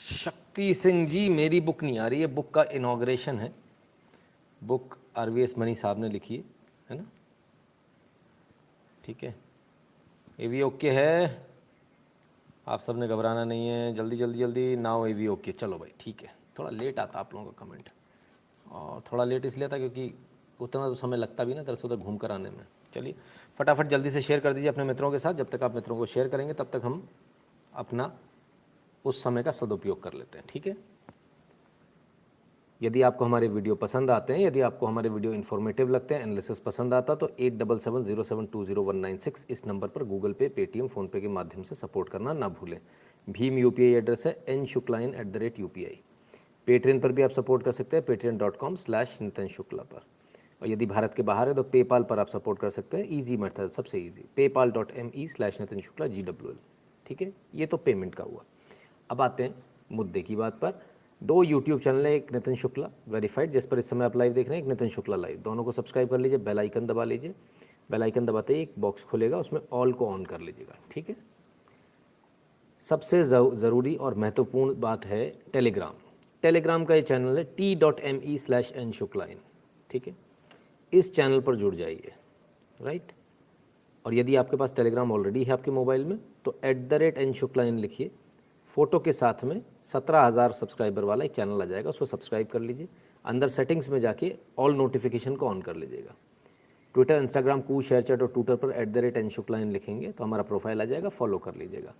शक्ति सिंह जी, मेरी बुक नहीं आ रही है। बुक का इनॉग्रेशन है। बुक RVS मनी साहब ने लिखी है ना। ठीक है, ये भी ओके है। आप सब ने घबराना नहीं है, जल्दी जल्दी जल्दी नाउ ये भी ओके। चलो भाई ठीक है, थोड़ा लेट आता आप लोगों का कमेंट, और थोड़ा लेट इसलिए था क्योंकि उतना तो समय लगता भी ना दरअसल उधर घूम कर आने में। चलिए फटाफट जल्दी से शेयर कर दीजिए अपने मित्रों के साथ। जब तक आप मित्रों को शेयर करेंगे तब तक हम अपना उस समय का सदुपयोग कर लेते हैं। ठीक है, यदि आपको हमारे वीडियो पसंद आते हैं, यदि आपको हमारे वीडियो इन्फॉर्मेटिव लगते हैं, एनालिसिस पसंद आता, तो 8770720196 इस नंबर पर गूगल पे, पेटीएम, फ़ोनपे के माध्यम से सपोर्ट करना ना भूलें। भीम UPI एड्रेस है nshukla@UPI। पेट्रियन पर भी आप सपोर्ट कर सकते हैं, patreon.com/नितिन शुक्ला पर। और यदि भारत के बाहर है तो पेपाल पर आप सपोर्ट कर सकते हैं। ईजी मेथड, सबसे ईजी, paypal.me/नितिन शुक्ला GWL। ठीक है, ये तो पेमेंट का हुआ। अब आते हैं मुद्दे की बात पर। 2 यूट्यूब चैनल है, एक नितिन शुक्ला वेरीफाइड जिस पर इस समय आप लाइव देख रहे हैं, एक नितिन शुक्ला लाइव। दोनों को सब्सक्राइब कर लीजिए, बेल आइकन दबा लीजिए। बेल आइकन दबाते ही एक बॉक्स खुलेगा, उसमें ऑल को ऑन कर लीजिएगा। ठीक है, सबसे ज़रूरी और महत्वपूर्ण बात है टेलीग्राम। टेलीग्राम का ये चैनल है t.me/nshukla। ठीक है, इस चैनल पर जुड़ जाइए, राइट। और यदि आपके पास टेलीग्राम ऑलरेडी है आपके मोबाइल में तो @nshukla लिखिए, फ़ोटो के साथ में 17,000 सब्सक्राइबर वाला एक चैनल आ जाएगा, उसको सब्सक्राइब कर लीजिए। अंदर सेटिंग्स में जाके ऑल नोटिफिकेशन को ऑन कर लीजिएगा। ट्विटर, इंस्टाग्राम, शेयरचैट और ट्विटर पर @nshukla लिखेंगे तो हमारा प्रोफाइल आ जाएगा, फॉलो कर लीजिएगा।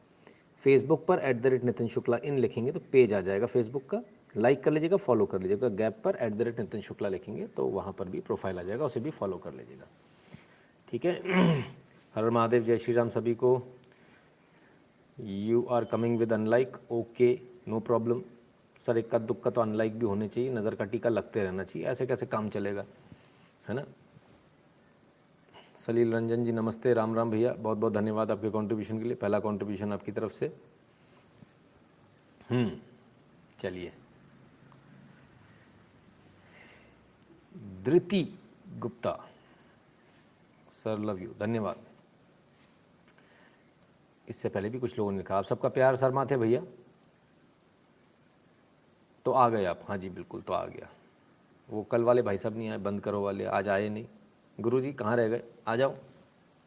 फेसबुक पर @नितिन शुक्ला लिखेंगे तो पेज आ जाएगा फेसबुक का, लाइक कर लीजिएगा, फॉलो कर लीजिएगा। गैप पर @नितिन शुक्ला लिखेंगे तो वहाँ पर भी प्रोफाइल आ जाएगा, उसे भी फॉलो कर लीजिएगा। ठीक है, हर महादेव, जय श्री राम सभी को। You are coming with unlike, okay, no problem sir. इक्का दुक्का तो अनलाइक भी होने चाहिए, नज़र का टीका लगते रहना चाहिए, ऐसे कैसे काम चलेगा, है ना। सलील रंजन जी नमस्ते, राम राम भैया, बहुत बहुत धन्यवाद आपके कंट्रीब्यूशन के लिए, पहला कंट्रीब्यूशन आपकी तरफ से। चलिए, धृति गुप्ता सर, लव यू, धन्यवाद। इससे पहले भी कुछ लोगों ने लिखा, आप सबका प्यार सर माथे भैया। तो आ गए आप, हाँ जी बिल्कुल, तो आ गया। वो कल वाले भाई साहब नहीं आए, बंद करो वाले, आज आए नहीं। गुरुजी कहाँ रह गए, आ जाओ।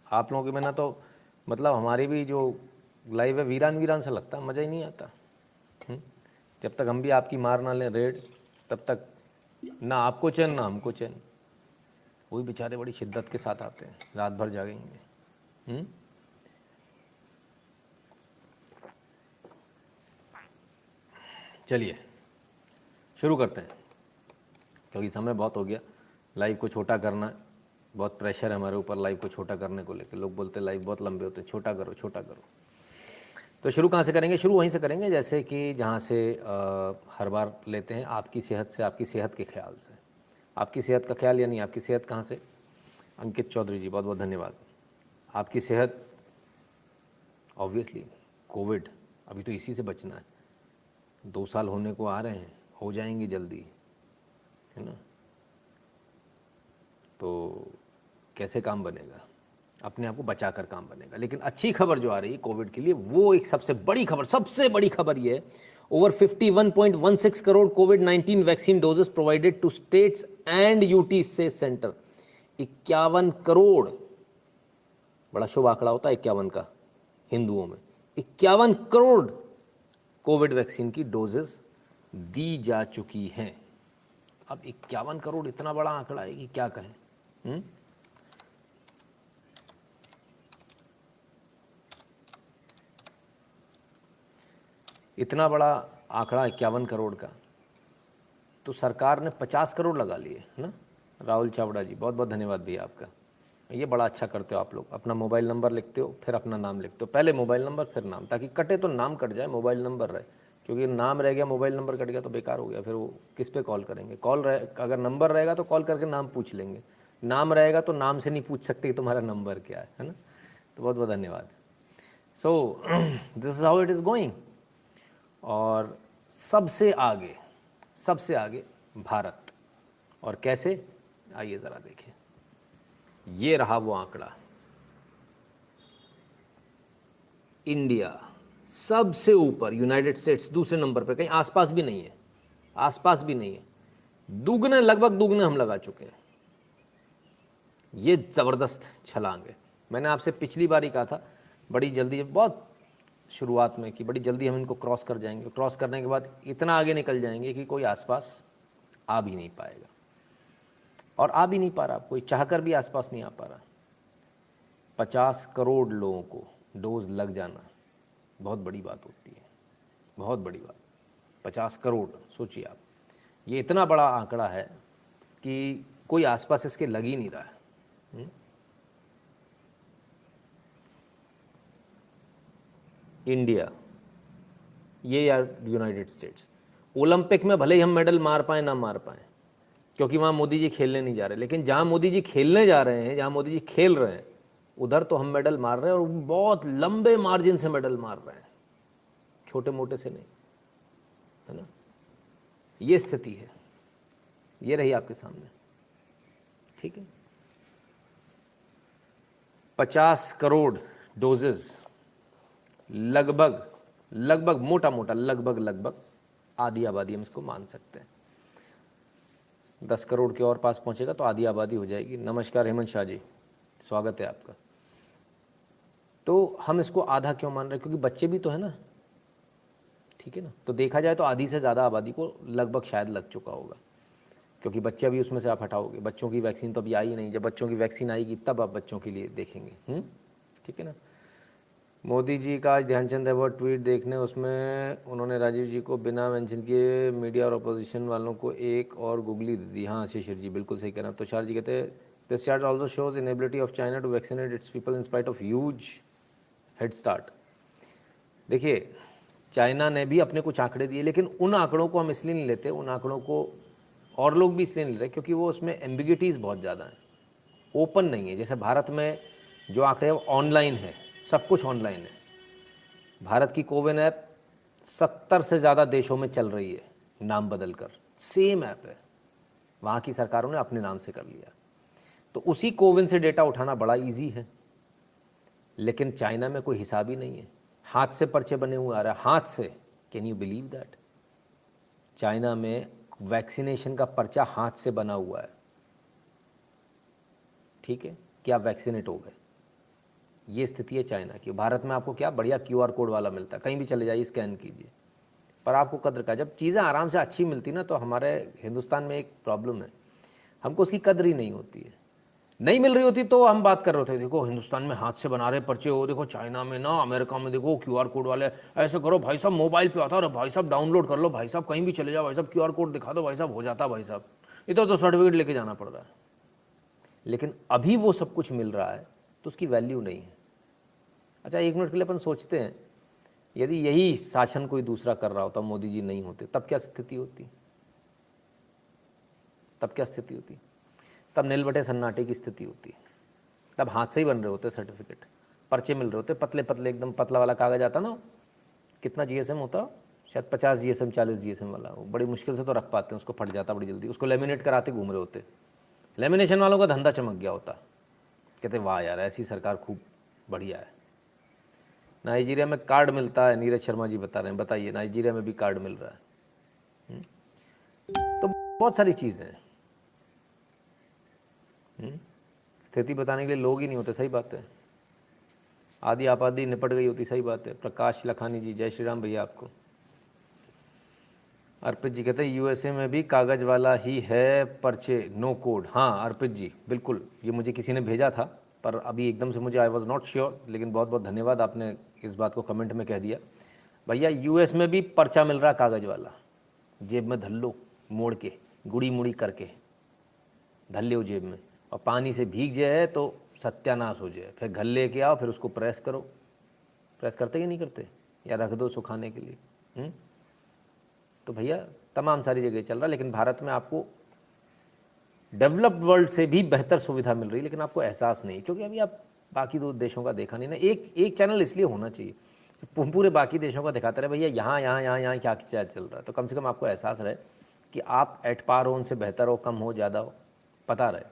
आप लोगों के बिना तो मतलब हमारी भी जो लाइव है वीरान वीरान सा लगता, मज़ा ही नहीं आता। जब तक हम भी आपकी मार ना लें रेड, तब तक ना आपको चैन ना हमको चैन। वही बेचारे बड़ी शिद्दत के साथ आते हैं, रात भर जागेंगे। चलिए शुरू करते हैं, क्योंकि समय बहुत हो गया। लाइव को छोटा करना, बहुत प्रेशर है हमारे ऊपर लाइव को छोटा करने को लेकर। लोग बोलते हैं लाइव बहुत लंबे होते हैं, छोटा करो छोटा करो। तो शुरू कहाँ से करेंगे, शुरू वहीं से करेंगे जैसे कि जहाँ से हर बार लेते हैं, आपकी सेहत से, आपकी सेहत के ख्याल से। आपकी सेहत का ख्याल यानी आपकी सेहत कहाँ से, अंकित चौधरी जी बहुत बहुत धन्यवाद। आपकी सेहत ऑब्वियसली कोविड, अभी तो इसी से बचना है। 2 साल होने को आ रहे हैं, हो जाएंगे जल्दी, है ना। तो कैसे काम बनेगा, अपने आप को बचा कर काम बनेगा। लेकिन अच्छी खबर जो आ रही है कोविड के लिए, वो एक सबसे बड़ी खबर, सबसे बड़ी खबर ये है, ओवर 51.16 करोड़ कोविड-19 vaccine doses provided to states and UT से सेंटर। 51 करोड़, बड़ा शुभ आंकड़ा होता है 51 का हिंदुओं में। 51 करोड़ कोविड वैक्सीन की डोजेस दी जा चुकी हैं। अब 51 करोड़ इतना बड़ा आंकड़ा है कि क्या कहें। इतना बड़ा आंकड़ा 51 करोड़ का, तो सरकार ने 50 करोड़ लगा लिए, है ना। राहुल चावड़ा जी बहुत बहुत धन्यवाद भैया आपका, ये बड़ा अच्छा करते हो आप लोग। अपना मोबाइल नंबर लिखते हो, फिर अपना नाम लिखते हो, पहले मोबाइल नंबर फिर नाम, ताकि कटे तो नाम कट जाए, मोबाइल नंबर रहे। क्योंकि नाम रह गया, मोबाइल नंबर कट गया तो बेकार हो गया, फिर वो किस पे कॉल करेंगे। कॉल रहे, अगर नंबर रहेगा तो कॉल करके नाम पूछ लेंगे, नाम रहेगा तो नाम से नहीं पूछ सकते कि तुम्हारा नंबर क्या है ना। तो बहुत बहुत धन्यवाद। So this is how it is going. और सबसे आगे, सबसे आगे भारत। और कैसे, आइए ज़रा देखें। ये रहा वो आंकड़ा, इंडिया सबसे ऊपर यूनाइटेड स्टेट्स दूसरे नंबर पे, कहीं आसपास भी नहीं है, आसपास भी नहीं है। दुगने, लगभग दुगने हम लगा चुके हैं। ये ज़बरदस्त छलांग है। मैंने आपसे पिछली बार ही कहा था बड़ी जल्दी, बहुत शुरुआत में, कि बड़ी जल्दी हम इनको क्रॉस कर जाएंगे। क्रॉस करने के बाद इतना आगे निकल जाएंगे कि कोई आसपास आ भी नहीं पाएगा, और आ भी नहीं पा रहा, कोई चाहकर भी आसपास नहीं आ पा रहा। 50 करोड़ लोगों को डोज लग जाना बहुत बड़ी बात होती है, बहुत बड़ी बात। 50 करोड़, सोचिए आप, ये इतना बड़ा आंकड़ा है कि कोई आसपास इसके लग ही नहीं रहा है। इंडिया, ये या यूनाइटेड स्टेट्स, ओलंपिक में भले ही हम मेडल मार पाएँ ना मार पाएँ, क्योंकि वहाँ मोदी जी खेलने नहीं जा रहे, लेकिन जहाँ मोदी जी खेलने जा रहे हैं, जहाँ मोदी जी खेल रहे हैं, उधर तो हम मेडल मार रहे हैं, और बहुत लंबे मार्जिन से मेडल मार रहे हैं, छोटे मोटे से नहीं, है ना। ये स्थिति है, ये रही आपके सामने, ठीक है। 50 करोड़ डोजेस, लगभग मोटा मोटा लगभग आधी आबादी हम इसको मान सकते हैं। 10 करोड़ के और पास पहुंचेगा तो आधी आबादी हो जाएगी। नमस्कार हेमंत शाह जी, स्वागत है आपका। तो हम इसको आधा क्यों मान रहे हैं? क्योंकि बच्चे भी तो है ना, ठीक है ना। तो देखा जाए तो आधी से ज़्यादा आबादी को लगभग शायद लग चुका होगा, क्योंकि बच्चे अभी उसमें से आप हटाओगे। बच्चों की वैक्सीन तो अभी आई नहीं, जब बच्चों की वैक्सीन आएगी तब आप बच्चों के लिए देखेंगे, ठीक है ना। मोदी जी का आज ध्यानचंद अवार्ड ट्वीट देखने, उसमें उन्होंने राजीव जी को बिना मेंशन किए मीडिया और अपोजिशन वालों को एक और गुगली दे दी। हाँ शिशिर जी, बिल्कुल सही कह रहे हैं। तुषार जी कहते हैं this chart also shows inability of China to vaccinate its people in spite of huge head start. देखिए, चाइना ने भी अपने कुछ आंकड़े दिए, लेकिन उन आंकड़ों को हम इसलिए नहीं लेते, उन आंकड़ों को और लोग भी इसलिए नहीं ले रहे क्योंकि वो उसमें एम्बिगिटीज़ बहुत ज़्यादा हैं, ओपन नहीं है। जैसे भारत में जो आंकड़े ऑनलाइन है, सब कुछ ऑनलाइन है। भारत की कोविन ऐप 70 से ज़्यादा देशों में चल रही है, नाम बदल कर, सेम ऐप है, वहाँ की सरकारों ने अपने नाम से कर लिया। तो उसी कोविन से डेटा उठाना बड़ा इजी है, लेकिन चाइना में कोई हिसाब ही नहीं है, हाथ से पर्चे बने हुए आ रहा है, हाथ से। Can you believe that? China में वैक्सीनेशन का पर्चा हाथ से बना हुआ है, ठीक है, कि आप वैक्सीनेट हो गए। ये स्थिति है चाइना की। भारत में आपको क्या बढ़िया QR कोड वाला मिलता है, कहीं भी चले जाइए स्कैन कीजिए, पर आपको कद्र का, जब चीज़ें आराम से अच्छी मिलती ना, तो हमारे हिंदुस्तान में एक प्रॉब्लम है, हमको उसकी कद्र ही नहीं होती है। नहीं मिल रही होती तो हम बात कर रहे थे, देखो हिंदुस्तान में हाथ से बना रहे पर्चे हो, देखो चाइना में ना, अमेरिका में देखो QR कोड वाले ऐसे करो भाई साहब, मोबाइल पे आता है, भाई साहब डाउनलोड कर लो भाई साहब, कहीं भी चले जाओ भाई साहब, QR कोड दिखा दो भाई साहब, हो जाता भाई साहब। इधर तो सर्टिफिकेट लेके जाना पड़ रहा है। लेकिन अभी वो सब कुछ मिल रहा है तो उसकी वैल्यू नहीं है। अच्छा, एक मिनट के लिए अपन सोचते हैं, यदि यही शासन कोई दूसरा कर रहा होता, मोदी जी नहीं होते, तब क्या स्थिति होती? तब क्या स्थिति होती? तब नील बटे सन्नाटे की स्थिति होती। तब हाथ से ही बन रहे होते सर्टिफिकेट, पर्चे मिल रहे होते, पतले पतले, एकदम पतला वाला कागज आता ना, कितना GSM होता, शायद 50 GSM 40 GSM वाला, वो बड़ी मुश्किल से तो रख पाते हैं, उसको फट जाता बड़ी जल्दी, उसको लेमिनेट कराते घूम रहे होते। लेमिनेशन वालों का धंधा चमक गया होता, कहते वाह यार ऐसी सरकार खूब बढ़िया है। नाइजीरिया में कार्ड मिलता है, नीरज शर्मा जी बता रहे हैं, बताइए नाइजीरिया में भी कार्ड मिल रहा है। तो बहुत सारी चीज़ें हैं। स्थिति बताने के लिए लोग ही नहीं होते, सही बात है। आधी आबादी निपट गई होती, सही बात है। प्रकाश लखानी जी, जय श्री राम भैया आपको। अर्पित जी कहते हैं USA में भी कागज़ वाला ही है पर्चे, नो कोड। हाँ अर्पित जी, बिल्कुल, ये मुझे किसी ने भेजा था, पर अभी एकदम से मुझे आई वॉज नॉट श्योर, लेकिन बहुत बहुत धन्यवाद, आपने इस बात को कमेंट में कह दिया। भैया US में भी पर्चा मिल रहा कागज़ वाला, जेब में धल लो, मोड़ के, गुड़ी मुड़ी करके धल लो जेब में, और पानी से भीग जाए तो सत्यानाश हो जाए, फिर घर लेके आओ, फिर उसको प्रेस करो। प्रेस करते कि नहीं करते, या रख दो सुखाने के लिए। तो भैया तमाम सारी जगह चल रहा है, लेकिन भारत में आपको डेवलप्ड वर्ल्ड से भी बेहतर सुविधा मिल रही है, लेकिन आपको एहसास नहीं, क्योंकि अभी आप बाकी दो देशों का देखा नहीं ना। एक चैनल इसलिए होना चाहिए पूरे बाकी देशों का दिखाते रहे, भैया यहाँ यहाँ यहाँ यहाँ क्या चल रहा है, तो कम से कम आपको एहसास रहे कि आप एट पार हो, उनसे बेहतर हो, कम हो, ज़्यादा हो, पता रहे,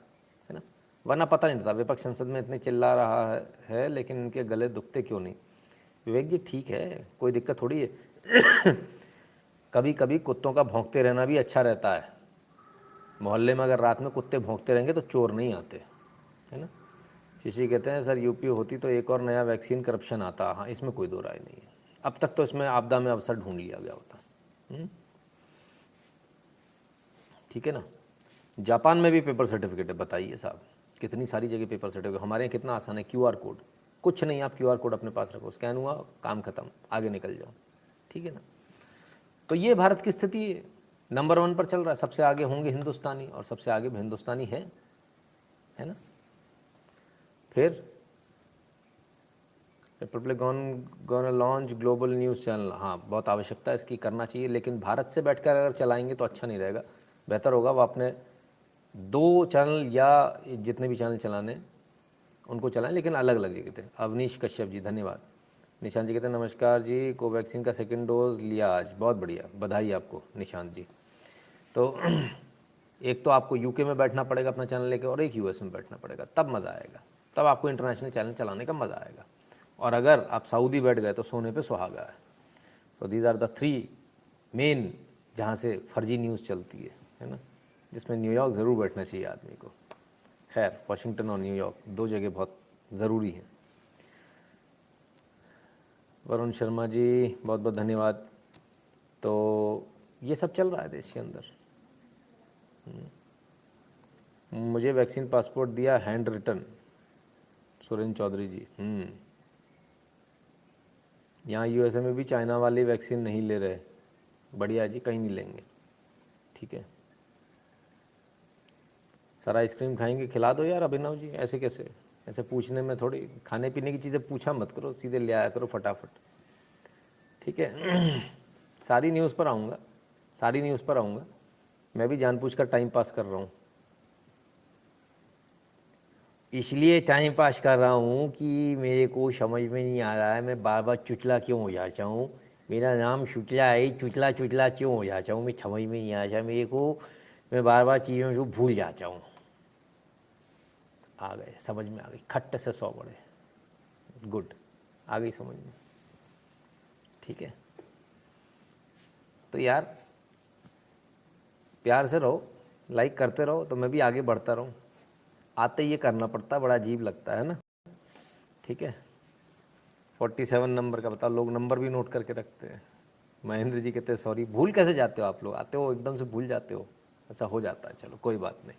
है ना। वरना पता नहीं रहता। विपक्ष संसद में इतने चिल्ला रहा है लेकिन इनके गले दुखते क्यों नहीं? विवेक जी ठीक है, कोई दिक्कत थोड़ी है। कभी कभी कुत्तों का भौंकते रहना भी अच्छा रहता है। मोहल्ले में अगर रात में कुत्ते भौंकते रहेंगे तो चोर नहीं आते, है ना। शिशी कहते हैं सर यूपी होती तो एक और नया वैक्सीन करप्शन आता। हाँ, इसमें कोई दो राय नहीं है। अब तक तो इसमें आपदा में अवसर ढूंढ लिया गया होता। ठीक है ना। जापान में भी पेपर सर्टिफिकेट है, बताइए साहब, कितनी सारी जगह पेपर सर्टिफिकेट। हमारे यहाँ कितना आसान है, क्यूआर कोड, कुछ नहीं, आप क्यूआर कोड अपने पास रखो, स्कैन हुआ, काम खत्म, आगे निकल जाओ। ठीक है ना। तो ये भारत की स्थिति नंबर 1 पर चल रहा है। सबसे आगे होंगे हिंदुस्तानी, और सबसे आगे हिंदुस्तानी है ना। फिर Republic gonna launch global news channel. हाँ, बहुत आवश्यकता है इसकी, करना चाहिए, लेकिन भारत से बैठकर अगर चलाएंगे तो अच्छा नहीं रहेगा। बेहतर होगा वो अपने 2 चैनल या जितने भी चैनल चलाने उनको चलाएं, लेकिन अलग अलग जगह थे। अवनीश कश्यप जी धन्यवाद। निशांत जी कहते हैं नमस्कार जी, कोवैक्सीन का 2nd डोज लिया आज, बहुत बढ़िया, बधाई आपको निशांत जी। तो एक तो आपको यूके में बैठना पड़ेगा अपना चैनल लेके, और एक यूएस में बैठना पड़ेगा, तब मज़ा आएगा, तब आपको इंटरनेशनल चैनल चलाने का मज़ा आएगा। और अगर आप सऊदी बैठ गए तो सोने पे सुहागा है। तो दीज आर द 3 मेन जहाँ से फर्जी न्यूज़ चलती है ना, जिसमें न्यूयॉर्क ज़रूर बैठना चाहिए आदमी को। खैर, वाशिंगटन और न्यूयॉर्क 2 जगह बहुत ज़रूरी हैं। वरुण शर्मा जी बहुत बहुत धन्यवाद। तो ये सब चल रहा है देश के अंदर। मुझे वैक्सीन पासपोर्ट दिया हैंड रिटन, सुरेंद्र चौधरी जी। यहाँ यूएसए में भी चाइना वाली वैक्सीन नहीं ले रहे। बढ़िया जी, कहीं नहीं लेंगे। ठीक है सर, आइसक्रीम खाएंगे, खिला दो यार अभिनव जी, ऐसे कैसे, ऐसे पूछने में थोड़ी, खाने पीने की चीज़ें पूछा मत करो, सीधे ले आया करो फटाफट। ठीक है सारी न्यूज़ पर आऊँगा, सारी न्यूज़ पर आऊँगा। मैं भी जानबूझकर टाइम पास कर रहा हूँ, इसलिए टाइम पास कर रहा हूँ कि मेरे को समझ में नहीं आ रहा है मैं बार बार चुचला क्यों हो जाता हूँ। मेरा नाम चुचला है, चुचला चुचला क्यों हो जाता हूँ, मैं समझ में नहीं आता मेरे को, मैं बार बार चीज़ों को भूल जाता हूँ। आ गए, समझ में आ गई, खट्टे से 100 बड़े, गुड, आ गई समझ में। ठीक है, तो यार प्यार से रहो, लाइक करते रहो, तो मैं भी आगे बढ़ता रहूँ। आते ये करना पड़ता है, बड़ा अजीब लगता है ना। ठीक है 47 नंबर का बताओ, लोग नंबर भी नोट करके रखते हैं। महेंद्र जी कहते हैं सॉरी, भूल कैसे जाते हो आप लोग, आते हो एकदम से भूल जाते हो, ऐसा हो जाता है, चलो कोई बात नहीं।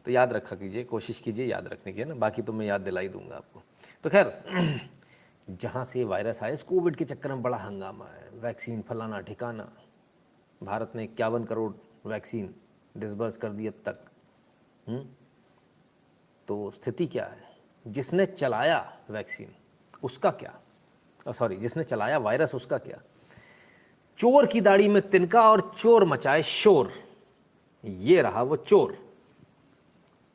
तो याद रखा कीजिए, कोशिश कीजिए याद रखने की, है ना, बाकी तो मैं याद दिला ही दूंगा आपको। तो खैर जहाँ से वायरस आया, इस कोविड के चक्कर में बड़ा हंगामा है, वैक्सीन फलाना ठिकाना। भारत ने 51 करोड़ वैक्सीन डिसबर्स कर दी अब तक। तो स्थिति क्या है, जिसने चलाया वैक्सीन उसका क्या, सॉरी जिसने चलाया वायरस उसका क्या। चोर की दाढ़ी में तिनका और चोर मचाए शोर, ये रहा वो चोर।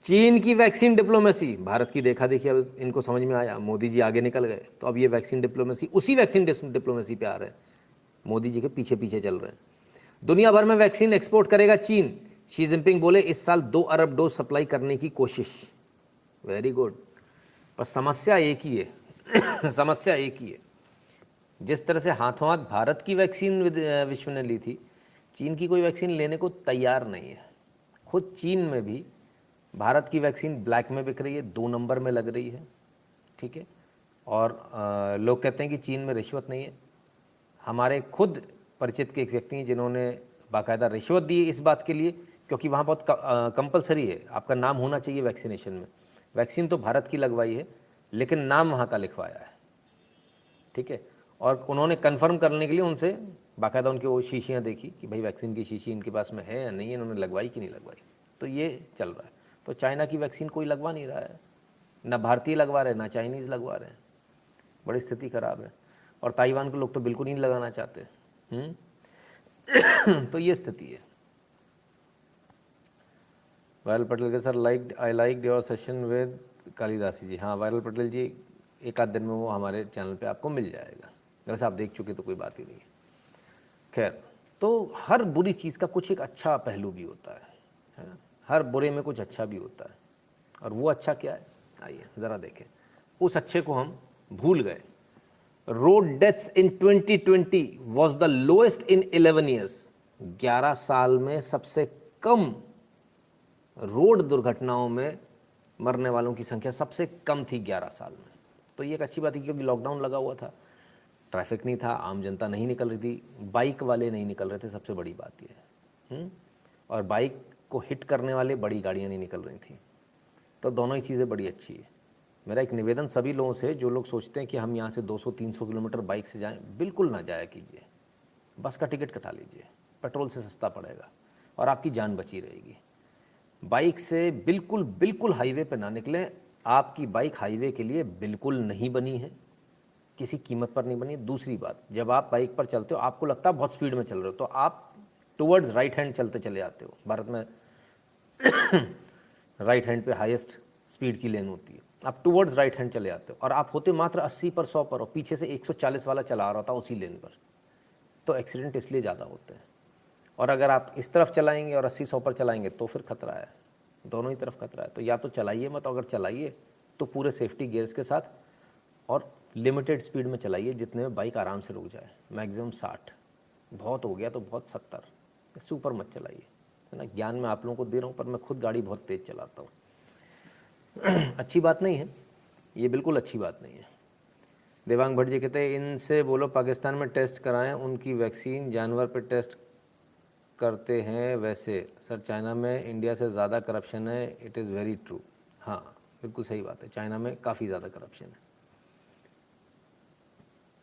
चीन की वैक्सीन डिप्लोमेसी, भारत की देखा देखी, अब इनको समझ में आया, मोदी जी आगे निकल गए, तो अब ये वैक्सीन डिप्लोमेसी, उसी वैक्सीन डिप्लोमेसी पे आ रहे हैं, मोदी जी के पीछे पीछे चल रहे हैं। दुनिया भर में वैक्सीन एक्सपोर्ट करेगा चीन, शी जिनपिंग बोले इस साल 2 अरब डोज सप्लाई करने की कोशिश। वेरी गुड, पर समस्या एक ही है समस्या एक ही है, जिस तरह से हाथों हाथ भारत की वैक्सीन विश्व ने ली थी, चीन की कोई वैक्सीन लेने को तैयार नहीं है। खुद चीन में भी भारत की वैक्सीन ब्लैक में बिक रही है, 2 नंबर में लग रही है। ठीक है, और लोग कहते हैं कि चीन में रिश्वत नहीं है। हमारे खुद परिचित के एक व्यक्ति हैं जिन्होंने बाकायदा रिश्वत दी इस बात के लिए, क्योंकि वहाँ बहुत कंपलसरी है, आपका नाम होना चाहिए वैक्सीनेशन में। वैक्सीन तो भारत की लगवाई है, लेकिन नाम वहाँ का लिखवाया है। ठीक है, और उन्होंने कंफर्म करने के लिए उनसे बाकायदा उनकी वो शीशियाँ देखी कि भाई वैक्सीन की शीशी इनके पास में है या नहीं, इन्होंने लगवाई कि नहीं लगवाई। तो ये चल रहा है। तो चाइना की वैक्सीन कोई लगवा नहीं रहा है, ना भारतीय लगवा रहे, ना चाइनीज़ लगवा रहे हैं। बड़ी स्थिति खराब है, और ताइवान के लोग तो बिल्कुल नहीं लगाना चाहते। तो ये स्थिति है। वायरल पटेल के sir I like your session with Kalidasi ji. हाँ वायरल पटेल जी, एक आध दिन में वो हमारे चैनल पे आपको मिल जाएगा, वैसे आप देख चुके तो कोई बात ही नहीं है। खैर, तो हर बुरी चीज़ का कुछ एक अच्छा पहलू भी होता है ना, हर बुरे में कुछ अच्छा भी होता है। और वो अच्छा क्या है, आइए ज़रा देखें। उस अच्छे को हम भूल गए, road deaths in 2020 was the lowest in 11 years. 11 साल में सबसे कम रोड दुर्घटनाओं में मरने वालों की संख्या सबसे कम थी 11 साल में। तो ये एक अच्छी बात है, क्योंकि लॉकडाउन लगा हुआ था, ट्रैफिक नहीं था, आम जनता नहीं निकल रही थी, बाइक वाले नहीं निकल रहे थे, सबसे बड़ी बात ये है। और बाइक को हिट करने वाले बड़ी गाड़ियाँ नहीं निकल रही थी। तो दोनों ही चीज़ें बड़ी अच्छी है। मेरा एक निवेदन सभी लोगों से, जो लोग सोचते हैं कि हम यहाँ से 200-300 किलोमीटर बाइक से जाएं, बिल्कुल ना जाया कीजिए। बस का टिकट कटा लीजिए, पेट्रोल से सस्ता पड़ेगा और आपकी जान बची रहेगी। बाइक से बिल्कुल बिल्कुल हाईवे पे ना निकलें। आपकी बाइक हाईवे के लिए बिल्कुल नहीं बनी है, किसी कीमत पर नहीं बनी। दूसरी बात, जब आप बाइक पर चलते हो आपको लगता है बहुत स्पीड में चल रहे हो, तो आप टुवर्ड्स राइट हैंड चलते चले आते हो। भारत में राइट हैंड पे हाईएस्ट स्पीड की लेन होती है, आप टुवर्ड्स राइट हैंड चले आते हो और आप होते मात्र 80 पर 100 पर, और पीछे से 140 वाला चला रहा था उसी लेन पर। तो एक्सीडेंट इसलिए ज़्यादा होते हैं। और अगर आप इस तरफ चलाएंगे और 80-100 पर चलाएंगे तो फिर खतरा है, दोनों ही तरफ खतरा है। तो या तो चलाइए मत, अगर चलाइए तो पूरे सेफ्टी गियर्स के साथ और लिमिटेड स्पीड में चलाइए, जितने में बाइक आराम से रुक जाए। मैक्सिमम 60, बहुत हो गया तो बहुत 70, इससे ऊपर मत चलाइए, है ना। ज्ञान मैं आप लोगों को दे रहा हूँ, पर मैं खुद गाड़ी बहुत तेज़ चलाता हूँ। अच्छी बात नहीं है ये, बिल्कुल अच्छी बात नहीं है। देवांग भट्ट जी कहते हैं इनसे बोलो पाकिस्तान में टेस्ट कराएं, उनकी वैक्सीन जानवर पे टेस्ट करते हैं वैसे। सर चाइना में इंडिया से ज़्यादा करप्शन है, इट इज़ वेरी ट्रू। हाँ बिल्कुल सही बात है, चाइना में काफ़ी ज़्यादा करप्शन है।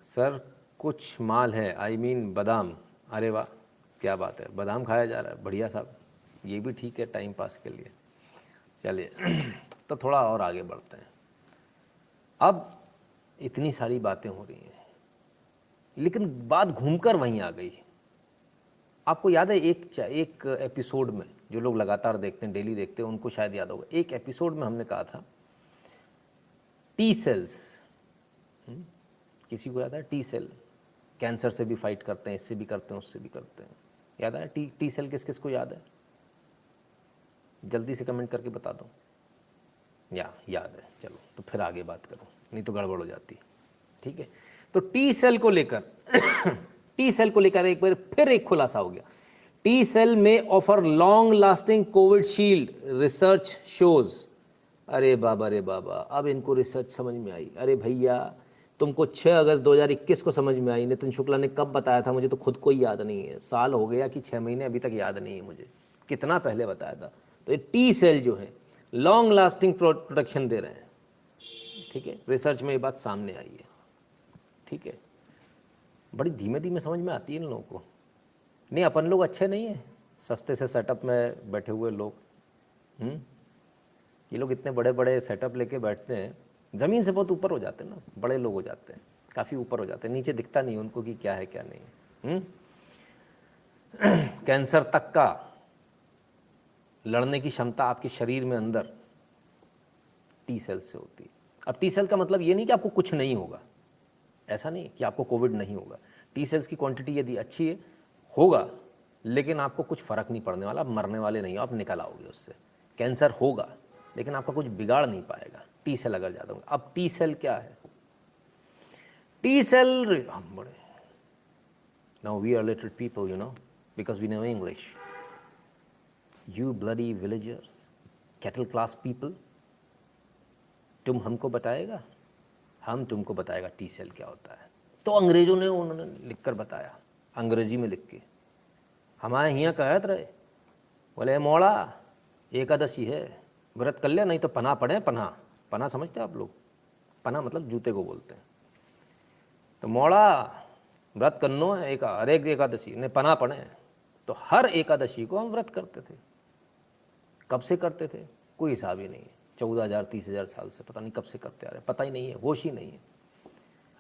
सर कुछ माल है, आई मीन बादाम। अरे वाह क्या बात है, बादाम खाया जा रहा है, बढ़िया साहब, ये भी ठीक है टाइम पास के लिए। चलिए तो थोड़ा और आगे बढ़ते हैं। अब इतनी सारी बातें हो रही हैं, लेकिन बात घूमकर वहीं आ गई। आपको याद है एक एपिसोड में, जो लोग लगातार देखते हैं, डेली देखते हैं, उनको शायद याद होगा, एक एपिसोड में हमने कहा था टी सेल्स। किसी को याद है? टी सेल कैंसर से भी फाइट करते हैं, इससे भी करते हैं, उससे भी करते हैं। याद है टी सेल? किस किस को याद है? जल्दी से कमेंट करके बता दो। याद है, चलो तो फिर आगे बात करो, नहीं तो गड़बड़ हो जाती। ठीक है, तो टी सेल को लेकर टी सेल को लेकर एक बार फिर एक खुलासा हो गया। टी सेल में offer long lasting Covid shield, research shows. अरे बाबा रे बाबा, अब इनको रिसर्च समझ में आई। अरे भैया तुमको 6 अगस्त 2021 को समझ में आई, नितिन शुक्ला ने कब बताया था मुझे तो खुद को ही याद नहीं है। साल हो गया कि 6 महीने, अभी तक याद नहीं है मुझे कितना पहले बताया था। तो ये टी सेल जो है लॉन्ग लास्टिंग प्रोटेक्शन दे रहे हैं। ठीक है, रिसर्च में ये बात सामने आई है। ठीक है, बड़ी धीमे धीमे समझ में आती है इन लोगों को। नहीं अपन लोग अच्छे नहीं हैं, सस्ते से सेटअप में बैठे हुए लोग। ये लोग इतने बड़े बड़े सेटअप लेके बैठते हैं, ज़मीन से बहुत ऊपर हो जाते हैं ना, बड़े लोग हो जाते हैं, काफ़ी ऊपर हो जाते हैं, नीचे दिखता नहीं उनको कि क्या है क्या नहीं है। कैंसर तक का लड़ने की क्षमता आपके शरीर में अंदर टी सेल से होती है। अब टी सेल का मतलब ये नहीं कि आपको कुछ नहीं होगा, ऐसा नहीं कि आपको कोविड नहीं होगा। टी सेल्स की क्वांटिटी यदि अच्छी है, होगा, लेकिन आपको कुछ फ़र्क नहीं पड़ने वाला, आप मरने वाले नहीं हो, आप निकल आओगे उससे। कैंसर होगा लेकिन आपका कुछ बिगाड़ नहीं पाएगा टी सेल अगर ज़्यादा होगा। अब टी सेल क्या है? टी सेल हम बड़े, now we are literate people, you know, because we know English. You bloody villagers, cattle class people, तुम हमको बताएगा, हम तुमको बताएगा टी सेल क्या होता है। तो अंग्रेजों ने उन्होंने लिख कर बताया, अंग्रेजी में लिख के। हमारे यहाँ कहत रहे, बोले मोड़ा एकादशी है, व्रत कर ले, नहीं तो पना पड़े। पना, पना समझते हैं आप लोग? पना मतलब जूते को बोलते हैं। तो मोड़ा व्रत करनो है, हर एक एकादशी ने पना पड़े। तो हर एकादशी को हम व्रत करते थे। कब से करते थे कोई हिसाब ही नहीं है, 14,000-30,000 साल से पता नहीं कब से करते आ रहे, पता ही नहीं है, होश ही नहीं है।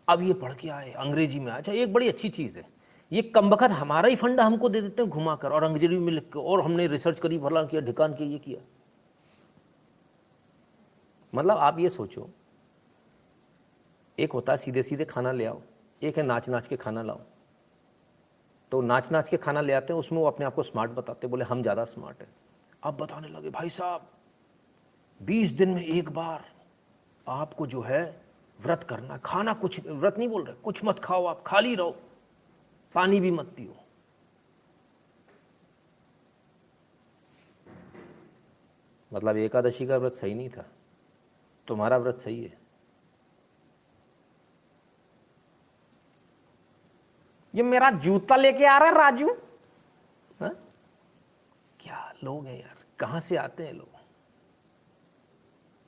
अब ये पढ़ के आए अंग्रेजी में। अच्छा, एक बड़ी अच्छी चीज़ है, ये कमबख्त हमारा ही फंडा हमको दे देते हैं घुमाकर, और अंग्रेजी में लिख के, और हमने रिसर्च करी, भला किया, ढिकान किया, ये किया। मतलब आप ये सोचो, एक होता है सीधे सीधे खाना ले आओ, एक है नाच नाच के खाना लाओ। तो नाच नाच के खाना ले आते हैं, उसमें वो अपने आप को स्मार्ट बताते, बोले हम ज़्यादा स्मार्ट हैं। अब बताने लगे भाई साहब 20 दिन में एक बार आपको जो है व्रत करना, खाना कुछ, व्रत नहीं बोल रहे, कुछ मत खाओ, आप खाली रहो, पानी भी मत पियो। मतलब एकादशी का व्रत सही नहीं था, तुम्हारा व्रत सही है। ये मेरा जूता लेके आ रहा है राजू। हा? क्या लोग हैं यार, कहां से आते हैं लोग।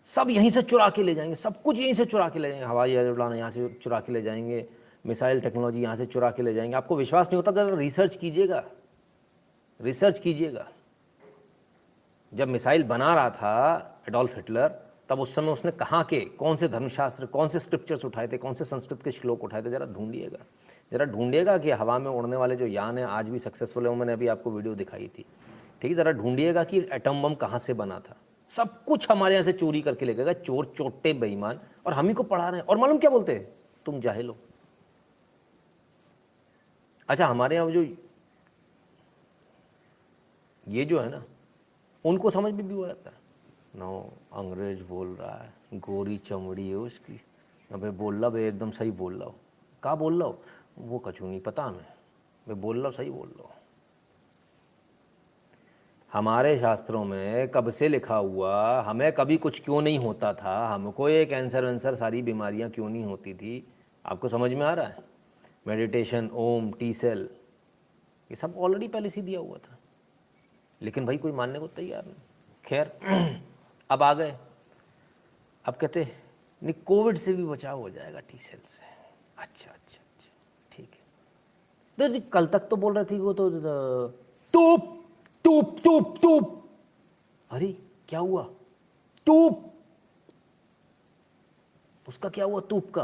सब यहीं से चुरा के ले जाएंगे, सब कुछ यहीं से चुरा के ले जाएंगे। हवाई जहाज उड़ाना यहाँ से चुरा के ले जाएंगे, मिसाइल टेक्नोलॉजी यहाँ से चुरा के ले जाएंगे। आपको विश्वास नहीं होता तो रिसर्च कीजिएगा, रिसर्च कीजिएगा। जब मिसाइल बना रहा था एडोल्फ हिटलर, तब उस समय उसने कहाँ के कौन से धर्मशास्त्र, कौन से स्क्रिप्चर्स उठाए थे, कौन से संस्कृत के श्लोक उठाए थे, जरा ढूंढिएगा कि हवा में उड़ने वाले जो यान है आज भी सक्सेसफुल है। मैंने अभी आपको वीडियो दिखाई थी, ठीक है। ज़रा ढूंढिएगा कि एटम बम कहाँ से बना था। सब कुछ हमारे यहाँ से चोरी करके ले गए, चोर चोटे बेईमान, और हम ही को पढ़ा रहे हैं। और मालूम क्या बोलते हैं, तुम जाहिल हो। अच्छा, हमारे यहाँ जो ये जो है ना, उनको समझ में भी हो जाता है। नो, अंग्रेज बोल रहा है, गोरी चमड़ी है उसकी, अबे बोल रहा, भाई एकदम सही बोल रहा हो। कहाँ बोल रहा हो, वो कछु नहीं पता हमें, मैं बोल रहा हूँ, सही बोल रहा हूँ। हमारे शास्त्रों में कब से लिखा हुआ, हमें कभी कुछ क्यों नहीं होता था, हमको ये कैंसर वैंसर सारी बीमारियां क्यों नहीं होती थी, आपको समझ में आ रहा है। मेडिटेशन, ओम, टी सेल, ये सब ऑलरेडी पहले से दिया हुआ था, लेकिन भाई कोई मानने को तैयार नहीं। खैर अब आ गए, अब कहते नहीं कोविड से भी बचाव हो जाएगा टी सेल से। अच्छा अच्छा अच्छा, ठीक है। तो कल तक तो बोल रहे थे वो तो टूप टूप टूप टूप, अरे क्या हुआ टूप, उसका क्या हुआ टूप का,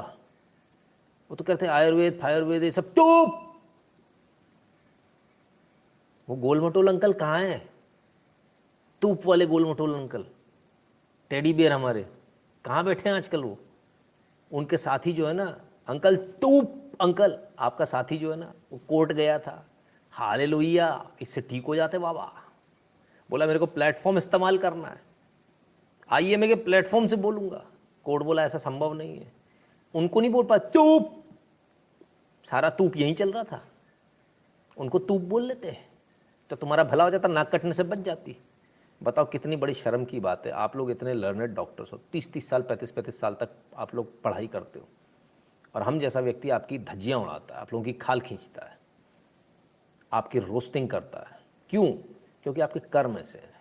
वो तो कहते हैं आयुर्वेद फायुर्वेद ये सब टूप। वो गोल मटोल अंकल कहाँ हैं, टूप वाले गोल मटोल अंकल, टेडी बियर हमारे, कहाँ बैठे हैं आजकल वो। उनके साथी जो है ना, अंकल टूप अंकल, आपका साथी जो है ना, वो कोर्ट गया था, हालेलुया इससे ठीक हो जाते बाबा। बोला मेरे को प्लेटफॉर्म इस्तेमाल करना है, आइए मैं के प्लेटफॉर्म से बोलूंगा। कोर्ट बोला ऐसा संभव नहीं है, उनको नहीं बोल पाया तूप, सारा तूप यहीं चल रहा था, उनको तूप बोल लेते हैं तो तुम्हारा भला हो जाता, नाक कटने से बच जाती। बताओ कितनी बड़ी शर्म की बात है। आप लोग इतने लर्नेड डॉक्टर्स हो, 30-30 साल 35-35 साल तक आप लोग पढ़ाई करते हो, और हम जैसा व्यक्ति आपकी धज्जियाँ उड़ाता है, आप लोगों की खाल खींचता है, आपकी रोस्टिंग करता है। क्यों? क्योंकि आपके कर्म ऐसे हैं।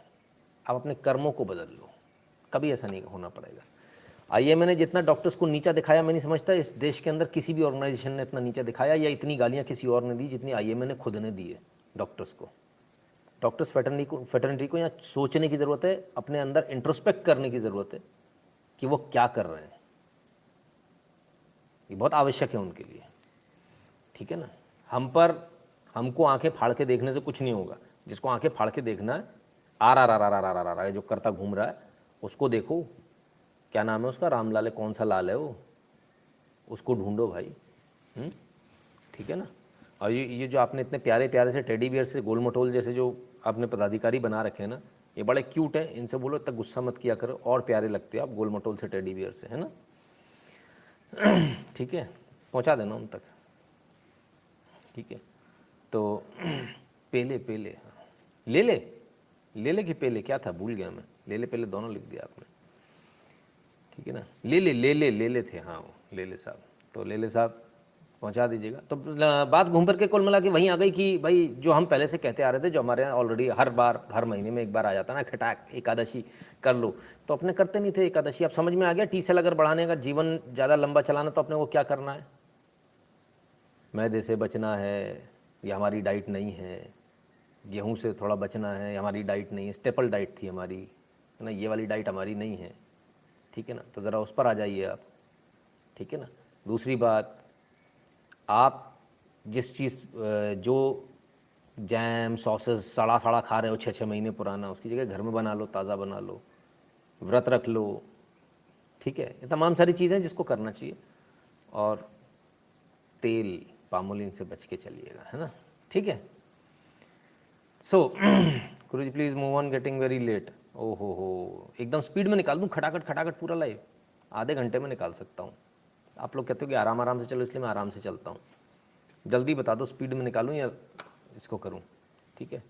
आप अपने कर्मों को बदल लो, कभी ऐसा नहीं होना पड़ेगा। आइए, मैंने जितना डॉक्टर्स को नीचा दिखाया, मैं नहीं समझता इस देश के अंदर किसी भी ऑर्गेनाइजेशन ने इतना नीचा दिखाया या इतनी गालियाँ किसी और ने दी जितनी आईएमए ने खुद ने दी है डॉक्टर्स को। डॉक्टर्स फैटर्निटी को यहाँ सोचने की ज़रूरत है, अपने अंदर इंट्रोस्पेक्ट करने की ज़रूरत है कि वो क्या कर रहे हैं। ये बहुत आवश्यक है उनके लिए, ठीक है ना। हमको आंखें फाड़ के देखने से कुछ नहीं होगा। जिसको आंखें फाड़ के देखना है, आ जो करता घूम रहा है उसको देखो, क्या नाम है उसका, रामलाल है, कौन सा लाल है वो, उसको ढूंढो भाई। ठीक है ना। और ये जो आपने इतने प्यारे प्यारे से टेडी बियर से, गोल मटोल जैसे जो आपने पदाधिकारी बना रखे हैं ना, ये बड़े क्यूट है, इनसे बोलो इतना गुस्सा मत किया करो, और प्यारे लगते हो आप गोल मटोल से, टेडी बियर से, है ना। ठीक है, पहुंचा देना उन तक, ठीक है। तो पेले पेले ले ले कि पेले, क्या था भूल गया मैं, ले ले पेले दोनों लिख दिया आपने, ठीक है ना। ले ले थे, हाँ वो ले ले साहब, तो ले ले साहब पहुंचा दीजिएगा। तो बात घूम फिर के कुल मिला के वहीं आ गई कि भाई जो हम पहले से कहते आ रहे थे, जो हमारे यहाँ ऑलरेडी हर महीने में एक बार आ जाता ना, खटाक एकादशी कर लो, तो अपने करते नहीं थे एकादशी। अब समझ में आ गया, टी सेल अगर बढ़ाने का, जीवन ज़्यादा लंबा चलाना, तो अपने को क्या करना है, मैदे से बचना है, ये हमारी डाइट नहीं है, गेहूँ से थोड़ा बचना है, हमारी डाइट नहीं है, स्टेपल डाइट थी हमारी, है ना, ये वाली डाइट हमारी नहीं है, ठीक है ना। तो ज़रा उस पर आ जाइए आप, ठीक है ना। दूसरी बात, आप जिस चीज़ जो जैम सॉसेस सड़ा खा रहे हो 6-6 महीने पुराना, उसकी जगह घर में बना लो, ताज़ा बना लो, व्रत रख लो, ठीक है। ये तमाम सारी चीज़ें जिसको करना चाहिए। और तेल पामोलिन से बच के चलिएगा, है ना, ठीक है। So Guru ji please move on, getting very late. ओहो हो, एकदम स्पीड में निकाल दूँ खटाखट खटाखट पूरा लाइव, आधे घंटे में निकाल सकता हूँ, आप लोग कहते हो कि आराम आराम से चलो, इसलिए मैं आराम से चलता हूँ। जल्दी बता दो, स्पीड में निकालूँ या इसको करूँ? ठीक है,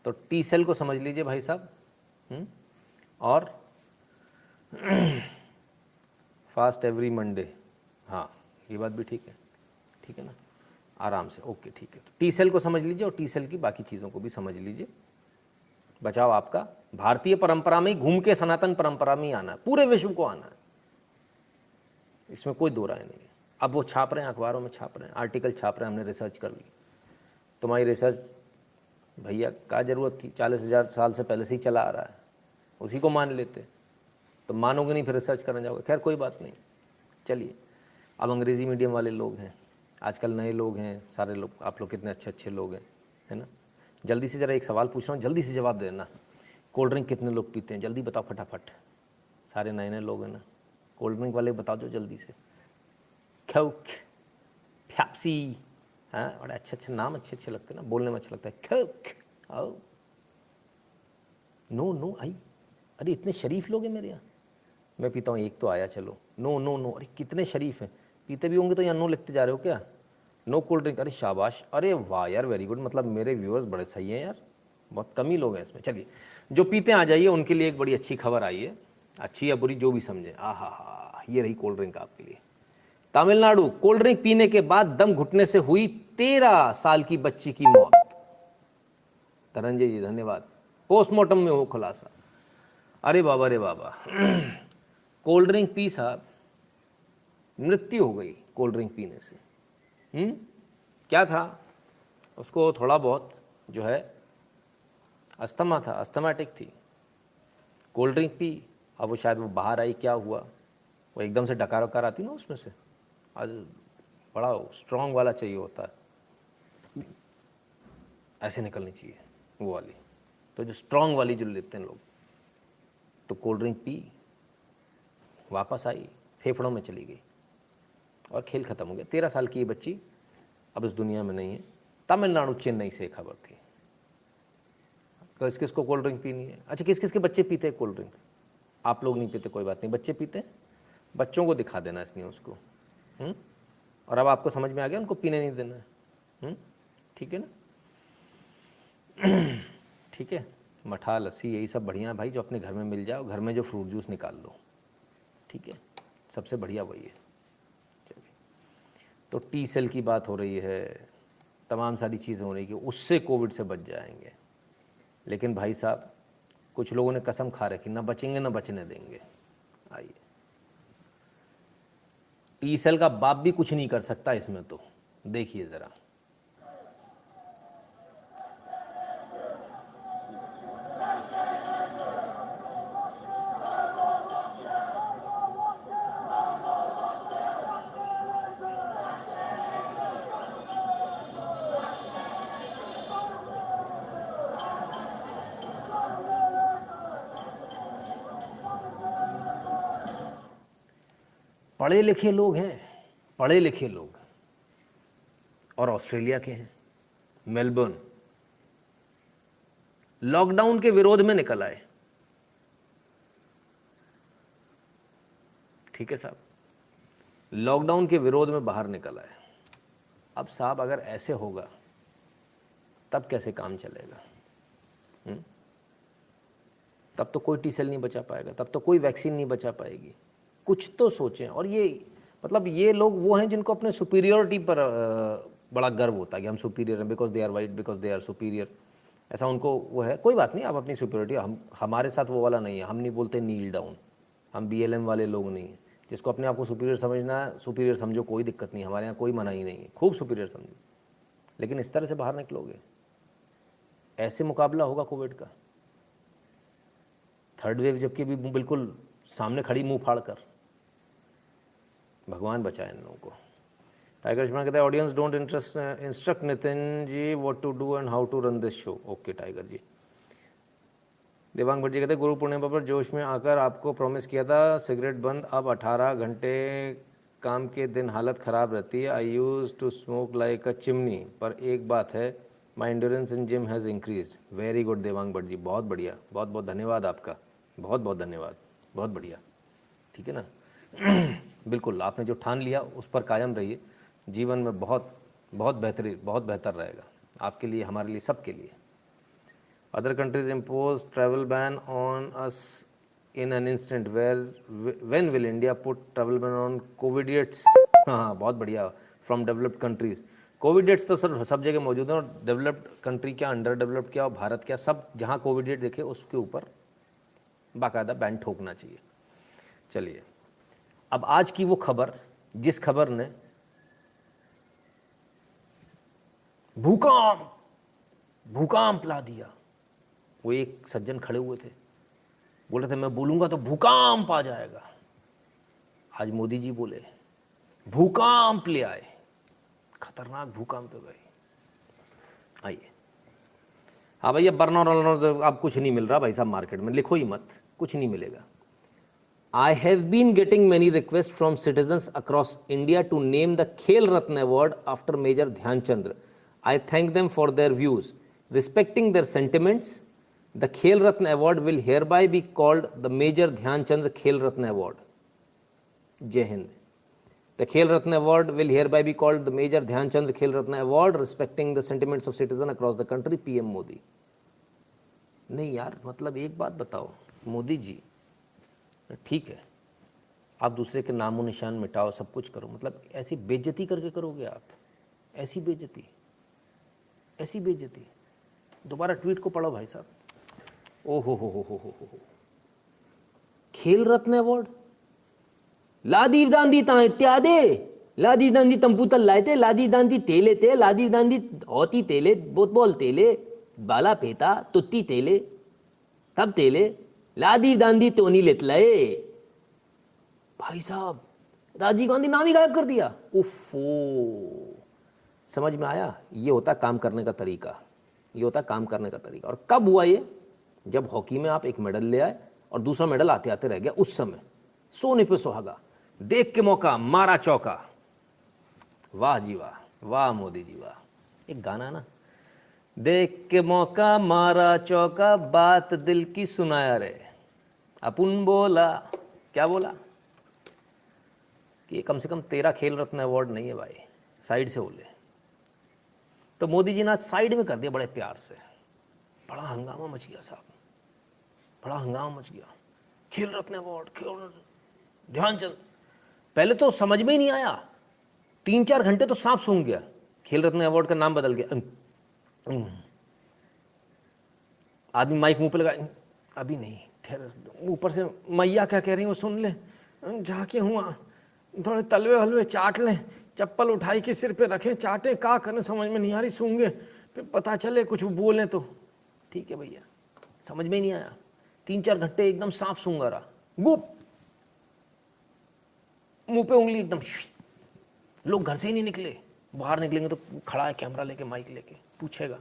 तो टी सेल को समझ लीजिए भाई साहब। और फास्ट एवरी मंडे, हाँ ये बात भी ठीक है ना, आराम से, ओके ठीक है। तो टी सेल को समझ लीजिए और टी सेल की बाकी चीज़ों को भी समझ लीजिए। बचाव आपका भारतीय परंपरा में ही घूम के सनातन परंपरा में ही आना है, पूरे विश्व को आना है, इसमें कोई दो राय नहीं है। अब वो छाप रहे हैं, अखबारों में छाप रहे हैं, आर्टिकल छाप रहे हैं, हमने रिसर्च कर ली। तुम्हारी रिसर्च भैया क्या ज़रूरत थी, 40,000 साल से पहले से ही चला आ रहा है, उसी को मान लेते। तो मानोगे नहीं, फिर रिसर्च करने जाओगे। खैर कोई बात नहीं, चलिए। अब अंग्रेज़ी मीडियम वाले लोग हैं, आजकल नए लोग हैं सारे लोग, आप लोग कितने अच्छे अच्छे लोग हैं, है ना। जल्दी से ज़रा एक सवाल पूछ रहा हूँ, जल्दी से जवाब देना। कोल्ड ड्रिंक कितने लोग पीते हैं, जल्दी बताओ फटाफट। सारे नए नए लोग हैं ना, कोल्ड ड्रिंक वाले बताओ जो जल्दी से। कोक, पेप्सी, हाँ बड़े अच्छे अच्छे नाम, अच्छे अच्छे लगते हैं ना, बोलने में अच्छा लगता है। कोक, आओ। नो नो आई, अरे इतने शरीफ लोग हैं मेरे यहाँ। मैं पीता हूँ, एक तो आया, चलो। नो नो नो, अरे कितने शरीफ हैं, पीते भी होंगे तो यहाँ नो लिखते जा रहे हो क्या? नो कोल्ड ड्रिंक, अरे शाबाश, अरे वाह यार, वेरी गुड। मतलब मेरे व्यूअर्स बड़े सही हैं यार, बहुत कम ही लोग हैं इसमें। चलिए, जो पीते आ जाइए, उनके लिए एक बड़ी अच्छी खबर आई है, अच्छी या बुरी जो भी समझे। आहा, ये रही कोल्ड ड्रिंक आपके लिए। तमिलनाडु, कोल्ड ड्रिंक पीने के बाद दम घुटने से हुई 13 साल की बच्ची की मौत। धनंजय जी धन्यवाद। पोस्टमार्टम में हो खुलासा। अरे बाबा रे बाबा, कोल्ड ड्रिंक पी साहब, मृत्यु हो गई कोल्ड ड्रिंक पीने से। क्या था उसको, थोड़ा बहुत जो है अस्थमा था, अस्थमेटिक थी, कोल्ड ड्रिंक पी। अब वो शायद वो बाहर आई, क्या हुआ, वो एकदम से डकार वकार आती ना उसमें से, आज बड़ा स्ट्रॉन्ग वाला चाहिए होता है, ऐसे निकलनी चाहिए वो वाली। तो जो स्ट्रॉन्ग वाली जो लेते हैं लोग, तो कोल्ड ड्रिंक पी, वापस आई, फेफड़ों में चली गई और खेल ख़त्म हो गया। 13 साल की ये बच्ची अब इस दुनिया में नहीं है। तमिलनाडु, चेन्नई से खबर थी। किस किस को कोल्ड ड्रिंक पीनी है? अच्छा, किस किस के बच्चे पीते हैं कोल्ड ड्रिंक? आप लोग नहीं पीते, कोई बात नहीं, बच्चे पीते हैं, बच्चों को दिखा देना इस न्यूज़ को। और अब आपको समझ में आ गया उनको पीने नहीं देना है। ठीक है ना, ठीक है। मठा, लस्सी, यही सब बढ़िया है भाई, जो अपने घर में मिल जाए, घर में जो फ्रूट जूस निकाल लो, ठीक है, सबसे बढ़िया वही है। चलिए, तो टी सेल की बात हो रही है, तमाम सारी चीज़ें हो रही है कि उससे कोविड से बच जाएंगे। लेकिन भाई साहब, कुछ लोगों ने कसम खा रखी, ना बचेंगे ना बचने देंगे। आइए, टी सेल का बाप भी कुछ नहीं कर सकता इसमें, तो देखिए ज़रा। पढ़े लिखे लोग हैं, पढ़े लिखे लोग, और ऑस्ट्रेलिया के हैं, मेलबर्न, लॉकडाउन के विरोध में निकल आए। ठीक है साहब, लॉकडाउन के विरोध में बाहर निकल आए। अब साहब अगर ऐसे होगा तब कैसे काम चलेगा? तब तो कोई टी सेल नहीं बचा पाएगा, तब तो कोई वैक्सीन नहीं बचा पाएगी। कुछ तो सोचें। और ये मतलब ये लोग वो हैं जिनको अपने सुपीरियरिटी पर बड़ा गर्व होता है कि हम सुपीरियर हैं, because they are white, because they are superior, ऐसा उनको वो है। कोई बात नहीं, आप अपनी सुपीरियरिटी, हमारे साथ वो वाला नहीं है। हम नहीं बोलते नील डाउन, हम BLM वाले लोग नहीं हैं। जिसको अपने आप को सुपीरियर समझना है, सुपीरियर समझो, कोई दिक्कत नहीं, हमारे यहाँ कोई मनाही नहीं है, खूब सुपीरियर समझो। लेकिन इस तरह से बाहर निकलोगे, ऐसे मुकाबला होगा कोविड का, थर्ड वेव जबकि भी बिल्कुल सामने खड़ी मुंह फाड़ कर। भगवान बचाए इन लोगों को। टाइगर शर्मा कहता है audience don't instruct Nitin ji what to do and how to run this show. Okay Tiger ji. Devang Bhatt ji कहते हैं गुरु पूर्णिमा पर जोश में आकर आपको प्रॉमिस किया था सिगरेट बंद, अब 18 घंटे काम के दिन हालत ख़राब रहती है। I use to smoke like a chimney, पर एक बात है, my endurance in gym has increase. Very good Devang Bhatt ji, बहुत बढ़िया, बहुत बहुत धन्यवाद आपका, बहुत बहुत धन्यवाद, बहुत बढ़िया। ठीक है ना। बिल्कुल आपने जो ठान लिया उस पर कायम रहिए, जीवन में बहुत बहुत बेहतरीन, बहुत बेहतर रहेगा आपके लिए, हमारे लिए, सबके लिए। Other countries impose travel ban on us in an instant, when will India put travel ban on covidiots? हाँ, बहुत बढ़िया। फ्रॉम डेवलप्ड कंट्रीज, कोविडियट्स तो सर सब जगह मौजूद हैं, और डेवलप्ड कंट्री क्या, अंडर डेवलप्ड क्या, और भारत क्या, सब जहाँ कोविडियट देखे उसके ऊपर बाकायदा बैन ठोकना चाहिए। चलिए, अब आज की वो खबर जिस खबर ने भूकंप भूकंप ला दिया। वो एक सज्जन खड़े हुए थे, बोल रहे थे मैं बोलूंगा तो भूकंप आ जाएगा। आज मोदी जी बोले भूकंप ले आए, खतरनाक भूकंप है भाई। आइए, हाँ भैया, बर्नर वर्नर अब कुछ नहीं मिल रहा भाई साहब मार्केट में, लिखो ही मत, कुछ नहीं मिलेगा। I have been getting many requests from citizens across India to name the Khel Ratna Award after Major Dhyan Chandra. I thank them for their views. Respecting their sentiments, the Khel Ratna Award will hereby be called the Major Dhyan Chandra Khel Ratna Award. Jai Hind. The Khel Ratna Award will hereby be called the Major Dhyan Chandra Khel Ratna Award, respecting the sentiments of citizens across the country, PM Modi. नहीं यार, मतलब एक बात बताओ मोदी जी, ठीक है आप दूसरे के नामो निशान मिटाओ, सब कुछ करो, मतलब ऐसी बेइज्जती करके करोगे आप? ऐसी बेइज्जती, ऐसी बेइज्जती। दोबारा ट्वीट को पढ़ो भाई साहब। ओ हो, खेल रत्न अवार्ड लादीव दांदी ता इत्यादि, लादीव दांदी तंपूतल लायते, लादीव दांदी तेले ते, लादीव दांदी होती तेले, बोल तेले, बाला पेता तुत्ती तेले, कब तेले, लादीव दांदी तोनी लेतलाए। भाई साहब, राजीव गांधी नाम ही गायब कर दिया। उफ़ो, समझ में आया? ये होता काम करने का तरीका, ये होता काम करने का तरीका। और कब हुआ ये? जब हॉकी में आप एक मेडल ले आए और दूसरा मेडल आते आते रह गया, उस समय सोने पे सुहागा, देख के मौका मारा चौका। वाह जी वाह, वाह मोदी जी वाह। एक गाना ना, देख के मौका मारा चौका, बात दिल की सुनाया रे। अपुन बोला, क्या बोला कि कम से कम तेरा खेल रत्न अवार्ड नहीं है भाई, साइड से बोले। तो मोदी जी ने आज साइड में कर दिया बड़े प्यार से। बड़ा हंगामा मच गया साहब, बड़ा हंगामा मच गया। खेल रत्न अवार्ड, खेल ध्यानचंद। पहले तो समझ में ही नहीं आया, 3-4 घंटे तो सांप सूंघ गया। खेल रत्न अवार्ड का नाम बदल गया। आदमी माइक मुंह पे लगा, अभी नहीं, ठहर, ऊपर से मैया क्या कह रही वो सुन ले, जाके हुआ थोड़े तलवे हलवे चाट लें, चप्पल उठाई के सिर पे रखें, चाटे, का करें समझ में नहीं आ रही, सूंघे फिर पता चले कुछ बोलें तो। ठीक है भैया, समझ में ही नहीं आया, 3-4 घंटे एकदम सांप सूंघा रहा, गुप मुंह पे उंगली एकदम। लोग घर से ही नहीं निकले, बाहर निकलेंगे तो खड़ा है कैमरा लेके, माइक लेके, पूछेगा।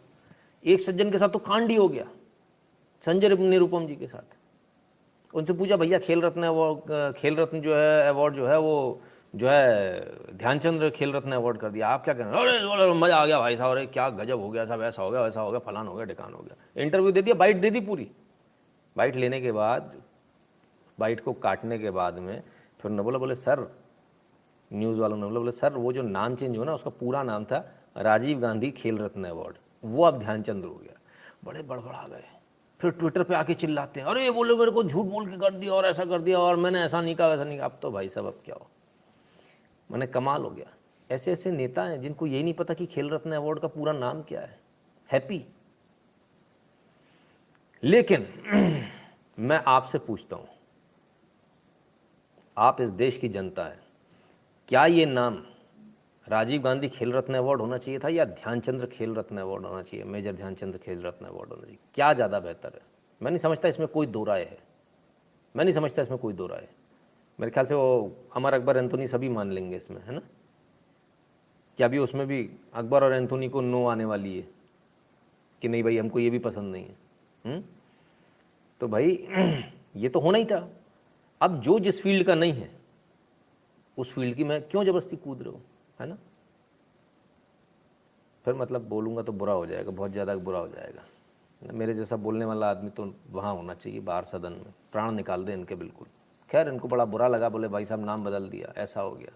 एक सज्जन के साथ तो कांड ही हो गया, संजय निरुपम जी के साथ। उनसे पूछा भैया खेल रत्न अवार्ड, खेल रत्न जो है अवार्ड जो है वो जो है ध्यानचंद्र खेल रत्न अवार्ड कर दिया, आप क्या कहना? अरे मजा आ गया भाई साहब, अरे क्या गजब हो गया साहब, ऐसा हो गया वैसा हो गया, फलान हो गया ढिकान हो गया। इंटरव्यू दे दिया, बाइट दे दी पूरी। बाइट लेने के बाद, बाइट को काटने के बाद में फिर न बोले सर, न्यूज़ वालों ने बोले सर वो जो नाम चेंज हुआ ना, उसका पूरा नाम था राजीव गांधी खेल रत्न अवार्ड, वो अब ध्यानचंद्र हो गया। बड़े बड़बड़ा गए, फिर ट्विटर पे आके चिल्लाते हैं, अरे ये बोलो मेरे को झूठ बोल के कर दिया और ऐसा कर दिया और मैंने ऐसा नहीं कहा वैसा नहीं कहा। अब तो भाई साहब अब क्या हो, मैंने कमाल हो गया। ऐसे ऐसे नेता हैं जिनको यही नहीं पता कि खेल रत्न अवार्ड का पूरा नाम क्या है। हैप्पी। लेकिन मैं आपसे पूछता हूं, आप इस देश की जनता है, क्या ये नाम राजीव गांधी खेल रत्न अवार्ड होना चाहिए था या ध्यानचंद्र खेल रत्न अवार्ड होना चाहिए, मेजर ध्यानचंद्र खेल रत्न अवार्ड होना चाहिए? क्या ज़्यादा बेहतर है? मैं नहीं समझता इसमें कोई दो राय है, मैं नहीं समझता इसमें कोई दो राय है। मेरे ख्याल से वो अमर अकबर एंथोनी सभी मान लेंगे इसमें, है ना? क्या अभी उसमें भी अकबर और एंथोनी को नो आने वाली है कि नहीं भाई हमको ये भी पसंद नहीं है? तो भाई ये तो होना ही था। अब जो जिस फील्ड का नहीं है उस फील्ड की मैं क्यों ज़बरदस्ती कूद रहे हो, है ना? फिर मतलब बोलूँगा तो बुरा हो जाएगा, बहुत ज़्यादा बुरा हो जाएगा। मेरे जैसा बोलने वाला आदमी तो वहाँ होना चाहिए, बाहर सदन में, प्राण निकाल दे इनके बिल्कुल। खैर इनको बड़ा बुरा लगा, बोले भाई साहब नाम बदल दिया, ऐसा हो गया।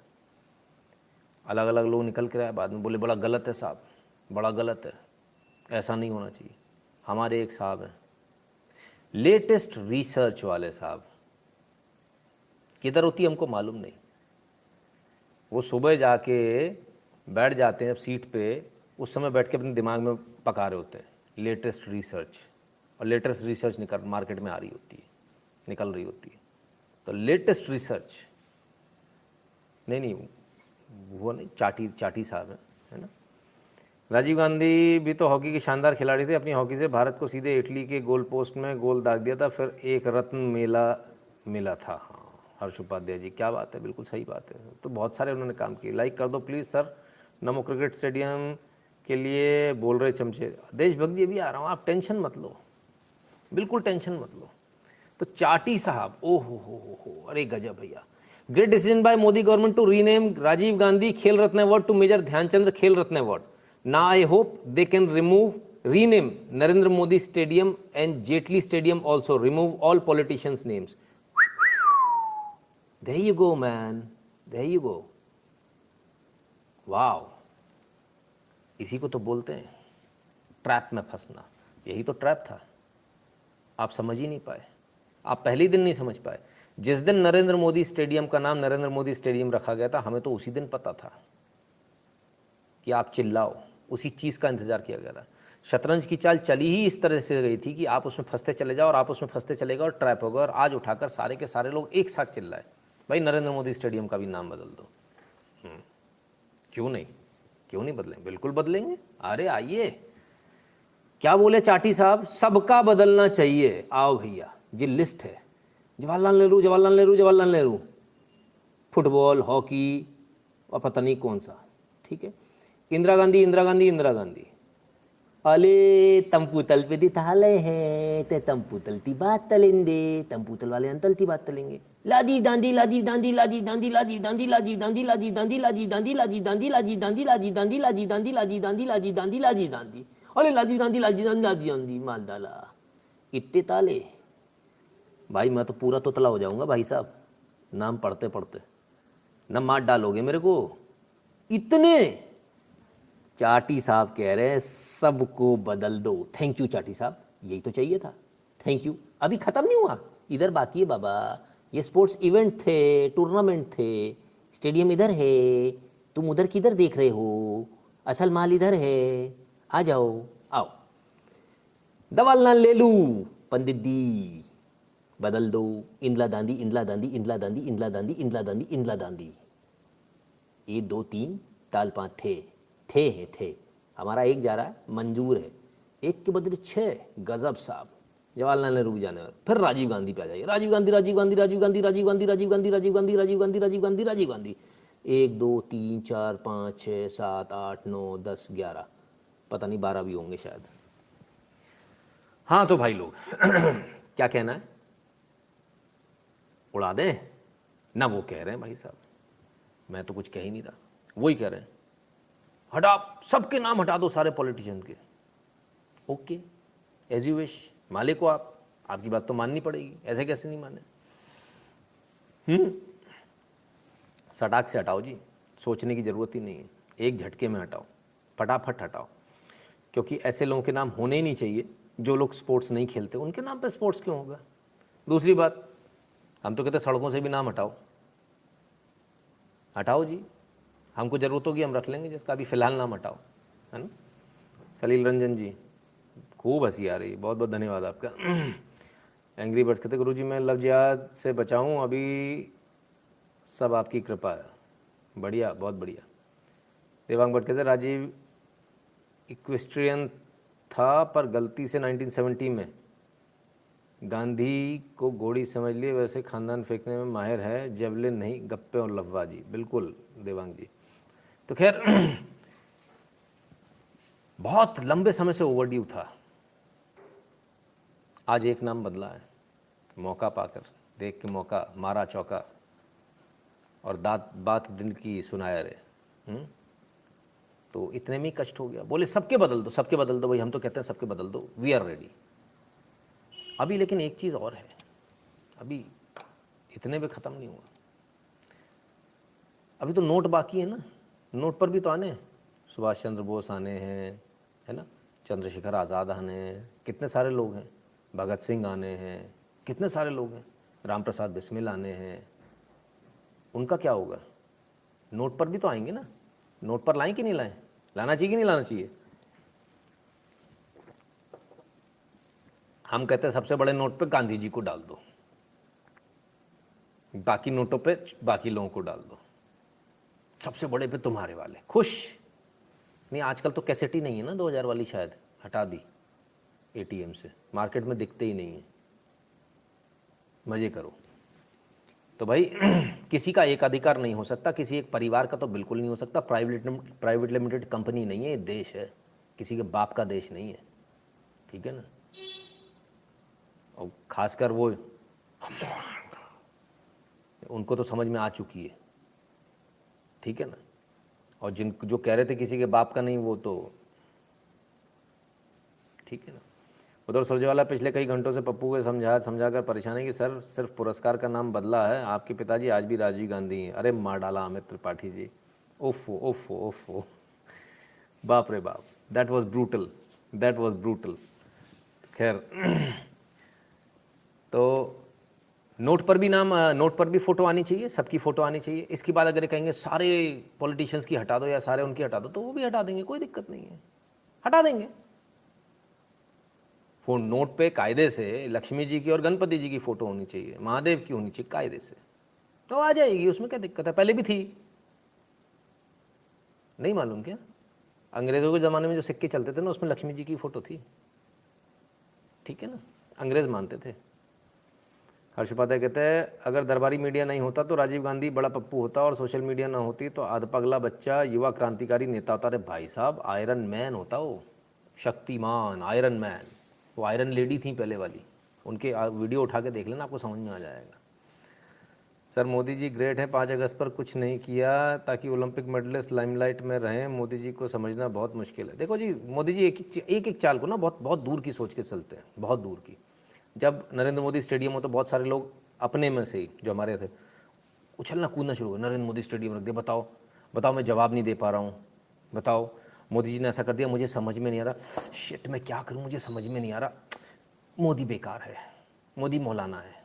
अलग अलग लोग निकल के आए बाद में, बोले बड़ा गलत है साहब, बड़ा गलत है, ऐसा नहीं होना चाहिए। हमारे एक साहब हैं लेटेस्ट रिसर्च वाले साहब, किधर होती है हमको मालूम नहीं, वो सुबह जाके बैठ जाते हैं सीट पे, उस समय बैठ के अपने दिमाग में पका रहे होते हैं लेटेस्ट रिसर्च, और लेटेस्ट रिसर्च निकल मार्केट में आ रही होती है, निकल रही होती है। तो लेटेस्ट रिसर्च नहीं वो नहीं, चाटी साहब है ना। राजीव गांधी भी तो हॉकी के शानदार खिलाड़ी थे, अपनी हॉकी से भारत को सीधे इटली के गोल पोस्ट में गोल दाग दिया था, फिर एक रत्न मिला था। हाँ हर्ष उपाध्याय जी, क्या बात है, बिल्कुल सही बात है। तो बहुत सारे उन्होंने काम किए। लाइक कर दो please sir, NaMo cricket stadium के लिए बोल रहे चमचे। देशभक्त जी भी आ रहा हूँ, आप टेंशन मत लो, बिल्कुल टेंशन मत लो। तो चाटी साहब, ओ हो, अरे गजब भैया। Great decision by Modi government to rename Rajiv Gandhi Khel Ratna award to major Dhyanchandra Khel Ratna award. Now I hope they can rename Narendra Modi stadium and Jaitley stadium also, remove all politicians names. There you go man, there you go, wow. इसी को तो बोलते हैं trap में फंसना, यही तो trap था। आप समझ ही नहीं पाए, आप पहले दिन नहीं समझ पाए। जिस दिन नरेंद्र मोदी स्टेडियम का नाम नरेंद्र मोदी स्टेडियम रखा गया था, हमें तो उसी दिन पता था कि आप चिल्लाओ, उसी चीज़ का इंतजार किया गया था। शतरंज की चाल चली ही इस तरह से गई थी कि आप उसमें फंसते चले जाओ और आप उसमें फंसते चले गए और ट्रैप होगा, और आज उठाकर सारे के सारे लोग एक साथ चिल्लाए भाई नरेंद्र मोदी स्टेडियम का भी नाम बदल दो। क्यों नहीं बदलेंगे, बिल्कुल बदलेंगे। अरे आइए, क्या बोले चाटी साहब, सबका बदलना चाहिए। आओ भैया जी, लिस्ट है, जवाहरलाल नेहरू जवाहरलाल नेहरू जवाहरलाल नेहरू, फुटबॉल हॉकी और पता नहीं कौन सा, ठीक है। इंदिरा गांधी इंदिरा गांधी इंदिरा गांधी, अले तंपूतल पे दिताले है ते तंपूतल ती बात तलेंगे, तंपूतल वाले अंतल ती बात तलेंगे। लादी दांदी लादी दांदी लादी दांदी लादी दांदी लादी दांदी लादी दांदी लादी दांदी लादी दांदी लादी दांदी लादी दांदी लादी दांदी लादी दांदी लादी दांदी लादी दांदी, अरे लादी दांदी लादी दांदी लादी दांदी मालदाला। इतने ताले भाई, मैं तो पूरा तोतला हो जाऊंगा भाई साहब, नाम पढ़ते पढ़ते न मार डालोगे मेरे को इतने। चाटी साहब कह रहे हैं सबको बदल दो। थैंक यू चाटी साहब, यही तो चाहिए था, थैंक यू। अभी खत्म नहीं हुआ, इधर बाकी है बाबा, ये स्पोर्ट्स इवेंट थे, टूर्नामेंट थे, स्टेडियम इधर है, तुम उधर किधर देख रहे हो, असल माल इधर है, आ जाओ आओ। दवालना ले लू पंडित दी, बदल दो। इंदिरा दांडी इंदिरा दांडी इंदिरा दांडी इंदिरा दांडी इंदिरा दांडी इंदिरा दांडी। 1 2 3 ताल 5 थे। हमारा एक जा रहा है, मंजूर है। एक के बदले 6, गजब साहब। जवाहरलाल नेहरू भी जाने वाले, फिर राजीव गांधी पे आ जाइए। राजीव गांधी राजीव गांधी राजीव गांधी राजीव गांधी राजीव गांधी राजीव गांधी राजीव गांधी राजीव गांधी राजीव गांधी। 1 2 3 4 5 6 7 8 9 10 11, पता नहीं 12 भी होंगे शायद। हाँ तो भाई लोग क्या कहना है, उड़ा दें ना? वो कह रहे हैं भाई साहब, मैं तो कुछ कह ही नहीं रहा, वही कह रहे हैं हटा, सबके नाम हटा दो सारे पॉलिटिशियन के। ओके, एज यू विश, मालिक को आप, आपकी बात तो माननी पड़ेगी, ऐसे कैसे नहीं माने। सटाक से हटाओ जी, सोचने की ज़रूरत ही नहीं है, एक झटके में हटाओ, फटाफट हटाओ। क्योंकि ऐसे लोगों के नाम होने ही नहीं चाहिए जो लोग स्पोर्ट्स नहीं खेलते, उनके नाम पे स्पोर्ट्स क्यों होगा। दूसरी बात, हम तो कहते सड़कों से भी नाम हटाओ, हटाओ जी, हमको ज़रूरत होगी हम रख लेंगे, जिसका अभी फ़िलहाल नाम हटाओ, है ना। सलील रंजन जी, खूब हंसी आ रही है, बहुत बहुत धन्यवाद आपका। एंग्री बर्ड्स कहते गुरु जी मैं लव जिहाद से बचाऊँ, अभी सब आपकी कृपा है। बढ़िया, बहुत बढ़िया। देवांग भट्ट कहते राजीव इक्वेस्ट्रियन था पर गलती से 1970 में गांधी को घोड़ी समझ लिए, वैसे खानदान फेंकने में माहिर है, जेवलिन नहीं, गप्पे और लफ्वा जी। बिल्कुल देवांग जी। तो खैर बहुत लंबे समय से ओवरड्यू था, आज एक नाम बदला है, मौका पाकर, देख के मौका मारा चौका, और बात दिल की सुनाया रे। तो इतने में ही कष्ट हो गया, बोले सबके बदल दो, सबके बदल दो। भाई हम तो कहते हैं सबके बदल दो, वी आर रेडी। अभी लेकिन एक चीज़ और है, अभी इतने पे ख़त्म नहीं हुआ। अभी तो नोट बाकी है ना, नोट पर भी तो आने हैं। सुभाष चंद्र बोस आने हैं, है ना, चंद्रशेखर आज़ाद आने हैं, कितने सारे लोग हैं, भगत सिंह आने हैं, कितने सारे लोग हैं, राम प्रसाद बिस्मिल आने हैं। उनका क्या होगा? नोट पर भी तो आएंगे ना। नोट पर लाएं कि नहीं लाएं? लाना चाहिए कि नहीं लाना चाहिए? हम कहते हैं सबसे बड़े नोट पे गांधी जी को डाल दो, बाकी नोटों पे बाकी लोगों को डाल दो, सबसे बड़े पे तुम्हारे वाले खुश। नहीं, आजकल तो कैसेट ही नहीं है ना 2000 वाली, शायद हटा दी एटीएम से, मार्केट में दिखते ही नहीं है। मज़े करो। तो भाई किसी का एक अधिकार नहीं हो सकता, किसी एक परिवार का तो बिल्कुल नहीं हो सकता। प्राइवेट लिमिटेड कंपनी नहीं है, ये देश है, किसी के बाप का देश नहीं है, ठीक है ना। और खासकर वो उनको तो समझ में आ चुकी है, ठीक है ना। और जिन जो कह रहे थे किसी के बाप का नहीं, वो तो ठीक है ना। उधर सुरजेवाला पिछले कई घंटों से पप्पू को समझाकर परेशान है कि सर सिर्फ पुरस्कार का नाम बदला है, आपके पिताजी आज भी राजीव गांधी हैं। अरे मार डाला अमित त्रिपाठी जी, ओफो ओफो ओफो, बाप रे बाप, that was brutal, that was brutal. खैर तो नोट पर भी नाम, नोट पर भी फ़ोटो आनी चाहिए, सबकी फ़ोटो आनी चाहिए। इसके बाद अगर ये कहेंगे सारे पॉलिटिशियंस की हटा दो या सारे उनकी हटा दो, तो वो भी हटा देंगे, कोई दिक्कत नहीं है, हटा देंगे। फोन नोट पे कायदे से लक्ष्मी जी की और गणपति जी की फ़ोटो होनी चाहिए, महादेव की होनी चाहिए कायदे से, तो आ जाएगी, उसमें क्या दिक्कत है। पहले भी थी, नहीं मालूम क्या? अंग्रेज़ों के ज़माने में जो सिक्के चलते थे ना, उसमें लक्ष्मी जी की फ़ोटो थी, ठीक है ना, अंग्रेज़ मानते थे। हर्ष उपाध्याय कहते हैं अगर दरबारी मीडिया नहीं होता तो राजीव गांधी बड़ा पप्पू होता, और सोशल मीडिया ना होती तो अधपगला बच्चा युवा क्रांतिकारी नेता होता। अरे भाई साहब, आयरन मैन होता वो, शक्तिमान आयरन मैन। वो आयरन लेडी थी पहले वाली, उनके वीडियो उठा के देख लेना, आपको समझ में आ जाएगा। सर मोदी जी ग्रेट हैं, 5 अगस्त पर कुछ नहीं किया ताकि ओलंपिक मेडलिस्ट लाइमलाइट में रहें। मोदी जी को समझना बहुत मुश्किल है। देखो जी, मोदी जी एक चाल को ना बहुत बहुत दूर की सोच के चलते हैं, बहुत दूर की। जब नरेंद्र मोदी स्टेडियम हो तो बहुत सारे लोग अपने में से ही जो हमारे थे उछलना कूदना शुरू हुआ, नरेंद्र मोदी स्टेडियम रख दिया, बताओ बताओ मैं जवाब नहीं दे पा रहा हूँ, बताओ मोदी जी ने ऐसा कर दिया, मुझे समझ में नहीं आ रहा, शिट मैं क्या करूँ, मुझे समझ में नहीं आ रहा, मोदी बेकार है, मोदी मौलाना है।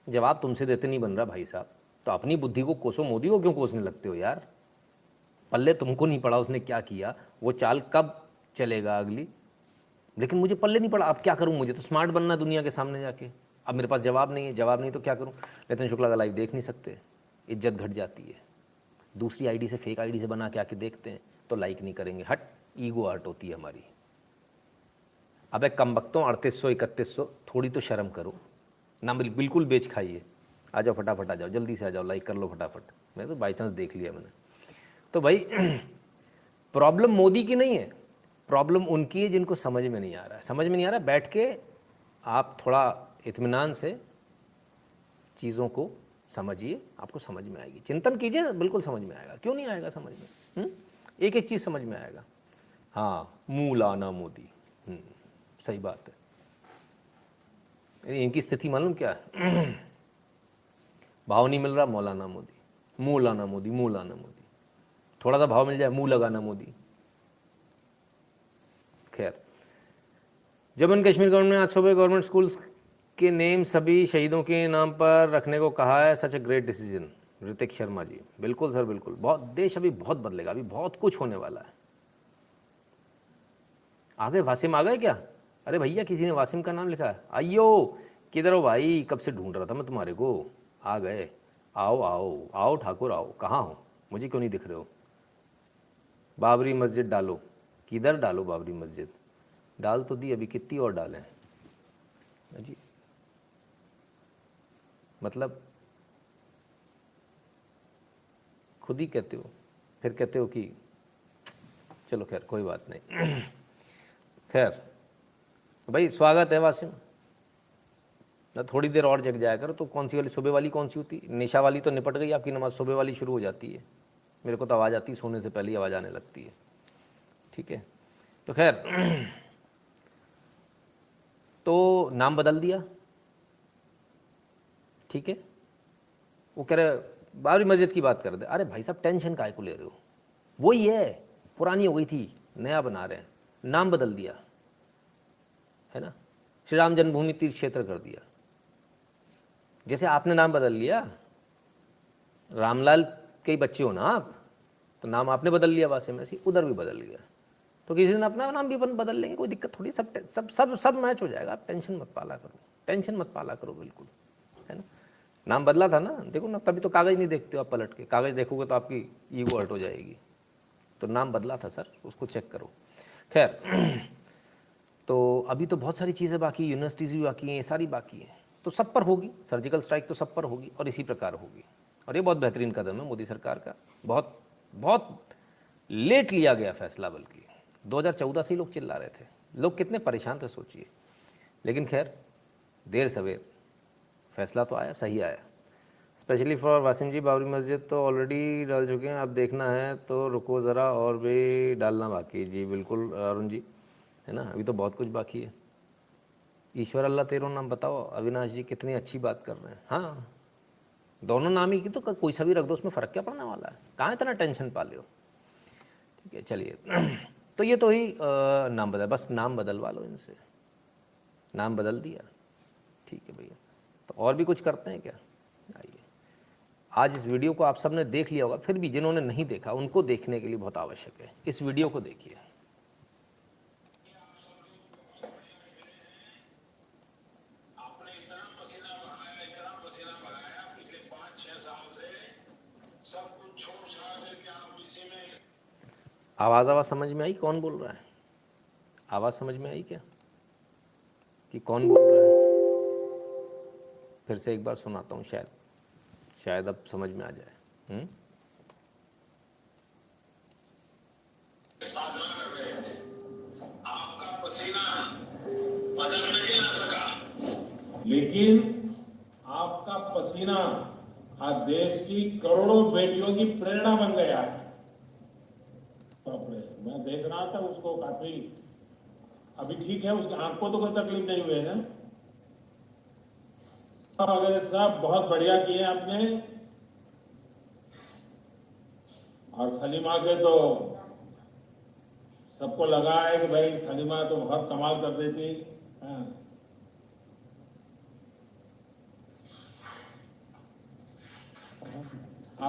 जवाब तुमसे देते नहीं बन रहा भाई साहब, तो अपनी बुद्धि को कोसो, मोदी को क्यों कोसने लगते हो यार? पल्ले तुमको नहीं पड़ा उसने क्या किया, वो चाल कब चलेगा अगली, लेकिन मुझे पल्ले नहीं पड़ा, अब क्या करूं, मुझे तो स्मार्ट बनना है दुनिया के सामने जाके, अब मेरे पास जवाब नहीं है, जवाब नहीं तो क्या करूं। नितिन शुक्ला का लाइव देख नहीं सकते, इज्जत घट जाती है। दूसरी आईडी से, फेक आईडी से बना के आके देखते हैं तो लाइक नहीं करेंगे, हट, ईगो आर्ट होती है हमारी। अबे कम वक्तों 3800 3100, थोड़ी तो शर्म करो ना, बिल्कुल बेच खाइए। आ जाओ फटाफट, आ जाओ जल्दी से, आ जाओ लाइक कर लो फटाफट। मैं तो बाई चांस देख लिया मैंने। तो भाई प्रॉब्लम मोदी की नहीं है, प्रॉब्लम उनकी है जिनको समझ में नहीं आ रहा है। समझ में नहीं आ रहा, बैठ के आप थोड़ा इत्मीनान से चीज़ों को समझिए, आपको समझ में आएगी। चिंतन कीजिए, बिल्कुल समझ में आएगा। क्यों नहीं आएगा समझ में? एक एक चीज़ समझ में आएगा। हाँ, मुँह लाना मोदी, सही बात है। इनकी स्थिति मालूम क्या है? भाव नहीं मिल रहा, मौलाना मोदी, मुँह लाना मोदी, मुँह लाना मोदी, थोड़ा सा भाव मिल जाए मुँह लगाना मोदी। खैर, जम्मू कश्मीर गवर्नमेंट ने आज सुबह गवर्नमेंट स्कूल्स के नेम सभी शहीदों के नाम पर रखने को कहा है, such a great decision. Hrithik Sharma ji, बिल्कुल सर बिल्कुल, बहुत देश अभी बहुत बदलेगा, अभी बहुत कुछ होने वाला है। आ गए वासिम, आ गए क्या? अरे भैया किसी ने वासिम का नाम लिखा है, आइयो, किधर हो भाई, कब से ढूंढ रहा था मैं तुम्हारे को। आ गए, आओ आओ आओ ठाकुर आओ, कहाँ हो, मुझे क्यों नहीं दिख रहे हो? बाबरी मस्जिद डालो, किधर डालो बाबरी मस्जिद? डाल तो दी, अभी कितनी और डालें जी? मतलब खुद ही कहते हो, फिर कहते हो कि चलो खैर कोई बात नहीं। खैर भाई स्वागत है वासिम, थोड़ी देर और जग जाया करो। तो कौन सी वाली, सुबह वाली कौन सी होती? निशा वाली तो निपट गई आपकी नमाज, सुबह वाली शुरू हो जाती है। मेरे को तो आवाज़ आती है, सोने से पहले ही आवाज़ आने लगती है, ठीक है। तो खैर, तो नाम बदल दिया, ठीक है, वो कह रहे बाबरी मस्जिद की बात कर दे, अरे भाई साहब टेंशन काहे को ले रहे हो, वही है, पुरानी हो गई थी, नया बना रहे हैं, नाम बदल दिया है ना, श्री राम जन्मभूमि तीर्थ क्षेत्र कर दिया। जैसे आपने नाम बदल लिया, रामलाल के ही बच्चे हो ना आप, तो नाम आपने बदल लिया वासे में से, उधर भी बदल गया, तो किसी दिन अपना नाम भी अपन बदल लेंगे, कोई दिक्कत थोड़ी, सब सब सब सब मैच हो जाएगा। आप टेंशन मत पाला करो, टेंशन मत पाला करो, बिल्कुल, है ना। नाम बदला था ना, देखो ना, तभी तो कागज़ नहीं देखते हो आप, पलट के कागज़ देखोगे तो आपकी ईगो हर्ट हो जाएगी। तो नाम बदला था सर, उसको चेक करो। खैर, तो अभी तो बहुत सारी चीज़ें बाकी, यूनिवर्सिटीज़ भी बाकी हैं, ये सारी बाकी हैं, तो सब पर होगी सर्जिकल स्ट्राइक, तो सब पर होगी और इसी प्रकार होगी। और ये बहुत बेहतरीन कदम है मोदी सरकार का, बहुत बहुत लेट लिया गया फैसला, बल्कि 2014 से ही लोग चिल्ला रहे थे, लोग कितने परेशान थे सोचिए। लेकिन खैर, देर सवेर फैसला तो आया, सही आया। स्पेशली फॉर वासिम जी, बाबरी मस्जिद तो ऑलरेडी डाल चुके हैं, अब देखना है तो रुको ज़रा, और भी डालना बाकी। जी बिल्कुल अरुण जी, है ना, अभी तो बहुत कुछ बाकी है। ईश्वर अल्लाह तेरो नाम बताओ, अविनाश जी कितनी अच्छी बात कर रहे हैं। हाँ, दोनों नाम ही की, तो कोई सा भी रख दो, उसमें फ़र्क क्या पड़ने वाला है, कहाँ इतना टेंशन पा लो। ठीक है, चलिए। तो ये तो ही नाम बदल, बस नाम बदलवा लो इनसे, नाम बदल दिया, ठीक है भैया। तो और भी कुछ करते हैं क्या? आइए, आज इस वीडियो को आप सबने देख लिया होगा, फिर भी जिन्होंने नहीं देखा उनको देखने के लिए बहुत आवश्यक है, इस वीडियो को देखिए। आवाज़ समझ में आई, कौन बोल रहा है? आवाज़ समझ में आई क्या कि कौन बोल रहा है? फिर से एक बार सुनाता हूँ, शायद अब समझ में आ जाए। आपका पसीना बदल नहीं आ सका, लेकिन आपका पसीना आज देश की करोड़ों बेटियों की प्रेरणा बन गया है। मैं देख रहा था उसको, काफी अभी ठीक है, उसकी आंख को तो कोई तकलीफ नहीं हुई है ना, वगैरह सब बहुत बढ़िया किए आपने। और सलीमा के तो सबको लगा है कि भाई सलीमा तो बहुत कमाल कर देती।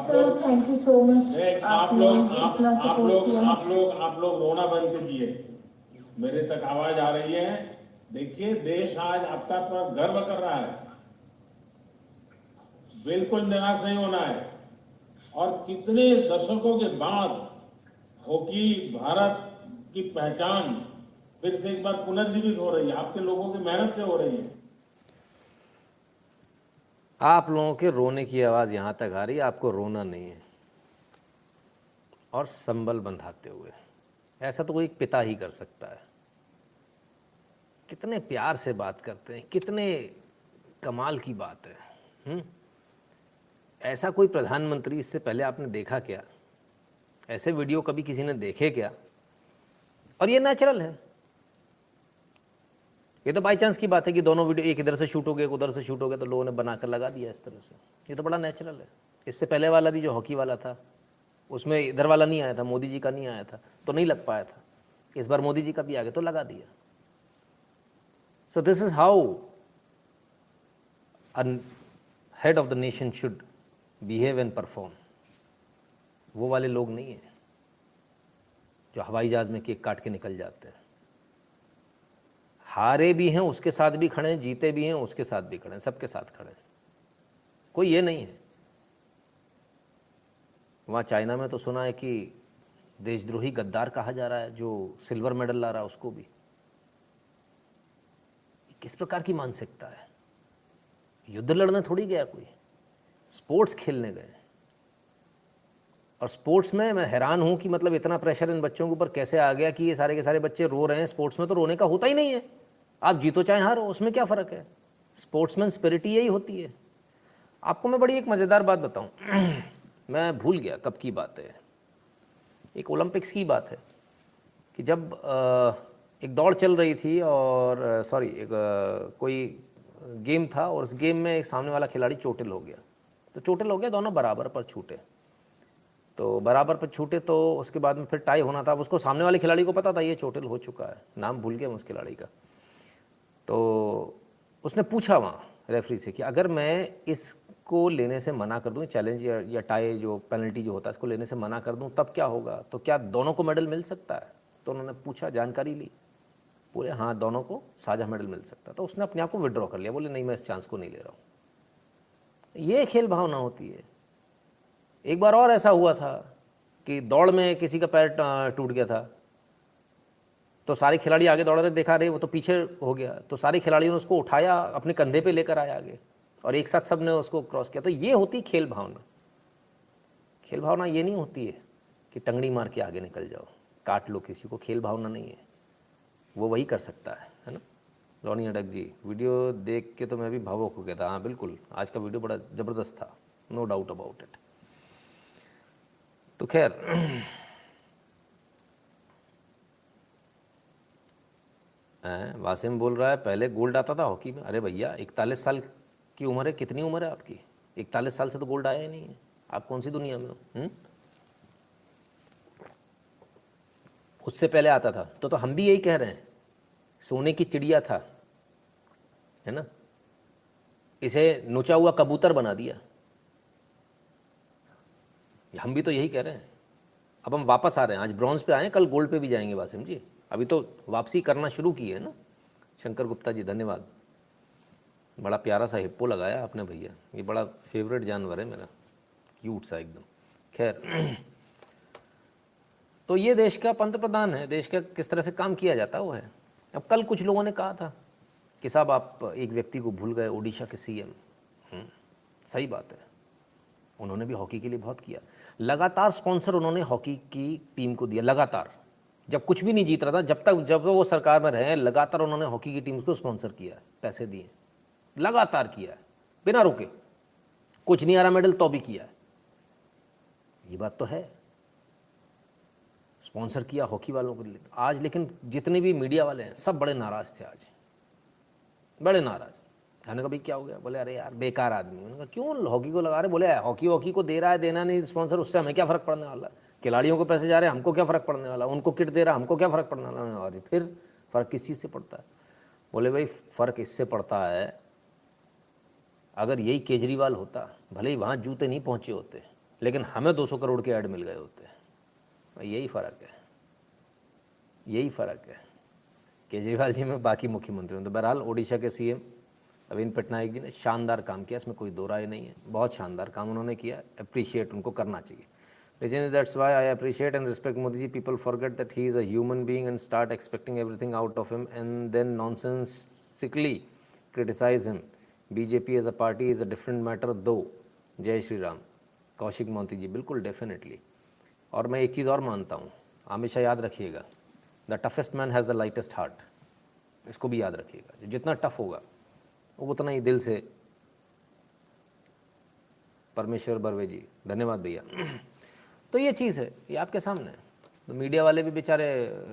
Sir thank you so much. आप लोग रोना बंद कीजिए, मेरे तक आवाज आ रही है। देखिए, देश आज आपका पर गर्व कर रहा है, बिल्कुल निराश नहीं होना है। और कितने दशकों के बाद हॉकी भारत की पहचान फिर से एक बार पुनर्जीवित हो रही है, आपके लोगों की मेहनत से हो रही है। आप लोगों के रोने की आवाज़ यहाँ तक आ रही है, आपको रोना नहीं है। और संबल बंधाते हुए, ऐसा तो कोई एक पिता ही कर सकता है। कितने प्यार से बात करते हैं, कितने कमाल की बात है। ऐसा कोई प्रधानमंत्री इससे पहले आपने देखा क्या? ऐसे वीडियो कभी किसी ने देखे क्या? और ये नेचुरल है, ये तो बाई चांस की बात है कि दोनों वीडियो एक इधर से शूट हो गया, एक उधर से शूट हो गया, तो लोगों ने बनाकर लगा दिया इस तरह से। ये तो बड़ा नेचुरल है। इससे पहले वाला भी जो हॉकी वाला था, उसमें इधर वाला नहीं आया था, मोदी जी का नहीं आया था, तो नहीं लग पाया था। इस बार मोदी जी का भी आ गया तो लगा दिया। So this is how a head of the nation should behave and perform. वो वाले लोग नहीं हैं जो हवाई जहाज में केक काट के निकल जाते हैं। हारे भी हैं उसके साथ भी खड़े हैं, जीते भी हैं उसके साथ भी खड़े हैं, सबके साथ खड़े हैं। कोई ये नहीं है। वहाँ चाइना में तो सुना है कि देशद्रोही गद्दार कहा जा रहा है जो सिल्वर मेडल ला रहा है उसको भी। किस प्रकार की मानसिकता है? युद्ध लड़ने थोड़ी गया कोई, स्पोर्ट्स खेलने गए। और स्पोर्ट्स में मैं हैरान हूँ कि मतलब इतना प्रेशर इन बच्चों के ऊपर कैसे आ गया कि ये सारे के सारे बच्चे रो रहे हैं। स्पोर्ट्स में तो रोने का होता ही नहीं है, आप जीतो चाहे हारो, उसमें क्या फ़र्क है? स्पोर्ट्समैन स्पिरिट यही होती है। आपको मैं बड़ी एक मज़ेदार बात बताऊँ, मैं भूल गया कब की बात है, एक ओलंपिक्स की बात है कि जब एक दौड़ चल रही थी और कोई गेम था और उस गेम में एक सामने वाला खिलाड़ी चोटिल हो गया। तो चोटिल हो गया, दोनों बराबर पर छूटे। तो बराबर पर छूटे तो उसके बाद में फिर टाई होना था। अब उसको सामने वाले खिलाड़ी को पता था ये चोटिल हो चुका है, नाम भूल गया मैं उस खिलाड़ी का। तो उसने पूछा वहाँ रेफरी से कि अगर मैं इसको लेने से मना कर दूँ, चैलेंज या टाई जो पेनल्टी जो होता है इसको लेने से मना कर दूँ तब क्या होगा, तो क्या दोनों को मेडल मिल सकता है? तो उन्होंने पूछा, जानकारी ली, बोले हाँ दोनों को साझा मेडल मिल सकता। तो उसने अपने आप को विड्रॉ कर लिया, बोले नहीं मैं इस चांस को नहीं ले रहा हूँ। ये खेल भावना होती है। एक बार और ऐसा हुआ था कि दौड़ में किसी का पैर टूट गया था, तो सारे खिलाड़ी आगे दौड़ रहे, देखा रहे वो तो पीछे हो गया, तो सारे खिलाड़ियों ने उसको उठाया, अपने कंधे पे लेकर आया आगे, और एक साथ सब ने उसको क्रॉस किया। तो ये होती खेल भावना। खेल भावना ये नहीं होती है कि टंगड़ी मार के आगे निकल जाओ, काट लो किसी को, खेल भावना नहीं है, वो वही कर सकता है ना। रोनी अडक जी, वीडियो देख के तो मैं भी भावुक हो गया था। हाँ बिल्कुल, आज का वीडियो बड़ा ज़बरदस्त था, नो डाउट अबाउट इट। तो खैर वासिम बोल रहा है पहले गोल्ड आता था हॉकी में। अरे भैया 41 साल की उम्र है, कितनी उम्र है आपकी? 41 साल से तो गोल्ड आया ही नहीं है। आप कौन सी दुनिया में हो? उससे पहले आता था तो हम भी यही कह रहे हैं, सोने की चिड़िया था, है ना, इसे नोचा हुआ कबूतर बना दिया। हम भी तो यही कह रहे हैं। अब हम वापस आ रहे हैं, आज ब्रॉन्ज पे आए, कल गोल्ड पे भी जाएंगे वासिम जी। अभी तो वापसी करना शुरू की है ना। शंकर गुप्ता जी धन्यवाद, बड़ा प्यारा सा हिप्पो लगाया आपने भैया, ये बड़ा फेवरेट जानवर है मेरा, क्यूट सा एकदम। खैर तो ये देश का पंतप्रधान है, देश का किस तरह से काम किया जाता है वो है। अब कल कुछ लोगों ने कहा था कि साहब आप एक व्यक्ति को भूल गए, ओडिशा के सीएम। सही बात है, उन्होंने भी हॉकी के लिए बहुत किया। लगातार स्पॉन्सर उन्होंने हॉकी की टीम को दिया, लगातार, जब कुछ भी नहीं जीत रहा था, जब वो सरकार में रहे, लगातार उन्होंने हॉकी की टीम को स्पॉन्सर किया, पैसे दिए, लगातार किया है बिना रुके। कुछ नहीं आ रहा मेडल तो भी किया है, ये बात तो है, स्पॉन्सर किया हॉकी वालों के लिए। आज लेकिन जितने भी मीडिया वाले हैं सब बड़े नाराज़ थे, आज बड़े नाराज़। मैंने कहा भाई क्या हो गया? बोले अरे यार बेकार आदमी। उन्होंने कहा क्यों हॉकी को लगा रहे? बोले हॉकी को दे रहा है, देना नहीं स्पॉन्सर, उससे हमें क्या फ़र्क पड़ने वाला? खिलाड़ियों को पैसे जा रहे हैं, हमको क्या फ़र्क पड़ने वाला? उनको किट दे रहा, हमको क्या फ़र्क पड़ने वाला? और फिर फ़र्क किस चीज़ से पड़ता है? बोले भाई फ़र्क इससे पड़ता है, अगर यही केजरीवाल होता, भले ही वहाँ जूते नहीं पहुँचे होते, लेकिन हमें 200 करोड़ के ऐड मिल गए होते। यही फ़र्क है, यही फ़र्क है केजरीवाल जी में बाकी मुख्यमंत्रियों। तो बहरहाल ओडिशा के सीएम नवीन पटनायक जी ने शानदार काम किया, इसमें कोई दो राय नहीं है, बहुत शानदार काम उन्होंने किया, अप्रिशिएट उनको करना चाहिए। लेकिन that's why I appreciate and respect Modi ji. People forget that he is a human being and start expecting everything out of him and then nonsensically criticise him. BJP as a party is a different matter though. जय श्री राम। कौशिक मोती जी, बिल्कुल definitely. और मैं एक चीज़ और मानता हूँ, हमेशा याद रखिएगा, the toughest man has the lightest heart. इसको भी याद रखिएगा, जितना टफ होगा वो उतना ही दिल से। परमेश्वर बर्वे जी धन्यवाद भैया। तो ये चीज़ है, ये आपके सामने है। तो मीडिया वाले भी बेचारे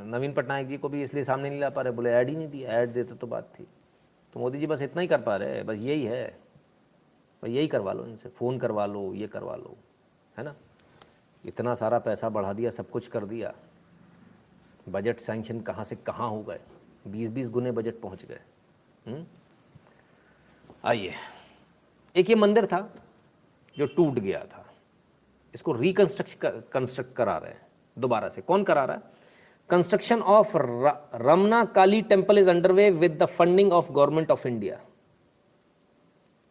नवीन पटनायक जी को भी इसलिए सामने नहीं ला पा रहे, बोले ऐड ही नहीं दिया, ऐड देते तो बात थी। तो मोदी जी बस इतना ही कर पा रहे हैं, बस यही है, बस यही करवा लो इनसे, फ़ोन करवा लो, ये करवा लो, है ना। इतना सारा पैसा बढ़ा दिया, सब कुछ कर दिया, बजट सैंक्शन कहाँ से कहाँ हो गए, 20-20 गुने बजट पहुँच गए। आइए, एक ये मंदिर था जो टूट गया था, इसको कंस्ट्रक्ट करा रहे हैं दोबारा से। कौन करा रहा है? Construction of Ramna Kali temple is underway with the funding of government of India.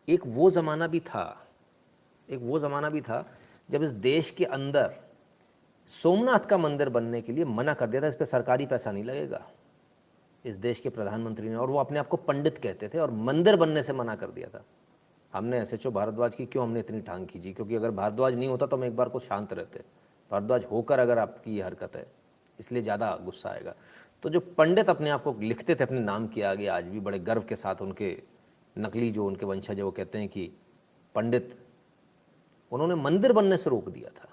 एक वो ज़माना भी था जब इस देश के अंदर सोमनाथ का मंदिर बनने के लिए मना कर दिया था, इस पर सरकारी पैसा नहीं लगेगा, इस देश के प्रधानमंत्री ने, और वो अपने आप को पंडित कहते थे और मंदिर बनने से मना कर दिया था। हमने एसएचओ भारद्वाज की क्यों हमने इतनी टांग खींची? क्योंकि अगर भारद्वाज नहीं होता तो हम एक बार को शांत रहते, भारद्वाज होकर अगर आपकी ये हरकत है, इसलिए ज़्यादा गुस्सा आएगा। तो जो पंडित अपने आप को लिखते थे अपने नाम के आगे, आज भी बड़े गर्व के साथ उनके नकली जो उनके वंशज है वो कहते हैं कि पंडित, उन्होंने मंदिर बनने से रोक दिया था।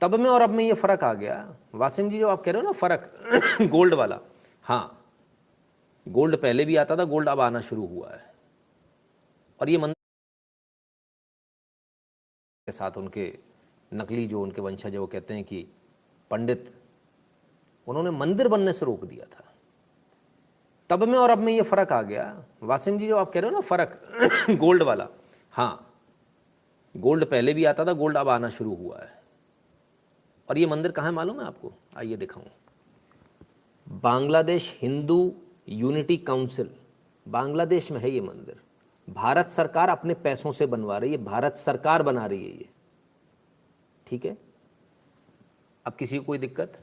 तब में और अब में ये फ़र्क आ गया। वासिम जी जो आप कह रहे हो ना फ़र्क गोल्ड वाला, हाँ गोल्ड पहले भी आता था, गोल्ड अब आना शुरू हुआ है, और ये मंदिर के साथ उनके नकली जो उनके वंशज है वो कहते हैं कि पंडित, उन्होंने मंदिर बनने से रोक दिया था। तब में और अब में ये फ़र्क आ गया। वासिम जी जो आप कह रहे हो ना फ़र्क गोल्ड वाला, हाँ गोल्ड पहले भी आता था, गोल्ड अब आना शुरू हुआ है। और ये मंदिर कहाँ है मालूम है आपको? आइए दिखाऊं। बांग्लादेश हिंदू यूनिटी काउंसिल, बांग्लादेश में है ये मंदिर। भारत सरकार अपने पैसों से बनवा रही है, भारत सरकार बना रही है ये, ठीक है। अब किसी को कोई दिक्कत?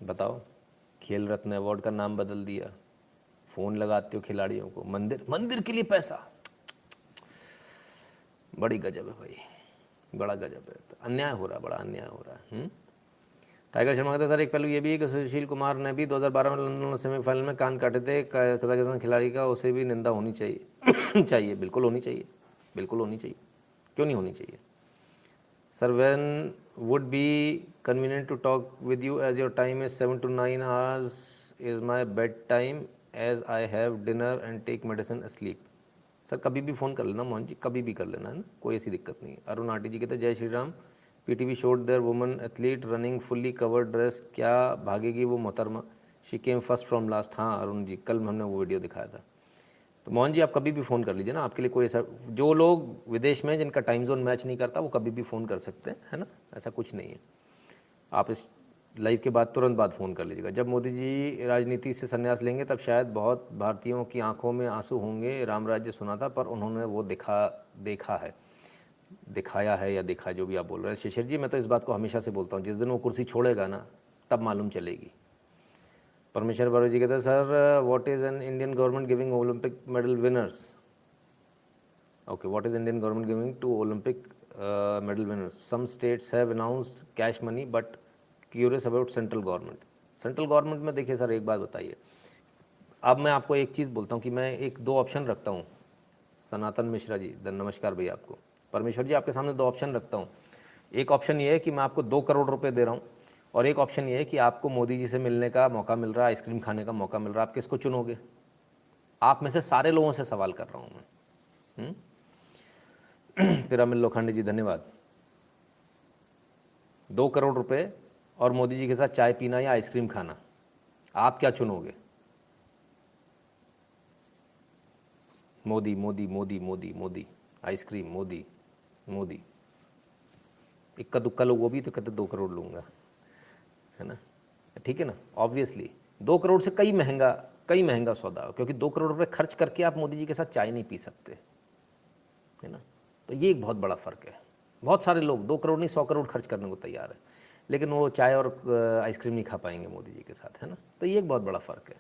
बताओ। खेल रत्न अवार्ड का नाम बदल दिया, फ़ोन लगाते हो खिलाड़ियों को, मंदिर मंदिर के लिए पैसा। बड़ी गजब है भाई, बड़ा गजब है। तो अन्याय हो रहा, बड़ा अन्याय हो रहा है। टाइगर शर्मा कहते सर एक पहलू ये भी है कि सुशील कुमार ने भी 2012 में लंदन सेमीफाइनल में कान काटे थे कजाकिस्तान खिलाड़ी का, उसे भी निंदा होनी चाहिए। चाहिए, बिल्कुल होनी चाहिए, बिल्कुल होनी चाहिए, क्यों नहीं होनी चाहिए। Sir when would be convenient to talk with you as your time is 7 to 9 hours is my bed time as I have dinner and take medicine sleep. Sir कभी भी फ़ोन कर लेना मोहन जी, कभी भी कर लेना, है ना, कोई ऐसी दिक्कत नहीं। अरुण आटी जी कहते जय Shri Ram, PTV showed there woman athlete running fully covered dress, क्या भागेगी वो मोहतरमा, she came first from last. हाँ अरुण जी, कल हमने वो वीडियो दिखाया था। तो मोहन जी आप कभी भी फ़ोन कर लीजिए ना, आपके लिए कोई ऐसा, जो लोग विदेश में जिनका टाइम जोन मैच नहीं करता वो कभी भी फ़ोन कर सकते हैं, है ना, ऐसा कुछ नहीं है। आप इस लाइव के बाद तुरंत बाद फ़ोन कर लीजिएगा। जब मोदी जी राजनीति से संन्यास लेंगे तब शायद बहुत भारतीयों की आंखों में आंसू होंगे। राम राज्य सुना था पर उन्होंने वो दिखाया है या देखा, जो भी आप बोल रहे हैं। शिशिर जी मैं तो इस बात को हमेशा से बोलता हूँ, जिस दिन वो कुर्सी छोड़ेगा ना तब मालूम चलेगी। परमेश्वर बाबू जी कहते हैं sir what is an Indian government giving Olympic medal winners. Okay, what is Indian government giving to Olympic medal winners? Some states have announced cash money but curious about central government. Central government में देखिए sir एक बात बताइए, अब मैं आपको एक चीज़ बोलता हूँ कि मैं एक दो ऑप्शन रखता हूँ। सनातन मिश्रा जी नमस्कार भैया आपको। परमेश्वर जी आपके सामने दो ऑप्शन रखता हूँ। एक ऑप्शन ये है कि मैं आपको 2 करोड़ रुपए दे रहा हूँ, और एक ऑप्शन ये है कि आपको मोदी जी से मिलने का मौका मिल रहा है, आइसक्रीम खाने का मौका मिल रहा है। आप किसको चुनोगे? आप में से सारे लोगों से सवाल कर रहा हूँ मैं। पिरामिल लोखंडे जी धन्यवाद। 2 करोड़ रुपए और मोदी जी के साथ चाय पीना या आइसक्रीम खाना, आप क्या चुनोगे? मोदी मोदी मोदी मोदी मोदी, आइसक्रीम मोदी मोदी। इक्का दुक्का लोग वो भी तो कहते 2 करोड़ लूँगा, है ना, ठीक है ना। ऑब्वियसली 2 करोड़ से कई महंगा सौदा हो, क्योंकि 2 करोड़ रुपए खर्च करके आप मोदी जी के साथ चाय नहीं पी सकते, है ना। तो ये एक बहुत बड़ा फ़र्क है। बहुत सारे लोग 2 करोड़ नहीं 100 करोड़ खर्च करने को तैयार है, लेकिन वो चाय और आइसक्रीम नहीं खा पाएंगे मोदी जी के साथ, है ना। तो ये एक बहुत बड़ा फ़र्क है।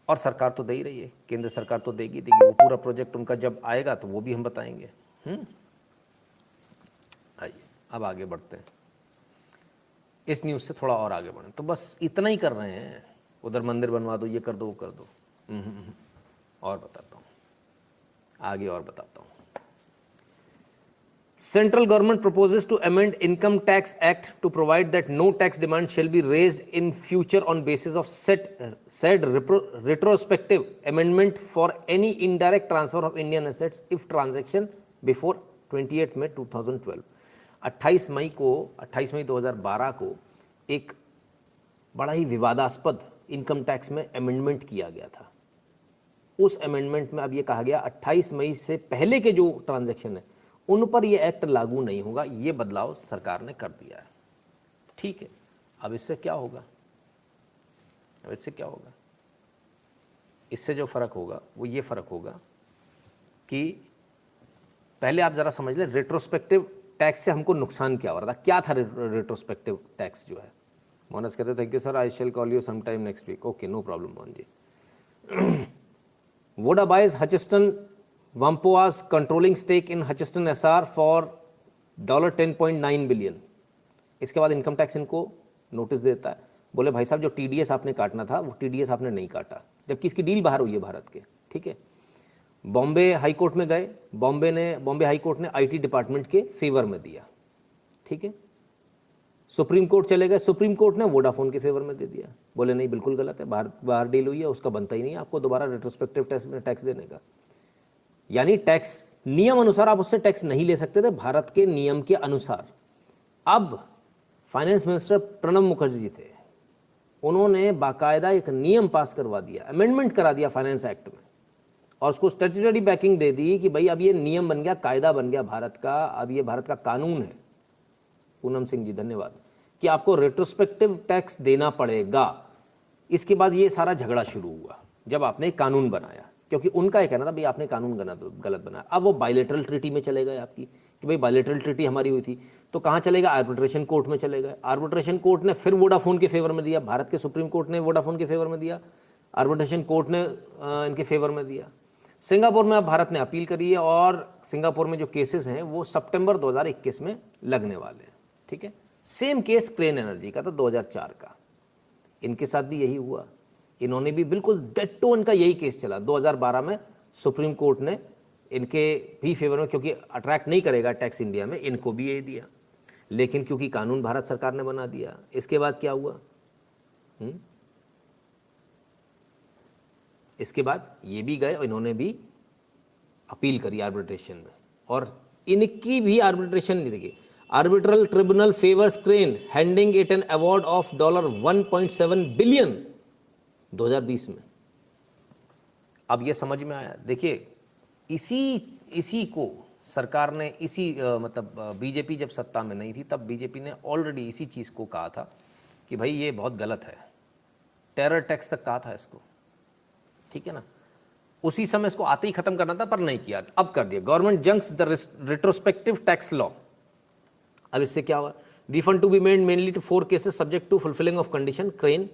और सरकार तो दे ही रही है, केंद्र सरकार तो देगी। वो पूरा प्रोजेक्ट उनका जब आएगा तो वो भी हम बताएंगे। आइए अब आगे बढ़ते हैं, इस न्यूज़ से थोड़ा और आगे बढ़ें। तो बस इतना ही कर रहे हैं, उधर मंदिर बनवा दो, ये कर दो, वो कर दो। और बताता हूँ आगे, और बताता हूँ। Central government proposes to amend Income Tax Act to provide that no tax demand shall be raised in future on basis of said retrospective amendment for any indirect transfer of Indian assets if transaction before 28 May 2012। 28 मई 2012 को एक बड़ा ही विवादास्पद income tax में amendment किया गया था। उस amendment में अब ये कहा गया 28 मई से पहले के जो ट्रांजैक्शन है उन पर यह एक्ट लागू नहीं होगा। ये बदलाव सरकार ने कर दिया है, ठीक है। अब इससे क्या होगा? इससे जो फ़र्क होगा वो ये फ़र्क होगा कि पहले आप ज़रा समझ लें रेट्रोस्पेक्टिव टैक्स से हमको नुकसान क्या हो रहा था। क्या था रेट्रोस्पेक्टिव टैक्स जो है? मोनस कहते thank you sir, I shall call you some time next week. Okay, no problem Mohan ji. Voda buys Hutchison Wampoa's controlling stake in Hutchison SR for $10.9 billion। इसके बाद इनकम टैक्स इनको नोटिस देता है, बोले भाई साहब जो TDS आपने काटना था वो TDS आपने नहीं काटा, जबकि इसकी डील बाहर हुई है भारत के, ठीक है। बॉम्बे हाई कोर्ट में गए, बॉम्बे हाई कोर्ट ने IT डिपार्टमेंट के फेवर में दिया, ठीक है। सुप्रीम कोर्ट चले गए, सुप्रीम कोर्ट ने वोडाफोन के फेवर में दे दिया, बोले नहीं बिल्कुल गलत है, बाहर डील हुई है, उसका बनता ही नहीं आपको दोबारा रेट्रोस्पेक्टिव टैक्स देने का। यानी टैक्स नियम अनुसार आप उससे टैक्स नहीं ले सकते थे, भारत के नियम के अनुसार। अब फाइनेंस मिनिस्टर प्रणब मुखर्जी थे, उन्होंने बाकायदा एक नियम पास करवा दिया, अमेंडमेंट करा दिया फाइनेंस एक्ट में, और उसको स्टैट्यूटरी बैकिंग दे दी कि भाई अब ये नियम बन गया, कायदा बन गया भारत का, अब ये भारत का कानून है। पूनम सिंह जी धन्यवाद, कि आपको रेट्रोस्पेक्टिव टैक्स देना पड़ेगा। इसके बाद ये सारा झगड़ा शुरू हुआ जब आपने एक कानून बनाया, क्योंकि उनका ये कहना था भाई आपने कानून गलत बनाया। अब वो बायलेटरल ट्रीटी में चले गए आपकी, कि भाई बायलेटरल ट्रीटी हमारी हुई थी, तो कहाँ चलेगा, आर्बिट्रेशन कोर्ट में चले गए। आर्बिट्रेशन कोर्ट ने फिर वोडाफोन के फेवर में दिया, भारत के सुप्रीम कोर्ट ने वोडाफोन के फेवर में दिया, आर्बिट्रेशन कोर्ट ने इनके फेवर में दिया। सिंगापुर में अब भारत ने अपील करी है, और सिंगापुर में जो केसेस हैं वो सितंबर 2021 में लगने वाले हैं। ठीक है, सेम केस क्रेन एनर्जी का था 2004 का, इनके साथ भी यही हुआ। इन्होंने भी बिल्कुल डेट्टो इनका यही केस चला। 2012 में सुप्रीम कोर्ट ने इनके भी फेवर में, क्योंकि अट्रैक्ट नहीं करेगा टैक्स इंडिया में, इनको भी यही दिया, लेकिन क्योंकि कानून भारत सरकार ने बना दिया। इसके बाद क्या हुआ, इसके बाद ये भी गए और इन्होंने भी अपील करी आर्बिट्रेशन में, और इनकी भी आर्बिट्रेशन नहीं देखी। Arbitral tribunal favours crane handing it an award of $1.7 billion 2020 में। अब ये समझ में आया। देखिए, इसी को सरकार ने मतलब बीजेपी जब सत्ता में नहीं थी तब बीजेपी ने ऑलरेडी इसी चीज़ को कहा था कि भाई ये बहुत गलत है, टेरर टैक्स तक कहा था इसको, ठीक है ना। उसी समय इसको आते ही खत्म करना था पर नहीं किया, अब कर दिया। Government junks the retrospective tax law. अब इससे क्या हुआ, refund to be made mainly to 4 cases subject to fulfilling of condition. Cairn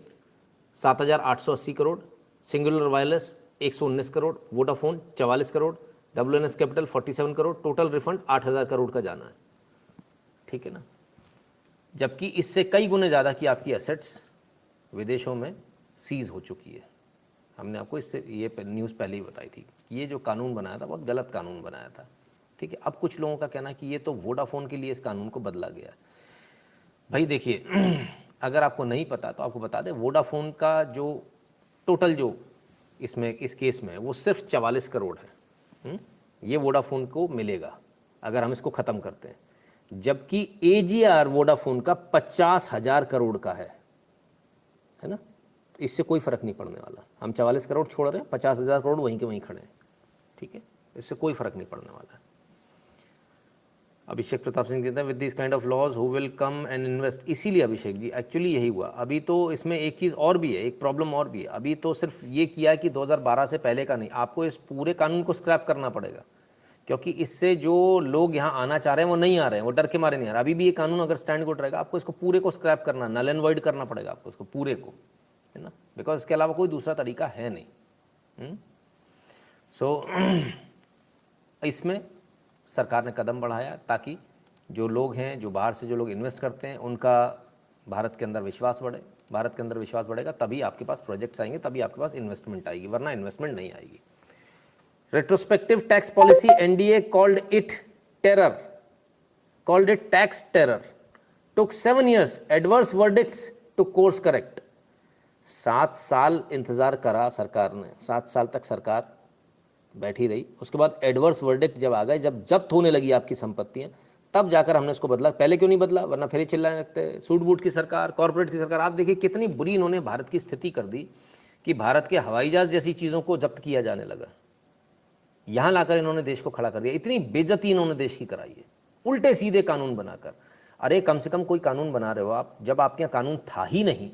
7,880 crore, Cingular Wireless 119 crore, Vodafone 44 crore, WNS capital 47 crore, total refund 8,000 crore का जाना है, ठीक है ना। जबकि इससे कई गुने ज़्यादा की आपकी एसेट्स विदेशों में सीज हो चुकी है। हमने आपको इससे ये न्यूज़ पहले ही बताई थी कि ये जो कानून बनाया था बहुत गलत कानून बनाया था, ठीक है। अब कुछ लोगों का कहना है कि ये तो वोडाफोन के लिए इस कानून को बदला गया। भाई देखिए, अगर आपको नहीं पता तो आपको बता दें, वोडाफोन का जो टोटल जो इसमें इस केस में है वो सिर्फ 44 करोड़ है। ये वोडाफोन को मिलेगा अगर हम इसको ख़त्म करते हैं, जबकि AGR वोडाफोन का 50,000 करोड़ का है ना। इससे कोई फ़र्क नहीं पड़ने वाला। हम 44 करोड़ छोड़ रहे हैं, 50,000 करोड़ वहीं के वहीं खड़े हैं, ठीक है। इससे कोई फ़र्क नहीं पड़ने वाला है। अभिषेक प्रताप सिंह कहते हैं with this kind of laws who will come and invest. इसीलिए अभिषेक जी एक्चुअली यही हुआ। अभी तो इसमें एक चीज़ और भी है, एक प्रॉब्लम और भी है। अभी तो सिर्फ ये किया है कि 2012 से पहले का नहीं, आपको इस पूरे कानून को स्क्रैप करना पड़ेगा, क्योंकि इससे जो लोग यहाँ आना चाह रहे हैं वो नहीं आ रहे हैं, वो डर के मारे नहीं आ रहे। अभी भी ये कानून अगर स्टैंड कोर्ट रहेगा, आपको इसको पूरे को स्क्रैप करना, नल एंड वॉइड करना पड़ेगा आपको इसको पूरे को, है ना, बिकॉज इसके अलावा कोई दूसरा तरीका है नहीं। सो इसमें सरकार ने कदम बढ़ाया ताकि जो लोग हैं, जो बाहर से जो लोग इन्वेस्ट करते हैं, उनका भारत के अंदर विश्वास बढ़े। भारत के अंदर विश्वास बढ़ेगा तभी आपके पास प्रोजेक्ट्स आएंगे, तभी आपके पास इन्वेस्टमेंट आएगी, वरना इन्वेस्टमेंट नहीं आएगी। Retrospective tax policy NDA called it terror, called it tax terror, took 7 years, adverse verdicts to course correct। 7 साल इंतज़ार करा सरकार ने, 7 साल तक सरकार बैठी रही। उसके बाद एडवर्स वर्डिक्ट जब आ गए, जब जब्त होने लगी आपकी संपत्तियां, तब जाकर हमने इसको बदला। पहले क्यों नहीं बदला, वरना फिर ही चिल्लाने लगते सूट बूट की सरकार, कॉर्पोरेट की सरकार। आप देखिए कितनी बुरी इन्होंने भारत की स्थिति कर दी कि भारत के हवाई जहाज जैसी चीज़ों को जब्त किया जाने लगा। यहाँ लाकर इन्होंने देश को खड़ा कर दिया। इतनी बेइज्जती इन्होंने देश की कराई है, उल्टे सीधे कानून बनाकर। अरे कम से कम कोई कानून बना रहे हो आप, जब आपके यहाँ कानून था ही नहीं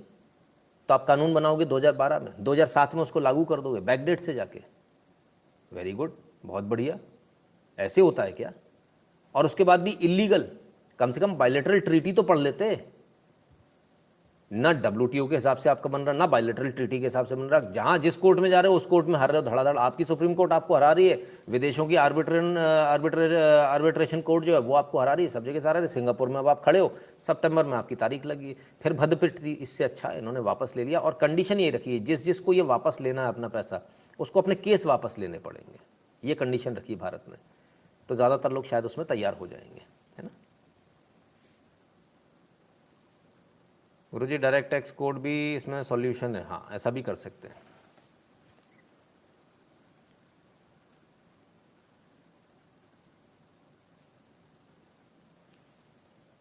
तो आप कानून बनाओगे 2012 में, 2007 में उसको लागू कर दोगे बैकडेट से जाके। वेरी गुड, बहुत बढ़िया। ऐसे होता है क्या? और उसके बाद भी इलीगल। कम से कम बायलैटरल ट्रीटी तो पढ़ लेते। ना WTO के हिसाब से आपका बन रहा, ना बायलैटरल ट्रीटी के हिसाब से बन रहा। जहां जिस कोर्ट में जा रहे हो उस कोर्ट में हार रहे हो धड़ाधड़। आपकी सुप्रीम कोर्ट आपको हरा रही है, विदेशों की आर्बिट्रेशन कोर्ट जो है वो आपको हरा रही है, सब जगह सारा रही। सिंगापुर में अब आप खड़े हो, सितंबर में आपकी तारीख लगी, फिर भद्दपिट थी। इससे अच्छा इन्होंने वापस ले लिया और कंडीशन ये रखी है, जिस जिसको ये वापस लेना है अपना पैसा, उसको अपने केस वापस लेने पड़ेंगे। ये कंडीशन रखी भारत ने, तो ज़्यादातर लोग शायद उसमें तैयार हो जाएंगे, है ना। गुरुजी डायरेक्ट टैक्स कोड भी इसमें सॉल्यूशन है? हाँ, ऐसा भी कर सकते हैं।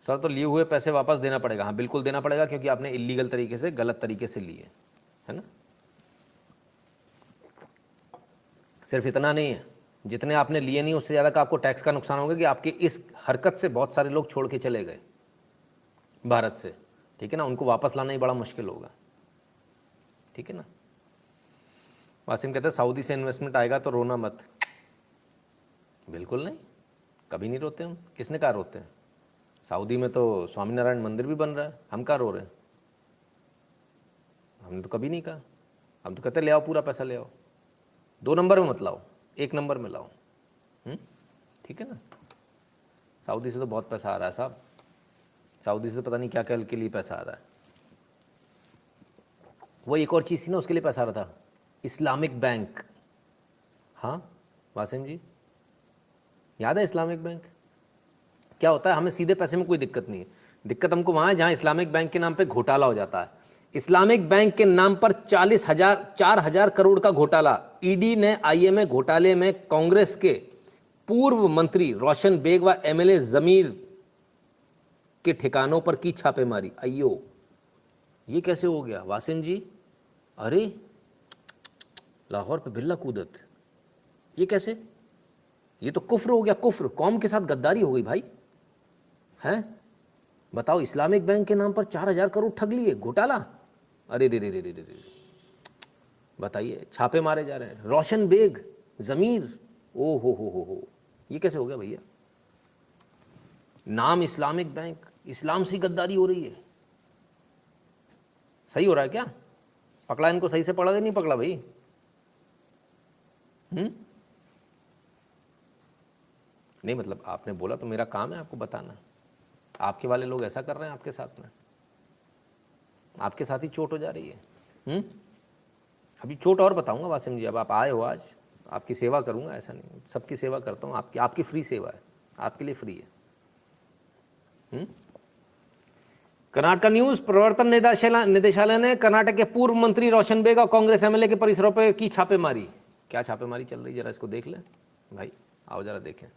सर तो लिए हुए पैसे वापस देना पड़ेगा। हाँ बिल्कुल देना पड़ेगा, क्योंकि आपने इलीगल तरीके से, गलत तरीके से लिए, है ना। सिर्फ इतना नहीं है, जितने आपने लिए नहीं उससे ज़्यादा का आपको टैक्स का नुकसान होगा कि आपकी इस हरकत से बहुत सारे लोग छोड़ के चले गए भारत से, ठीक है ना। उनको वापस लाना ही बड़ा मुश्किल होगा, ठीक है ना। वासिम कहते हैं सऊदी से इन्वेस्टमेंट आएगा तो रोना मत। बिल्कुल नहीं, कभी नहीं रोते हम। किसने कहा रोते हैं? सऊदी में तो स्वामीनारायण मंदिर भी बन रहा है, हम कहाँ रो रहे हैं? हमने तो कभी नहीं कहा। हम तो कहते ले आओ, पूरा पैसा ले आओ, 2 नंबर में मत लाओ, 1 नंबर में लाओ, ठीक है ना। सऊदी से तो बहुत पैसा आ रहा है साहब, सऊदी से तो पता नहीं क्या क्या के लिए पैसा आ रहा है। वो एक और चीज़ थी ना, उसके लिए पैसा आ रहा था, इस्लामिक बैंक। हाँ वासिम जी, याद है इस्लामिक बैंक? क्या होता है, हमें सीधे पैसे में कोई दिक्कत नहीं है, दिक्कत हमको वहाँ है जहाँ इस्लामिक बैंक के नाम पे घोटाला हो जाता है। इस्लामिक बैंक के नाम पर 4,000 करोड़ का घोटाला। ईडी ने आईएमए घोटाले में कांग्रेस के पूर्व मंत्री रोशन बेग व एमएलए जमीर के ठिकानों पर की छापेमारी। अयो, ये कैसे हो गया वासिम जी? अरे लाहौर पे बिल्ला कूदत, ये कैसे? ये तो कुफ्र हो गया, कुफ्र, कौम के साथ गद्दारी हो गई भाई, हैं? बताओ, इस्लामिक बैंक के नाम पर 4,000 करोड़ ठग लिए, घोटाला। अरे रे रे रे रे रे, बताइए, छापे मारे जा रहे हैं। रोशन बेग, जमीर, ओ हो, ये कैसे हो गया भैया? नाम इस्लामिक बैंक, इस्लाम से गद्दारी हो रही है। सही हो रहा है क्या? पकड़ा इनको सही से, पकड़ा कि नहीं पकड़ा भाई? नहीं मतलब आपने बोला तो मेरा काम है आपको बताना। आपके वाले लोग ऐसा कर रहे हैं आपके साथ में, आपके साथ ही चोट हो जा रही है। अभी चोट और बताऊंगा वासिम जी, अब आप आए हो आज, आपकी सेवा करूंगा, ऐसा नहीं, सबकी सेवा करता हूँ, आपकी फ्री सेवा है, आपके लिए फ्री है। कर्नाटक न्यूज, प्रवर्तन निदेशालय ने कर्नाटक के पूर्व मंत्री रोशन बेग और कांग्रेस एमएलए के परिसरों पर की छापेमारी। क्या छापेमारी चल रही है, जरा इसको देख लें भाई, आओ जरा देखें।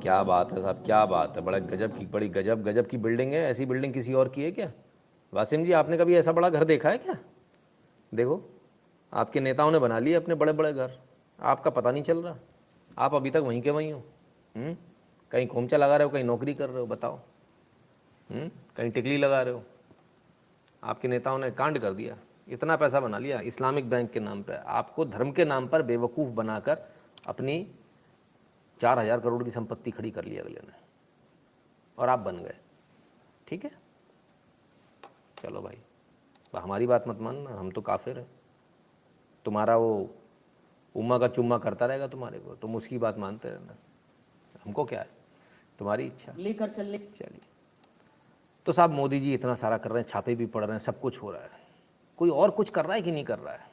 क्या बात है साहब, क्या बात है, बड़ा गजब की, बड़ी गजब की बिल्डिंग है। ऐसी बिल्डिंग किसी और की है क्या? वासिम जी, आपने कभी ऐसा बड़ा घर देखा है क्या? देखो, आपके नेताओं ने बना लिए अपने बड़े बड़े घर, आपका पता नहीं चल रहा, आप अभी तक वहीं के वहीं हो। कहीं खोमचा लगा रहे हो, कहीं नौकरी कर रहे हो, बताओ। कहीं टिकली लगा रहे हो। आपके नेताओं ने कांड कर दिया, इतना पैसा बना लिया इस्लामिक बैंक के नाम पर। आपको धर्म के नाम पर बेवकूफ़ बनाकर अपनी 4,000 करोड़ की संपत्ति खड़ी कर ली अगले ने, और आप बन गए, ठीक है। चलो भाई, हमारी बात मत मानना, हम तो काफिर हैं। तुम्हारा वो उम्मा का चुम्मा करता रहेगा तुम्हारे को, तुम उसकी बात मानते रहना, हमको क्या है, तुम्हारी इच्छा लेकर चलने। चलिए, तो साहब मोदी जी इतना सारा कर रहे हैं, छापे भी पड़ रहे हैं, सब कुछ हो रहा है, कोई और कुछ कर रहा है कि नहीं कर रहा है?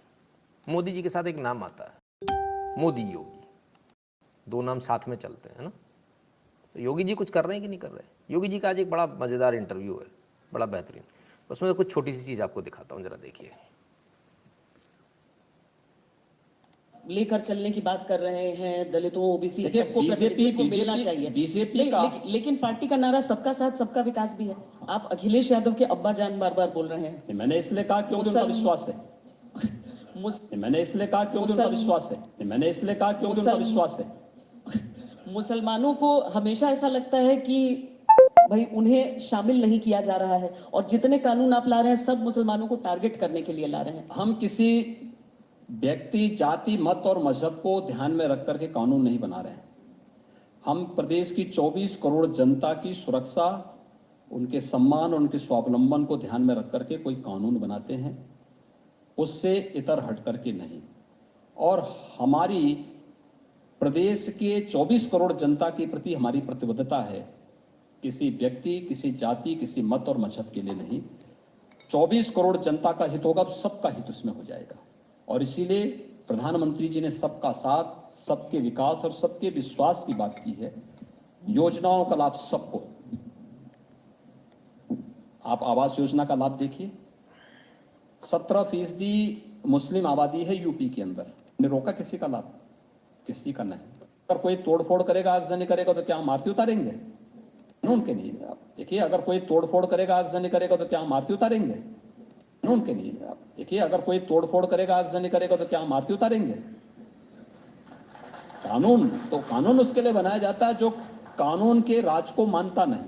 मोदी जी के साथ एक नाम आता है, मोदी योगी, 2 नाम साथ में चलते हैं, है ना। तो योगी जी कुछ कर रहे हैं कि नहीं कर रहे? योगी जी का आज एक बड़ा मज़ेदार इंटरव्यू है, बड़ा बेहतरीन, उसमें तो कुछ छोटी सी चीज़ आपको दिखाता हूँ, जरा देखिए। लेकर चलने की बात कर रहे हैं, दलितों, ओबीसी देखिए, सबको प्रतिनिधित्व को मिलना चाहिए। बीजेपी का लेकिन पार्टी का नारा सबका साथ सबका विकास भी है। आप अखिलेश यादव के अब्बा जान बार बार बोल रहे हैं। मैंने इसलिए कहा क्योंकि उनका विश्वास है। मैंने इसलिए कहा क्योंकि उनका विश्वास है। मैंने इसलिए कहा क्योंकि उनका विश्वास है। मुसलमानों को हमेशा ऐसा लगता है कि भाई उन्हें शामिल नहीं किया जा रहा है, और जितने कानून आप ला रहे हैं सब मुसलमानों को टारगेट करने के लिए ला रहे हैं। हम किसी व्यक्ति, जाति, मत और मजहब को ध्यान में रख करके कानून नहीं बना रहे हैं। हम प्रदेश की 24 करोड़ जनता की सुरक्षा, उनके सम्मान, उनके स्वावलंबन को ध्यान में रख करके कोई कानून बनाते हैं, उससे इतर हट करके नहीं। और हमारी प्रदेश के 24 करोड़ जनता के प्रति हमारी प्रतिबद्धता है, किसी व्यक्ति, किसी जाति, किसी मत और मजहब के लिए नहीं। 24 करोड़ जनता का हित होगा तो सबका हित उसमें हो जाएगा। और इसीलिए प्रधानमंत्री जी ने सबका साथ, सबके विकास और सबके विश्वास की बात की है। योजनाओं का लाभ सबको। आप आवास योजना का लाभ देखिए, 17% मुस्लिम आबादी है यूपी के अंदर। ने रोका किसी का लाभ? किसी का नहीं। अगर कोई तोड़फोड़ करेगा, आगजनी करेगा तो क्या हम आरती उतारेंगे? कानून के लिए आप देखिए, अगर कोई तोड़फोड़ करेगा, आगजनी करेगा तो क्या हम आरती उतारेंगे? कानून के लिए आप देखिए, अगर कोई तोड़फोड़ करेगा, आगजनी करेगा तो क्या हम आरती उतारेंगे? कानून उसके लिए बनाया जाता है जो कानून के राज को मानता नहीं,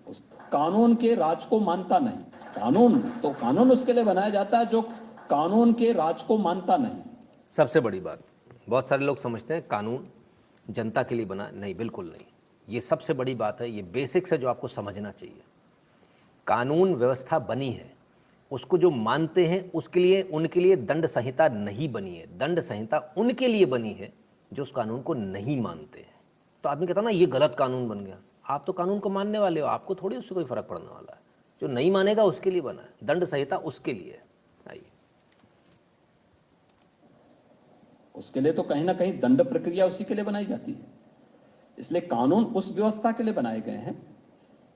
उस कानून के राज को मानता नहीं। कानून उसके लिए बनाया जाता है जो कानून के राज को मानता नहीं। सबसे बड़ी बात, बहुत सारे लोग समझते हैं कानून जनता के लिए बना, नहीं, बिल्कुल नहीं। ये सबसे बड़ी बात है, ये बेसिक्स है जो आपको समझना चाहिए। कानून व्यवस्था बनी है, उसको जो मानते हैं उसके लिए, उनके लिए दंड संहिता नहीं बनी है। दंड संहिता उनके लिए बनी है जो उस कानून को नहीं मानते हैं। तो आदमी कहता ना ये गलत कानून बन गया, आप तो कानून को मानने वाले हो, आपको थोड़ी उससे कोई फर्क पड़ने वाला है। जो नहीं मानेगा उसके लिए बना है, दंड संहिता उसके लिए है। आइए, उसके लिए तो कहीं ना कहीं दंड प्रक्रिया उसी के लिए बनाई जाती है। इसलिए कानून उस व्यवस्था के लिए बनाए गए हैं,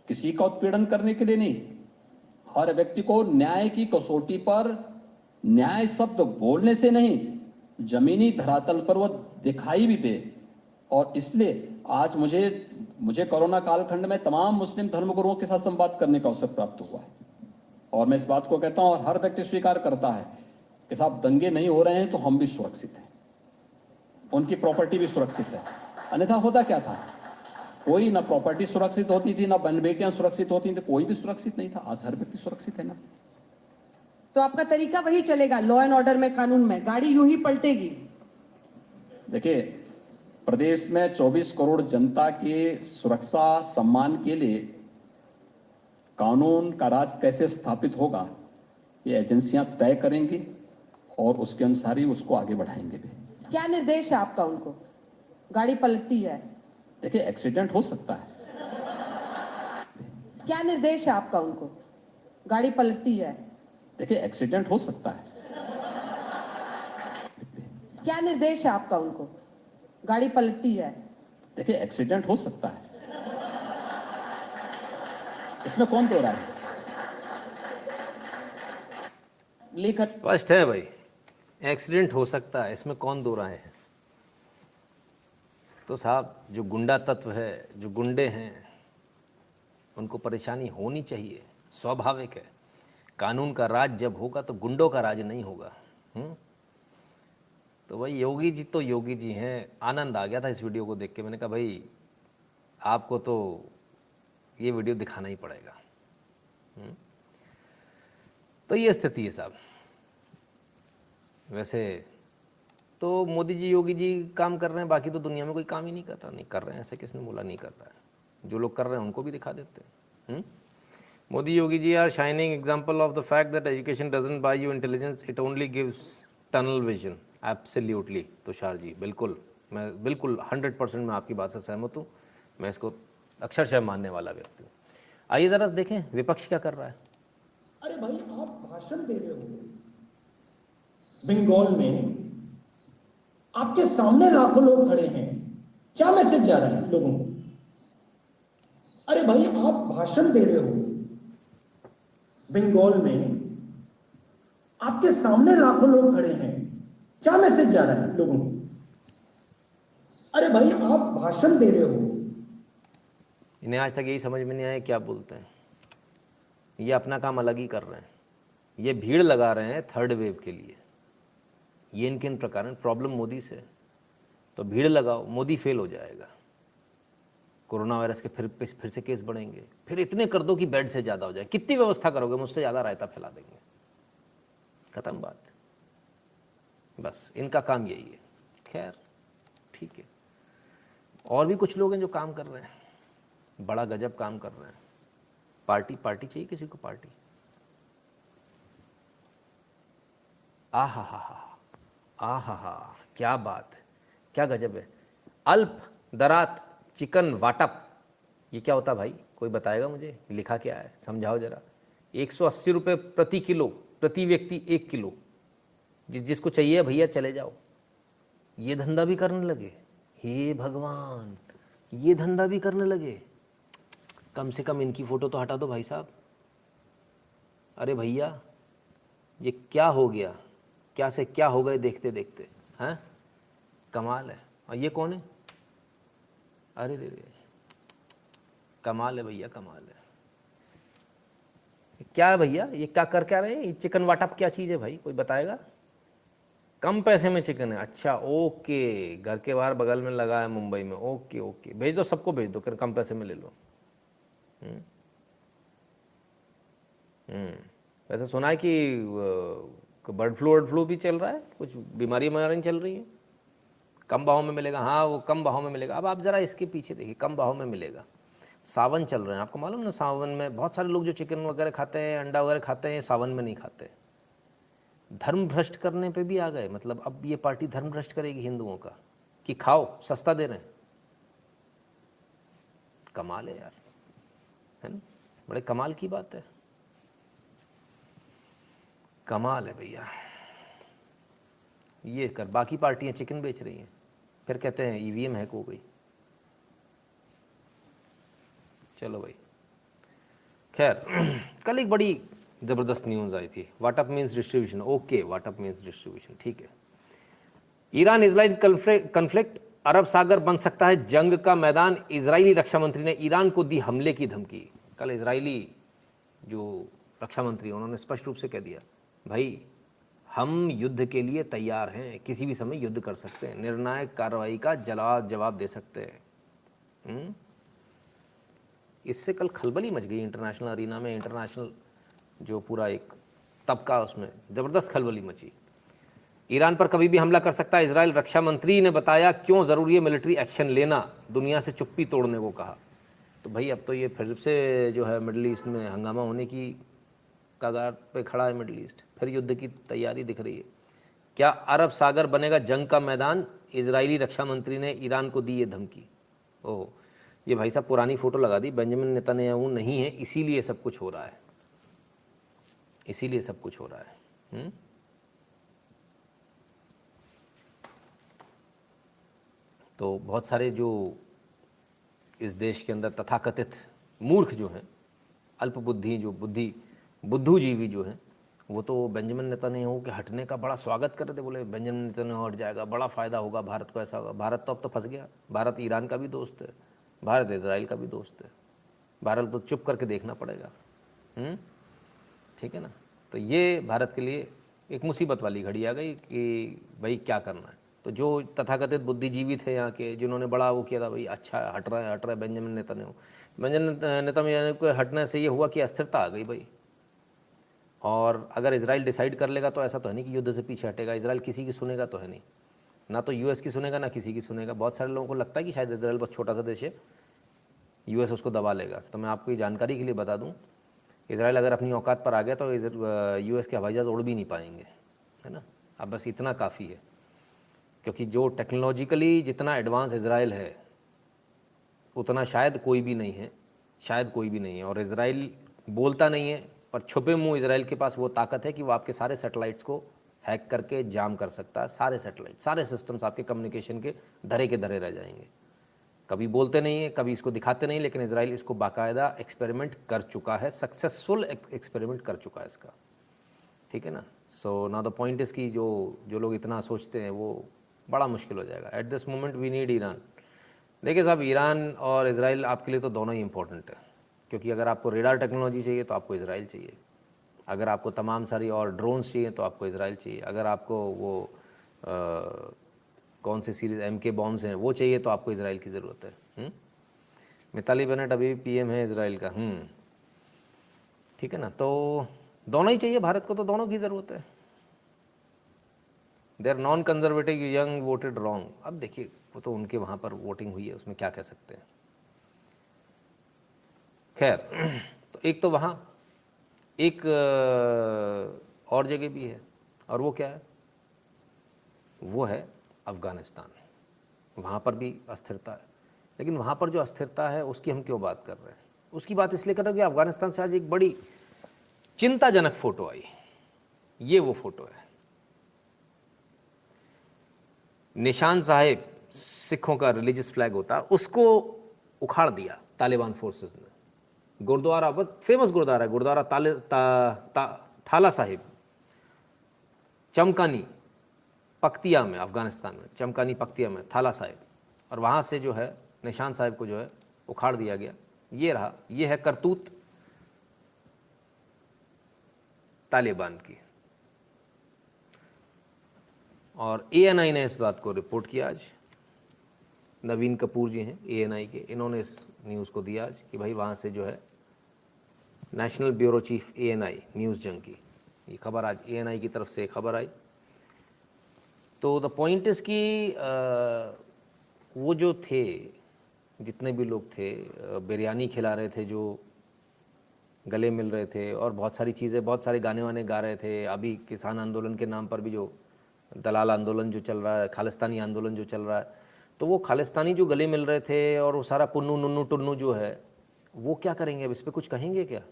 किसी का उत्पीड़न करने के लिए नहीं। हर व्यक्ति को न्याय की कसौटी पर न्याय शब्द बोलने से नहीं, जमीनी धरातल पर वो दिखाई भी दे। और इसलिए आज मुझे कोरोना कालखंड में तमाम मुस्लिम धर्मगुरुओं के साथ संवाद करने का अवसर प्राप्त हुआ है। और मैं इस बात को कहता हूं, और हर व्यक्ति स्वीकार करता है कि साहब दंगे नहीं हो रहे हैं तो हम भी सुरक्षित हैं, उनकी प्रॉपर्टी भी सुरक्षित है। अन्यथा होता क्या था, कोई ना प्रॉपर्टी सुरक्षित होती थी, ना बहन बेटियां सुरक्षित होती थी, कोई भी सुरक्षित नहीं था। आज हर व्यक्ति सुरक्षित है ना। तो आपका तरीका वही चलेगा, लॉ एंड ऑर्डर में, कानून में, गाड़ी यूं ही पलटेगी? देखिए, प्रदेश में 24 करोड़ जनता के सुरक्षा सम्मान के लिए कानून का राज कैसे स्थापित होगा, ये एजेंसियां तय करेंगी और उसके अनुसार ही उसको आगे बढ़ाएंगे भी। क्या निर्देश है आपका उनको? गाड़ी पलटती है, देखिए एक्सीडेंट हो सकता है। क्या निर्देश है आपका उनको? गाड़ी पलटती है, देखिए एक्सीडेंट हो सकता है। क्या निर्देश है आपका उनको? गाड़ी पलटती है, देखिए एक्सीडेंट हो सकता है, इसमें कौन दो रहा है? लिखत स्पष्ट है भाई, एक्सीडेंट हो सकता है, इसमें कौन दो रहा है? तो साहब, जो गुंडा तत्व है, जो गुंडे हैं, उनको परेशानी होनी चाहिए, स्वाभाविक है। कानून का राज जब होगा तो गुंडों का राज नहीं होगा। तो भाई योगी जी तो योगी जी हैं। आनंद आ गया था इस वीडियो को देख के। मैंने कहा भाई आपको तो ये वीडियो दिखाना ही पड़ेगा। तो ये स्थिति है साहब। वैसे तो मोदी जी, योगी जी काम कर रहे हैं, बाकी तो दुनिया में कोई काम ही नहीं कर रहा। नहीं कर रहे हैं, ऐसे किसने बोला नहीं कर रहा है? जो लोग कर रहे हैं उनको भी दिखा देते हैं। Modi Yogi ji are shining example of the fact that education doesn't buy you intelligence, it only gives tunnel vision. Absolutely Tushar ji, बिल्कुल, मैं बिल्कुल 100% मैं आपकी बात से सहमत हूँ। मैं इसको अक्षरशः मानने वाला व्यक्ति हूँ। आइए ज़रा देखें विपक्ष क्या कर रहा है। अरे भाई, आप भाषण दे रहे हो बंगाल में, आपके सामने लाखों लोग खड़े हैं, क्या मैसेज जा रहा है लोगों को? अरे भाई, आप भाषण दे रहे हो बंगाल में, आपके सामने लाखों लोग खड़े हैं, क्या मैसेज जा रहा है लोगों को? अरे भाई, आप भाषण दे रहे हो। इन्हें आज तक यही समझ में नहीं आया क्या बोलते हैं। ये अपना काम अलग ही कर रहे हैं। ये भीड़ लगा रहे हैं थर्ड वेव के लिए। ये इनके इन प्रकार प्रॉब्लम मोदी से, तो भीड़ लगाओ, मोदी फेल हो जाएगा। कोरोना वायरस के फिर से केस बढ़ेंगे, फिर इतने कर दो कि बेड से ज़्यादा हो जाए। कितनी व्यवस्था करोगे, मुझसे ज़्यादा रायता फैला देंगे, खत्म बात। बस इनका काम यही है। खैर ठीक है, और भी कुछ लोग हैं जो काम कर रहे हैं, बड़ा गजब काम कर रहे हैं। पार्टी चाहिए किसी को? पार्टी आहा, क्या बात है, क्या गजब है। अल्प दरात चिकन वाटप, ये क्या होता भाई? कोई बताएगा मुझे? लिखा क्या है, समझाओ जरा। 180 रुपये प्रति किलो, प्रति व्यक्ति 1 किलो। जिसको चाहिए भैया चले जाओ। ये धंधा भी करने लगे, हे भगवान, ये धंधा भी करने लगे। कम से कम इनकी फ़ोटो तो हटा दो भाई साहब। अरे भैया, ये क्या हो गया, क्या से क्या हो गए देखते देखते, हैं? कमाल है। और ये कौन है? अरे रे रे, कमाल है भैया, कमाल है। क्या है भैया, ये क्या कर क्या रहे हैं? ये चिकन वाटअप क्या चीज़ है भाई, कोई बताएगा? कम पैसे में चिकन है, अच्छा ओके, घर के बाहर बगल में लगा है मुंबई में, ओके ओके, भेज दो, सबको भेज दो, फिर कम पैसे में ले लो। वैसे सुना है कि बर्ड फ्लू भी चल रहा है, कुछ बीमारी चल रही है, कम भाव में मिलेगा। हाँ, वो कम भाव में मिलेगा। अब आप ज़रा इसके पीछे देखिए, कम भाव में मिलेगा। सावन चल रहे हैं, आपको मालूम ना, सावन में बहुत सारे लोग जो चिकन वगैरह खाते हैं, अंडा वगैरह खाते हैं, सावन में नहीं खाते। धर्म भ्रष्ट करने पे भी आ गए, मतलब अब ये पार्टी धर्म भ्रष्ट करेगी हिंदुओं का कि खाओ, सस्ता दे रहे हैं। कमाल है यार, है ना? बड़े कमाल की बात है, कमाल है भैया। ये कर, बाकी पार्टियां चिकन बेच रही हैं, फिर कहते हैं ईवीएम हैक हो गई। चलो भाई, खैर कल एक बड़ी ज़बरदस्त न्यूज़ आई थी। WhatsApp means distribution, okay, WhatsApp means distribution, ठीक है। ईरान इजराइल कन्फ्लिक्ट, अरब सागर बन सकता है जंग का मैदान। इजरायली रक्षा मंत्री ने ईरान को दी हमले की धमकी। कल इजरायली जो रक्षा मंत्री उन्होंने स्पष्ट रूप से कह दिया, भाई हम युद्ध के लिए तैयार हैं, किसी भी समय युद्ध कर सकते हैं, निर्णायक कार्रवाई का जवाब दे सकते हैं। इससे कल खलबली मच गई इंटरनेशनल अरीना में, इंटरनेशनल जो पूरा एक तबका, उसमें ज़बरदस्त खलबली मची। ईरान पर कभी भी हमला कर सकता है, इजराइल रक्षा मंत्री ने बताया क्यों ज़रूरी है मिलिट्री एक्शन लेना, दुनिया से चुप्पी तोड़ने को कहा। तो भाई अब तो ये फिर से जो है मिडल ईस्ट में हंगामा होने की कगार पे खड़ा है मिडल ईस्ट, फिर युद्ध की तैयारी दिख रही है। क्या अरब सागर बनेगा जंग का मैदान? इजरायली रक्षा मंत्री ने ईरान को दी ये धमकी। ओह, ये भाई साहब पुरानी फ़ोटो लगा दी, बेंजामिन नेतन्याहू नहीं है, इसीलिए सब कुछ हो रहा है, इसीलिए सब कुछ हो रहा है। तो बहुत सारे जो इस देश के अंदर तथाकथित मूर्ख जो हैं, अल्पबुद्धि जो बुद्धूजीवी जो हैं, वो तो बेंजामिन नेतन्याहू के हटने का बड़ा स्वागत कर रहे थे। बोले बेंजामिन नेतन्याहू हट जाएगा, बड़ा फ़ायदा होगा भारत को, ऐसा होगा। भारत तो अब तो फंस गया। भारत ईरान का भी दोस्त है, भारत इजराइल का भी दोस्त है। भारत को चुप करके देखना पड़ेगा, ठीक है ना। तो ये भारत के लिए एक मुसीबत वाली घड़ी आ गई कि भाई क्या करना है। तो जो तथाकथित बुद्धिजीवी थे यहाँ के, जिन्होंने बड़ा वो किया था, भाई अच्छा हट रहा है बेंजामिन नेतन्याहू के हटने से ये हुआ कि अस्थिरता आ गई भाई। और अगर इजराइल डिसाइड कर लेगा तो ऐसा तो है नहीं कि युद्ध से पीछे हटेगा। इजराइल किसी की सुनेगा तो है नहीं, ना तो यूएस की सुनेगा ना किसी की सुनेगा। बहुत सारे लोगों को लगता है कि शायद इजराइल बहुत छोटा सा देश है, यूएस उसको दबा लेगा। तो मैं आपको ये जानकारी के लिए बता दूं, इजराइल अगर अपनी औकात पर आ गया तो यूएस के हवाई जहाज़ उड़ भी नहीं पाएंगे, है ना। अब बस इतना काफ़ी है, क्योंकि जो टेक्नोलॉजिकली जितना एडवांस इजराइल है उतना शायद कोई भी नहीं है, शायद कोई भी नहीं है। और इजराइल बोलता नहीं है, पर छुपे मुंह इजराइल के पास वो ताकत है कि वो आपके सारे सैटेलाइट्स को हैक करके जाम कर सकता है। सारे सैटेलाइट, सारे सिस्टम्स आपके कम्युनिकेशन के धरे रह जाएंगे। कभी बोलते नहीं है, कभी इसको दिखाते नहीं, लेकिन इजराइल इसको बाकायदा एक्सपेरिमेंट कर चुका है, सक्सेसफुल एक्सपेरिमेंट कर चुका है इसका, ठीक है ना। So now the point is कि जो लोग इतना सोचते हैं वो बड़ा मुश्किल हो जाएगा। At this moment we need Iran. देखिए साहब, ईरान और इजराइल आपके लिए तो दोनों ही इंपॉर्टेंट है, क्योंकि अगर आपको रेडार टेक्नोलॉजी चाहिए तो आपको इजराइल चाहिए, अगर आपको तमाम सारी और ड्रोन्स चाहिए तो आपको इजराइल चाहिए, अगर आपको वो कौन सी सीरीज़ MK बॉम्ब्स हैं वो चाहिए तो आपको इजराइल की ज़रूरत है। मिताली बेनेट अभी PM है इजराइल का, ठीक है ना। तो दोनों ही चाहिए भारत को, तो दोनों की ज़रूरत है। Their non conservative young voted wrong. अब देखिए, वो तो उनके वहाँ पर वोटिंग हुई है, उसमें क्या कह सकते हैं। खैर, तो एक तो वहाँ एक और जगह भी है, और वो क्या है, वो है अफ़गानिस्तान। वहाँ पर भी अस्थिरता है, लेकिन वहाँ पर जो अस्थिरता है उसकी हम क्यों बात कर रहे हैं? उसकी बात इसलिए कर रहे हैं कि अफ़गानिस्तान से आज एक बड़ी चिंताजनक फ़ोटो आई। ये वो फ़ोटो है, निशान साहिब, सिखों का रिलीजियस फ्लैग होता है, उसको उखाड़ दिया तालिबान फोर्सेस ने। गुरुद्वारा, बहुत फेमस गुरुद्वारा है, गुरुद्वारा थाला साहिब, चमकानी पख्तिया में, अफ़गानिस्तान में चमकानी पख्तिया में थाला साहिब, और वहाँ से जो है निशान साहिब को जो है उखाड़ दिया गया। ये रहा, ये है करतूत तालिबान की। और ANI ने इस बात को रिपोर्ट किया आज। नवीन कपूर जी हैं ANI के, इन्होंने इस न्यूज़ को दिया आज कि भाई वहाँ से जो है national bureau chief ANI news जंग की ये खबर आज ANI की तरफ से खबर आई। तो द पॉइंट इज़ कि वो जो थे, जितने भी लोग थे, बिरयानी खिला रहे थे, जो गले मिल रहे थे और बहुत सारी चीज़ें, बहुत सारे गाने वाने गा रहे थे। अभी किसान आंदोलन के नाम पर भी जो दलाल आंदोलन जो चल रहा है, खालिस्तानी आंदोलन जो चल रहा है, तो वो खालिस्तानी जो गले मिल रहे थे और वो सारा पुन्नू नुन्नू टुन्नू जो है, वो क्या करेंगे अब? इस पर कुछ कहेंगे क्या?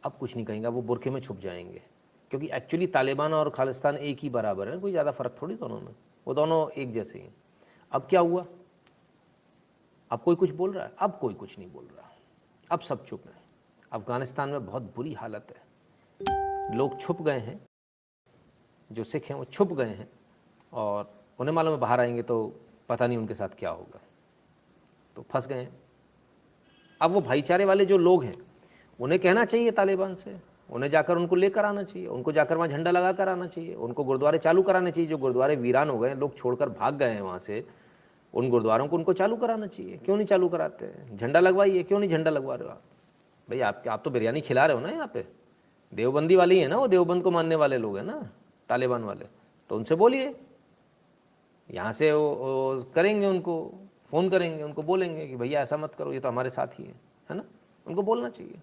अब कुछ नहीं कहेंगे, वो बुरखे में छुप जाएंगे, क्योंकि एक्चुअली तालिबान और खालिस्तान एक ही बराबर है, कोई ज़्यादा फ़र्क थोड़ी दोनों में, वो दोनों एक जैसे हैं। अब क्या हुआ? अब कोई कुछ बोल रहा है? अब कोई कुछ नहीं बोल रहा, अब सब चुप हैं। अफ़गानिस्तान में बहुत बुरी हालत है, लोग छुप गए हैं, जो सिख हैं वो छुप गए हैं, और उन्हें मालूम है बाहर आएंगे तो पता नहीं उनके साथ क्या होगा, तो फंस गए हैं। अब वो भाईचारे वाले जो लोग हैं, उन्हें कहना चाहिए तालिबान से, उन्हें जाकर उनको लेकर आना चाहिए, उनको जाकर वहाँ झंडा लगा कर आना चाहिए, उनको गुरुद्वारे चालू कराने चाहिए। जो गुरुद्वारे वीरान हो गए, लोग छोड़कर भाग गए हैं वहाँ से, उन गुरुद्वारों को उनको चालू कराना चाहिए। क्यों नहीं चालू कराते? झंडा लगवाइए, क्यों नहीं झंडा लगवा रहे हो आप? भाई आप तो बिरयानी खिला रहे हो ना यहाँ पे, देवबंदी वाले ही है ना, वो देवबंद को मानने वाले लोग हैं ना तालिबान वाले, तो उनसे बोलिए, यहाँ से वो करेंगे, उनको फ़ोन करेंगे, उनको बोलेंगे कि भैया ऐसा मत करो, ये तो हमारे साथ ही है ना, उनको बोलना चाहिए।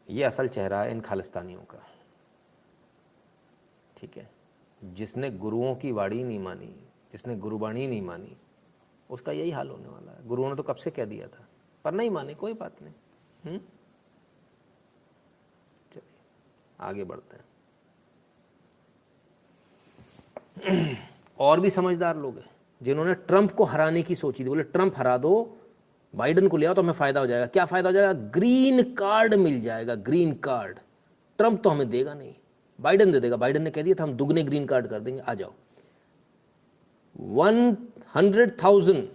ये असल चेहरा है इन खालिस्तानियों का, ठीक है। जिसने गुरुओं की वाणी नहीं मानी, जिसने गुरुबाणी नहीं मानी, उसका यही हाल होने वाला है। गुरुओं ने तो कब से कह दिया था, पर नहीं माने, कोई बात नहीं। चलिए आगे बढ़ते हैं। और भी समझदार लोग हैं जिन्होंने ट्रंप को हराने की सोची थी। बोले ट्रंप हरा दो, बाइडन को ले आओ तो हमें फ़ायदा हो जाएगा। क्या फ़ायदा हो जाएगा? ग्रीन कार्ड मिल जाएगा, ग्रीन कार्ड। ट्रंप तो हमें देगा नहीं, बाइडन दे देगा। बाइडन ने कह दिया था हम दुगने ग्रीन कार्ड कर देंगे, आ जाओ। 100,000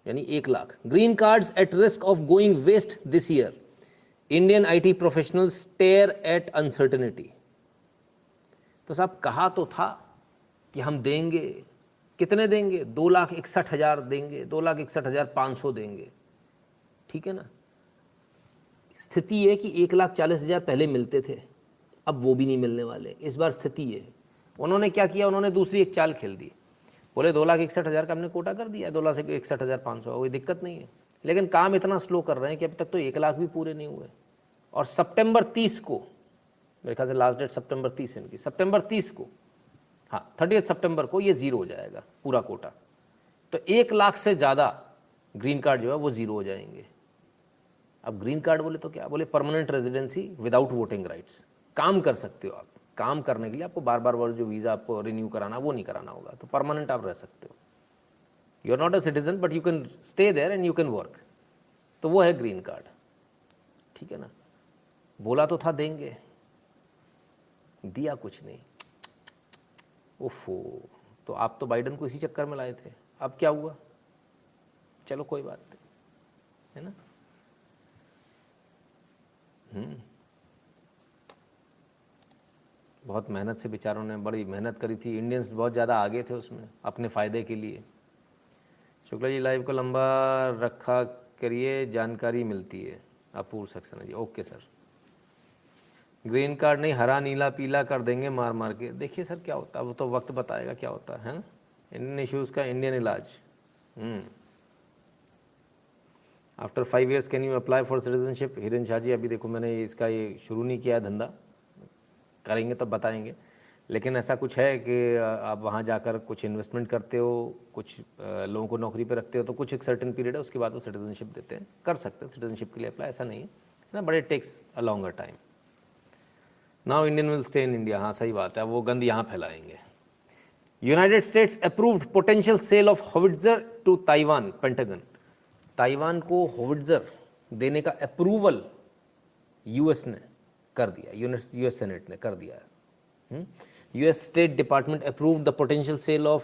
यानी 1 lakh green cards at risk of going waste this year. Indian IT professional stare at uncertainty. तो साहब कहा तो था कि हम देंगे, कितने देंगे? 2,61,000 देंगे, 2,61,500 देंगे, ठीक है ना। स्थिति है कि 1,40,000 पहले मिलते थे, अब वो भी नहीं मिलने वाले। इस बार स्थिति है, उन्होंने क्या किया, उन्होंने दूसरी एक चाल खेल दी। बोले 2,61,000 का हमने कोटा कर दिया, 2,61,500, कोई दिक्कत नहीं है। लेकिन काम इतना स्लो कर रहे हैं कि अभी तक तो 1 लाख भी पूरे नहीं हुए। और सितंबर 30 को, मेरे ख्याल से लास्ट डेट सितंबर 30 इनकी, सितंबर 30 को, हाँ 30 सितंबर को ये ज़ीरो हो जाएगा पूरा कोटा। तो 1 लाख से ज़्यादा ग्रीन कार्ड जो है वो ज़ीरो हो जाएंगे। अब ग्रीन कार्ड बोले तो क्या? बोले permanent residency without voting rights. काम कर सकते हो आप, काम करने के लिए आपको बार बार वो जो वीज़ा आपको रिन्यू कराना वो नहीं कराना होगा, तो परमानेंट आप रह सकते हो। You are not a citizen but you can stay there and you can work. तो वो है ग्रीन कार्ड, ठीक है ना। बोला तो था देंगे, दिया कुछ नहीं। ओफो, तो आप तो बाइडन को इसी चक्कर में लाए थे। अब क्या हुआ? चलो कोई बात नहीं, है ना। बहुत मेहनत से बेचारों ने बड़ी मेहनत करी थी। इंडियंस बहुत ज़्यादा आगे थे उसमें अपने फ़ायदे के लिए। शुक्ला जी लाइव को लंबा रखा करिए, जानकारी मिलती है। अपूर्व Saxena ji, okay sir. Green card नहीं, हरा नीला पीला कर देंगे मार मार के। देखिए सर क्या होता है, वो तो वक्त बताएगा क्या होता है ना। इंडियन इश्यूज़ का इंडियन इलाज। After 5 years can you apply for citizenship? Hiren Shah ji, अभी देखो मैंने इसका ये शुरू नहीं किया धंधा, करेंगे तब बताएंगे। लेकिन ऐसा कुछ है कि आप वहाँ जाकर कुछ इन्वेस्टमेंट करते हो, कुछ लोगों को नौकरी पे रखते हो, तो कुछ एक सर्टेन पीरियड है, उसके बाद वो सिटीजनशिप देते हैं। कर सकते हैं सिटीजनशिप के लिए अप्लाई, ऐसा नहीं है ना, but it takes a longer time. Now Indian will stay in India. हाँ सही बात है, वो गंद यहाँ फैलाएंगे। United States approved potential sale of howitzer to Taiwan, Pentagon. Taiwan को होविट्जर देने का अप्रूवल यूएस ने कर दिया, यूएस सेनेट ने कर दिया है। US state department approved the potential sale of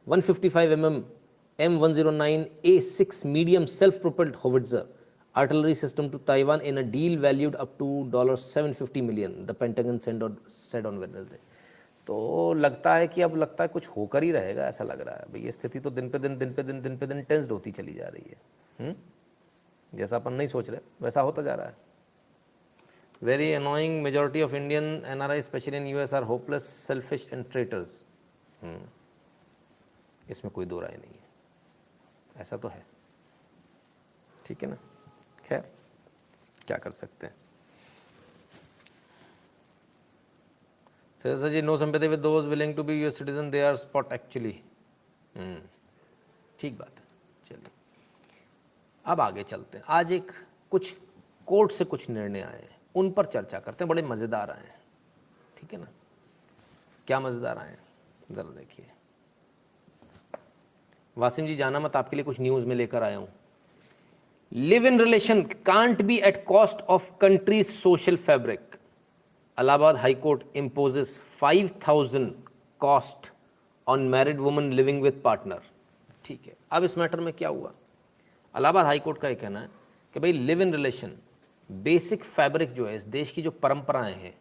155 mm M109A6 medium self-propelled howitzer artillery system to Taiwan in a deal valued up to $750 million, the Pentagon said on Wednesday. तो लगता है कि अब लगता है कुछ होकर ही रहेगा, ऐसा लग रहा है भाई। ये स्थिति तो दिन पे दिन टेंस्ड होती चली जा रही है। जैसा अपन नहीं सोच रहे वैसा होता जा रहा है। Very annoying, majority of Indian NRI specially in US are hopeless, selfish and traitors. इसमें कोई दो राय नहीं है, ऐसा तो है, ठीक है ना। खैर क्या कर सकते हैं। Sir ji, no sympathy with those willing to be US citizen, they are spot actually. ठीक बात है। चलिए अब आगे चलते हैं। आज एक कुछ कोर्ट से कुछ निर्णय आए हैं, उन पर चर्चा करते हैं। बड़े मज़ेदार आए हैं, ठीक है ना। क्या मज़ेदार आए हैं ज़रा देखिए। वासिम जी जाना मत, आपके लिए कुछ न्यूज़ में लेकर आया हूँ। Live in relation can't be at cost of countries social fabric. Allahabad High Court imposes 5,000 cost on married woman living with partner। ठीक है, अब इस मैटर में क्या हुआ। इलाहाबाद हाई कोर्ट का ये कहना है कि भाई live in relation basic fabric जो है इस देश की जो परंपराएं हैं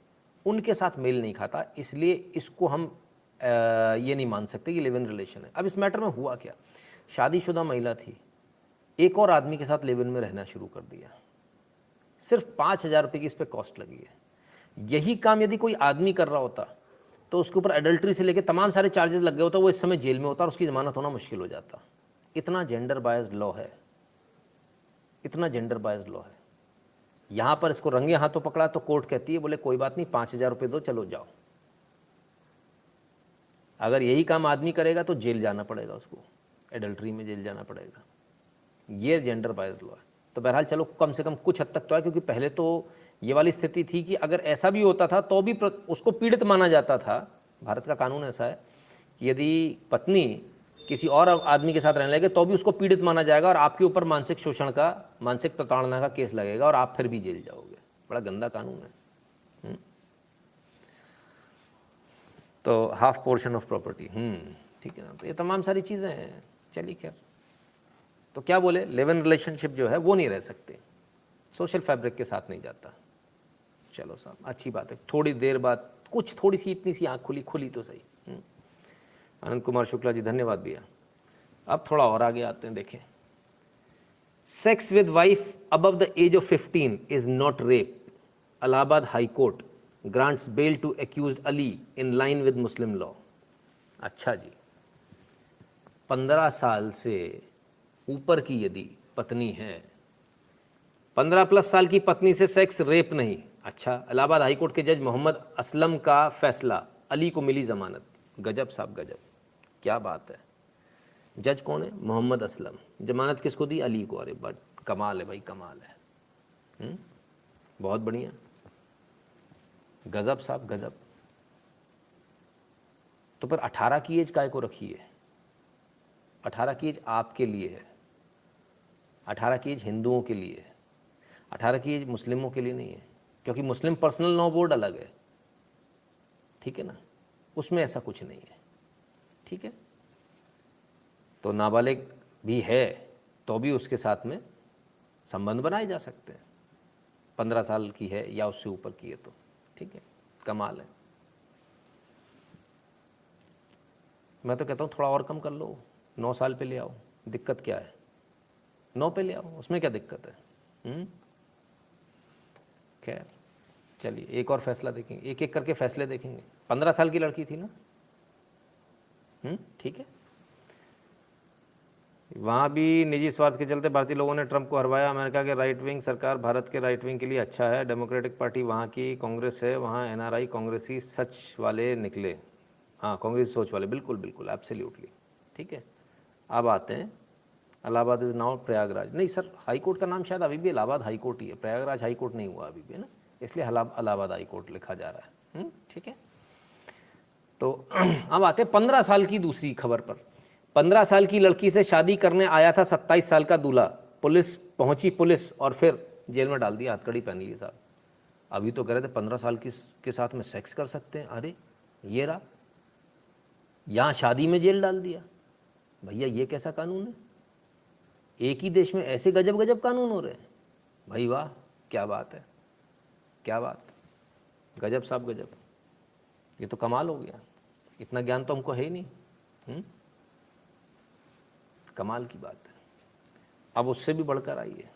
उनके साथ मेल नहीं खाता, इसलिए इसको हम ये नहीं मान सकते कि लिव इन रिलेशन है। अब इस मैटर में हुआ क्या, शादीशुदा महिला थी, एक और आदमी के साथ लिव इन में रहना शुरू कर दिया। सिर्फ 5,000 रुपये की इस पर कॉस्ट लगी है। यही काम यदि कोई आदमी कर रहा होता तो उसके ऊपर एडल्ट्री से लेकर तमाम सारे चार्जेस लग गए होता, वो इस समय जेल में होता और उसकी ज़मानत होना मुश्किल हो जाता। इतना जेंडर बायस्ड लॉ है, इतना जेंडर बायस्ड लॉ है। यहाँ पर इसको रंगे हाथों पकड़ा तो कोर्ट कहती है बोले कोई बात नहीं, 5,000 रुपये दो, चलो जाओ। अगर यही काम आदमी करेगा तो जेल जाना पड़ेगा उसको, एडल्ट्री में जेल जाना पड़ेगा। ये जेंडर बायस्ड लॉ है। तो बहरहाल चलो कम से कम कुछ हद तक तो है, क्योंकि पहले तो ये वाली स्थिति थी कि अगर ऐसा भी होता था तो भी उसको पीड़ित माना जाता था। भारत का कानून ऐसा है कि यदि पत्नी किसी और आदमी के साथ रहने लगे तो भी उसको पीड़ित माना जाएगा और आपके ऊपर मानसिक शोषण का, मानसिक प्रताड़ना का केस लगेगा और आप फिर भी जेल जाओगे। बड़ा गंदा कानून है। तो हाफ पोर्शन ऑफ प्रॉपर्टी, ठीक है ना। तो ये तमाम सारी चीज़ें हैं। चलिए खैर, तो क्या बोले, लिव इन रिलेशनशिप जो है वो नहीं रह सकते, सोशल फैब्रिक के साथ नहीं जाता। चलो साहब, अच्छी बात है। थोड़ी देर बाद कुछ थोड़ी सी इतनी सी आँख खुली तो सही। आनंद कुमार शुक्ला जी धन्यवाद भैया। अब थोड़ा और आगे आते हैं, देखें। Sex with wife above the age of 15 is not rape. Allahabad high court grants bail to accused Ali in line with Muslim law. अच्छा जी, 15 साल से ऊपर की यदि पत्नी है, 15+ साल की पत्नी से सेक्स रेप नहीं। अच्छा, इलाहाबाद हाई कोर्ट के जज मोहम्मद असलम का फैसला, अली को मिली जमानत। गजब साहब गजब, क्या बात है। जज कौन है? मोहम्मद असलम। जमानत किसको दी? अली को। अरे बट कमाल है भाई, कमाल है। बहुत बढ़िया, गजब साहब गजब। तो पर 18 की एज काय को रखी है? 18 की एज आपके लिए है, 18 की एज हिंदुओं के लिए है, 18 की एज मुस्लिमों के लिए नहीं है, क्योंकि मुस्लिम पर्सनल लॉ बोर्ड अलग है, ठीक है ना, उसमें ऐसा कुछ नहीं है, ठीक है। तो नाबालिग भी है तो भी उसके साथ में संबंध बनाए जा सकते हैं, 15 साल की है या उससे ऊपर की है तो, ठीक है। कमाल है। मैं तो कहता हूँ थोड़ा और कम कर लो, 9 साल पे ले आओ, दिक्कत क्या है? 9 पे ले आओ, उसमें क्या दिक्कत है? खैर चलिए एक और फैसला देखेंगे, एक एक करके फैसले देखेंगे। 15 साल की लड़की थी ना, ठीक है। वहाँ भी निजी स्वार्थ के चलते भारतीय लोगों ने ट्रंप को हरवाया। अमेरिका के राइट विंग सरकार भारत के राइट विंग के लिए अच्छा है। डेमोक्रेटिक पार्टी वहाँ की कांग्रेस है, वहाँ एनआरआई कांग्रेसी सच वाले निकले। हाँ, कांग्रेस सोच वाले, बिल्कुल बिल्कुल एब्सोल्युटली, ठीक है। अब आते हैं, इलाहाबाद इज़ नाउ प्रयागराज। नहीं सर, हाई कोर्ट का नाम शायद अभी भी इलाहाबाद हाई कोर्ट ही है, प्रयागराज हाई कोर्ट नहीं हुआ अभी भी, है ना, इसलिए इलाहाबाद हाई कोर्ट लिखा जा रहा है, ठीक है। तो अब आते हैं 15 साल की दूसरी खबर पर। 15 साल की लड़की से शादी करने आया था 27 साल का दूल्हा, पुलिस पहुंची और फिर जेल में डाल दिया, हथकड़ी पहन ली साहब। अभी तो कह रहे थे 15 साल के साथ में सेक्स कर सकते हैं, अरे ये रहा, यहाँ शादी में जेल डाल दिया। भैया ये कैसा कानून है? एक ही देश में ऐसे गजब गजब कानून हो रहे हैं। भाई वाह, क्या बात है, क्या बात, गजब साहब गजब, ये तो कमाल हो गया। इतना ज्ञान तो हमको है ही नहीं। कमाल की बात है। अब उससे भी बढ़कर आइए,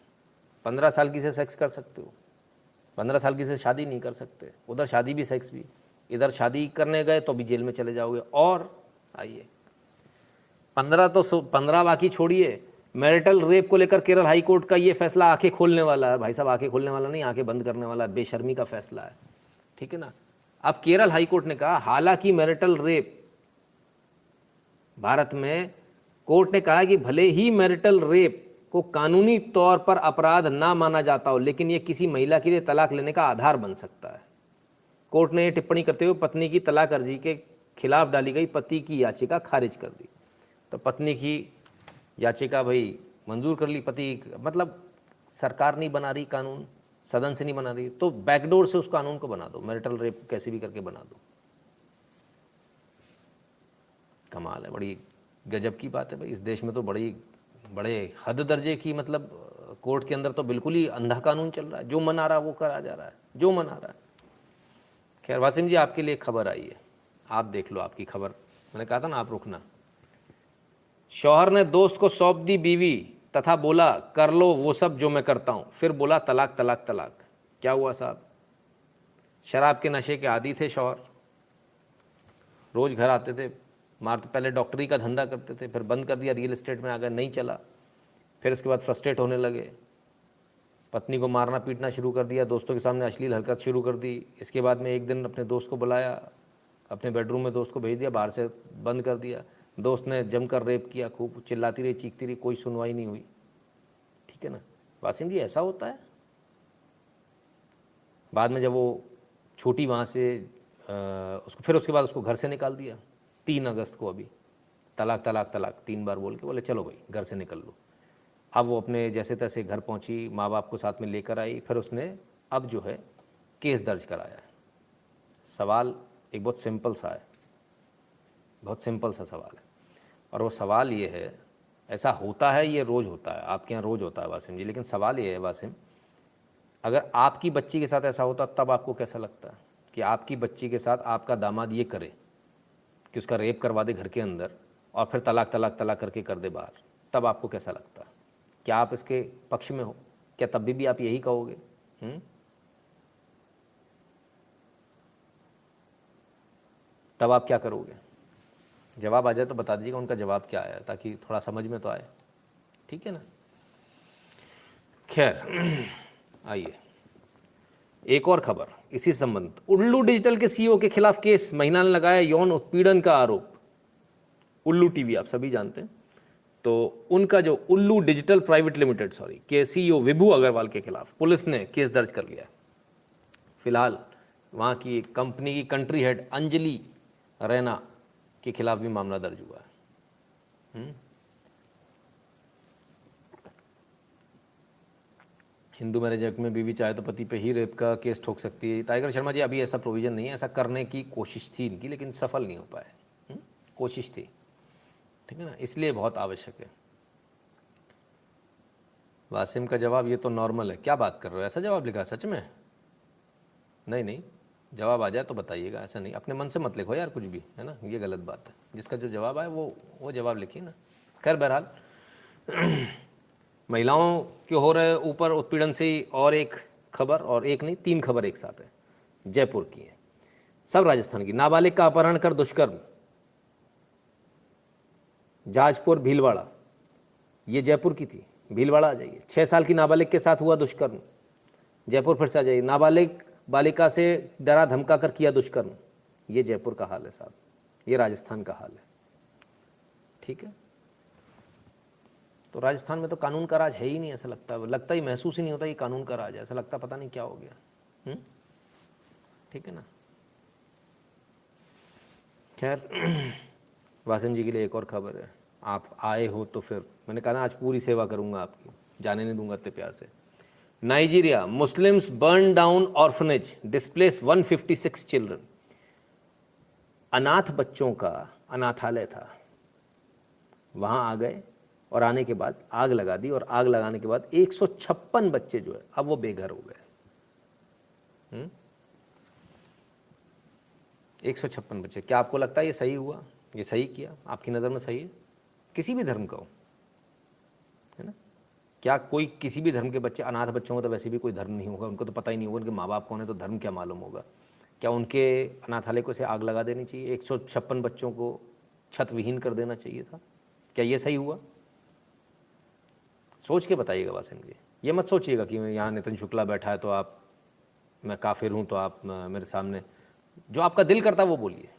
15 साल की से सेक्स कर सकते हो, 15 साल की से शादी नहीं कर सकते। उधर शादी भी सेक्स भी, इधर शादी करने गए तो भी जेल में चले जाओगे। और आइए 15 बाकी छोड़िए, मैरिटल रेप को लेकर केरल हाई कोर्ट का ये फैसला आंखें खोलने वाला है। भाई साहब आंखें खोलने वाला नहीं, आंखें बंद करने वाला है, बेशर्मी का फैसला है, ठीक है ना। अब केरल हाई कोर्ट ने कहा, हालांकि मैरिटल रेप भारत में, कोर्ट ने कहा कि भले ही मैरिटल रेप को कानूनी तौर पर अपराध ना माना जाता हो, लेकिन यह किसी महिला के लिए तलाक लेने का आधार बन सकता है। कोर्ट ने यह टिप्पणी करते हुए पत्नी की तलाक अर्जी के खिलाफ डाली गई पति की याचिका खारिज कर दी। तो पत्नी की याचिका भाई मंजूर कर ली, पति मतलब सरकार नहीं बना रही कानून, सदन से नहीं बना रही, तो बैकडोर से उस कानून को बना दो, मैरिटल रेप कैसे भी करके बना दो। कमाल है, बड़ी गजब की बात है भाई। इस देश में तो बड़े हद दर्जे की, मतलब कोर्ट के अंदर तो बिल्कुल ही अंधा कानून चल रहा है, जो मन आ रहा है वो करा जा रहा है, जो मन आ रहा है। खैर वासिम जी, आपके लिए खबर आई है, आप देख लो आपकी खबर। मैंने कहा था ना आप रुकना। शौहर ने दोस्त को सौंप दी बीवी तथा बोला कर लो वो सब जो मैं करता हूं, फिर बोला तलाक तलाक तलाक। क्या हुआ साहब? शराब के नशे के आदी थे शौहर, रोज घर आते थे, मारते, पहले डॉक्टरी का धंधा करते थे, फिर बंद कर दिया, रियल एस्टेट में आ गए, नहीं चला। फिर उसके बाद फ्रस्ट्रेट होने लगे, पत्नी को मारना पीटना शुरू कर दिया, दोस्तों के सामने अश्लील हरकत शुरू कर दी। इसके बाद में एक दिन अपने दोस्त को बुलाया, अपने बेडरूम में दोस्त को भेज दिया, बाहर से बंद कर दिया। दोस्त ने जमकर रेप किया, खूब चिल्लाती रही, चीखती रही, कोई सुनवाई नहीं हुई, ठीक है ना। वासिम जी ऐसा होता है। बाद में जब वो छोटी वहाँ से उसको, फिर उसके बाद उसको घर से निकाल दिया 3 अगस्त को। अभी तलाक तलाक तलाक 3 बार बोल के बोले चलो भाई घर से निकल लो। अब वो अपने जैसे तैसे घर पहुंची, माँ बाप को साथ में लेकर आई, फिर उसने अब जो है केस दर्ज कराया है। सवाल एक बहुत सिंपल सा है, बहुत सिंपल सा सवाल है, और वो सवाल ये है, ऐसा होता है, ये रोज़ होता है, आपके यहाँ रोज़ होता है वासिम जी, लेकिन सवाल ये है वासिम, अगर आपकी बच्ची के साथ ऐसा होता तब आपको कैसा लगता है कि आपकी बच्ची के साथ आपका दामाद ये करे कि उसका रेप करवा दे घर के अंदर और फिर तलाक तलाक तलाक करके कर दे बाहर, तब आपको कैसा लगता है? क्या आप इसके पक्ष में हो? क्या तब भी आप यही कहोगे? तब आप क्या करोगे? जवाब आ जाए तो बता दीजिएगा उनका जवाब क्या आया, ताकि थोड़ा समझ में तो आए, ठीक है ना। खैर आइए एक और खबर इसी संबंध। उल्लू डिजिटल के सीईओ के खिलाफ केस, महिला ने लगाया यौन उत्पीड़न का आरोप। उल्लू टीवी आप सभी जानते हैं, तो उनका जो उल्लू डिजिटल प्राइवेट लिमिटेड के सीईओ विभू अग्रवाल के खिलाफ पुलिस ने केस दर्ज कर लिया है। फिलहाल वहाँ की कंपनी की कंट्री हेड अंजलि रैना के खिलाफ भी मामला दर्ज हुआ है। हिंदू मैरिज एक्ट में बीवी चाहे तो पति पे ही रेप का केस ठोक सकती है। टाइगर शर्मा जी, अभी ऐसा प्रोविज़न नहीं है, ऐसा करने की कोशिश थी इनकी, लेकिन सफल नहीं हो पाए। कोशिश थी, ठीक है ना, इसलिए बहुत आवश्यक है। वासिम का जवाब ये तो नॉर्मल है, क्या बात कर रहे हो, ऐसा जवाब लिखा सच में? नहीं, जवाब आ जाए तो बताइएगा, ऐसा नहीं, अपने मन से मत लिखो यार कुछ भी, है ना, ये गलत बात है। जिसका जो जवाब आए वो जवाब लिखिए ना। खैर बहरहाल महिलाओं के हो रहे ऊपर उत्पीड़न से और एक खबर, और एक नहीं 3 खबर एक साथ है, जयपुर की है, सब राजस्थान की। नाबालिग का अपहरण कर दुष्कर्म, जाजपुर भीलवाड़ा, ये जयपुर की थी, भीलवाड़ा आ जाइए। 6 साल की नाबालिग के साथ हुआ दुष्कर्म, जयपुर फिर से आ जाइए। नाबालिग बालिका से डरा धमका कर किया दुष्कर्म, ये जयपुर का हाल है साहब, ये राजस्थान का हाल है, ठीक है। तो राजस्थान में तो कानून का राज है ही नहीं, ऐसा लगता ही, महसूस ही नहीं होता ये कानून का राज है, ऐसा लगता पता नहीं क्या हो गया। ठीक है ना। खैर वासिम जी के लिए एक और खबर है, आप आए हो तो फिर मैंने कहा ना आज पूरी सेवा करूंगा आपकी, जाने नहीं दूंगा इतने प्यार से। Nigeria, Muslims burn down orphanage, displace 156 children. अनाथ बच्चों का अनाथालय था, वहाँ आ गए और आने के बाद आग लगा दी, और आग लगाने के बाद 156 बच्चे जो है अब वो बेघर हो गए। 156 बच्चे। क्या आपको लगता है ये सही हुआ? ये सही किया? आपकी नज़र में सही है? किसी भी धर्म का हो, है ना? क्या कोई किसी भी धर्म के बच्चे, अनाथ बच्चों को तो वैसे भी कोई धर्म नहीं होगा, उनको तो पता ही नहीं होगा उनके माँ बाप कौन है, तो धर्म क्या मालूम होगा? क्या उनके अनाथालय को से आग लगा देनी चाहिए? 156 बच्चों को छत विहीन कर देना चाहिए था? क्या ये सही हुआ? सोच के बताइएगा वासिम जी। ये मत सोचिएगा कि यहाँ नितिन शुक्ला बैठा है तो आप, मैं काफिर हूँ तो आप मेरे सामने, जो आपका दिल करता है वो बोलिए।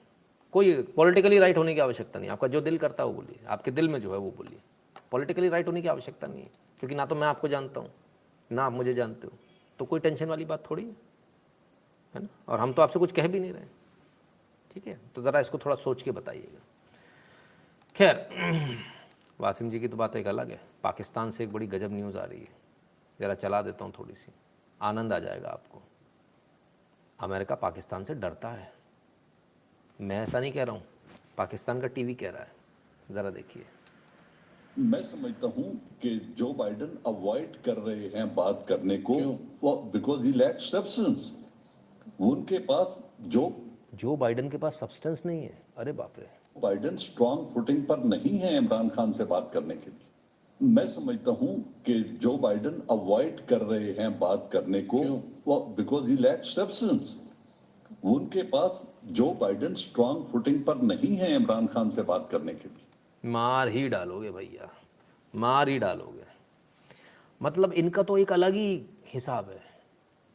कोई पॉलिटिकली राइट होने की आवश्यकता नहीं, आपका जो दिल करता है वो बोलिए, आपके दिल में जो है वो बोलिए। पॉलिटिकली राइट होने की आवश्यकता नहीं है, क्योंकि ना तो मैं आपको जानता हूँ ना आप मुझे जानते हो, तो कोई टेंशन वाली बात थोड़ी है ना। और हम तो आपसे कुछ कह भी नहीं रहे, ठीक है? तो ज़रा इसको थोड़ा सोच के बताइएगा। खैर, वासिम जी की तो बात एक अलग है। पाकिस्तान से एक बड़ी गजब न्यूज़ आ रही है, ज़रा चला देता हूँ, थोड़ी सी आनंद आ जाएगा आपको। अमेरिका पाकिस्तान से डरता है। मैं ऐसा नहीं कह रहा हूँ, पाकिस्तान का टीवी कह रहा है, ज़रा देखिए। मैं समझता हूं कि जो बाइडेन अवॉइड कर रहे हैं बात करने को, बिकॉज ही लैक सब्सटेंस। उनके पास जो बाइडेन के पास सब्सटेंस नहीं है, अरे बाप रे। बाइडेन स्ट्रांग फुटिंग पर नहीं है इमरान खान से बात करने के लिए। मैं समझता हूं कि जो बाइडेन अवॉइड कर रहे हैं बात करने को, बिकॉज ही लैक सब्सटेंस। उनके पास जो बाइडेन स्ट्रांग फुटिंग पर नहीं है इमरान खान से बात करने के लिए। मार ही डालोगे भैया, मार ही डालोगे। मतलब इनका तो एक अलग ही हिसाब है,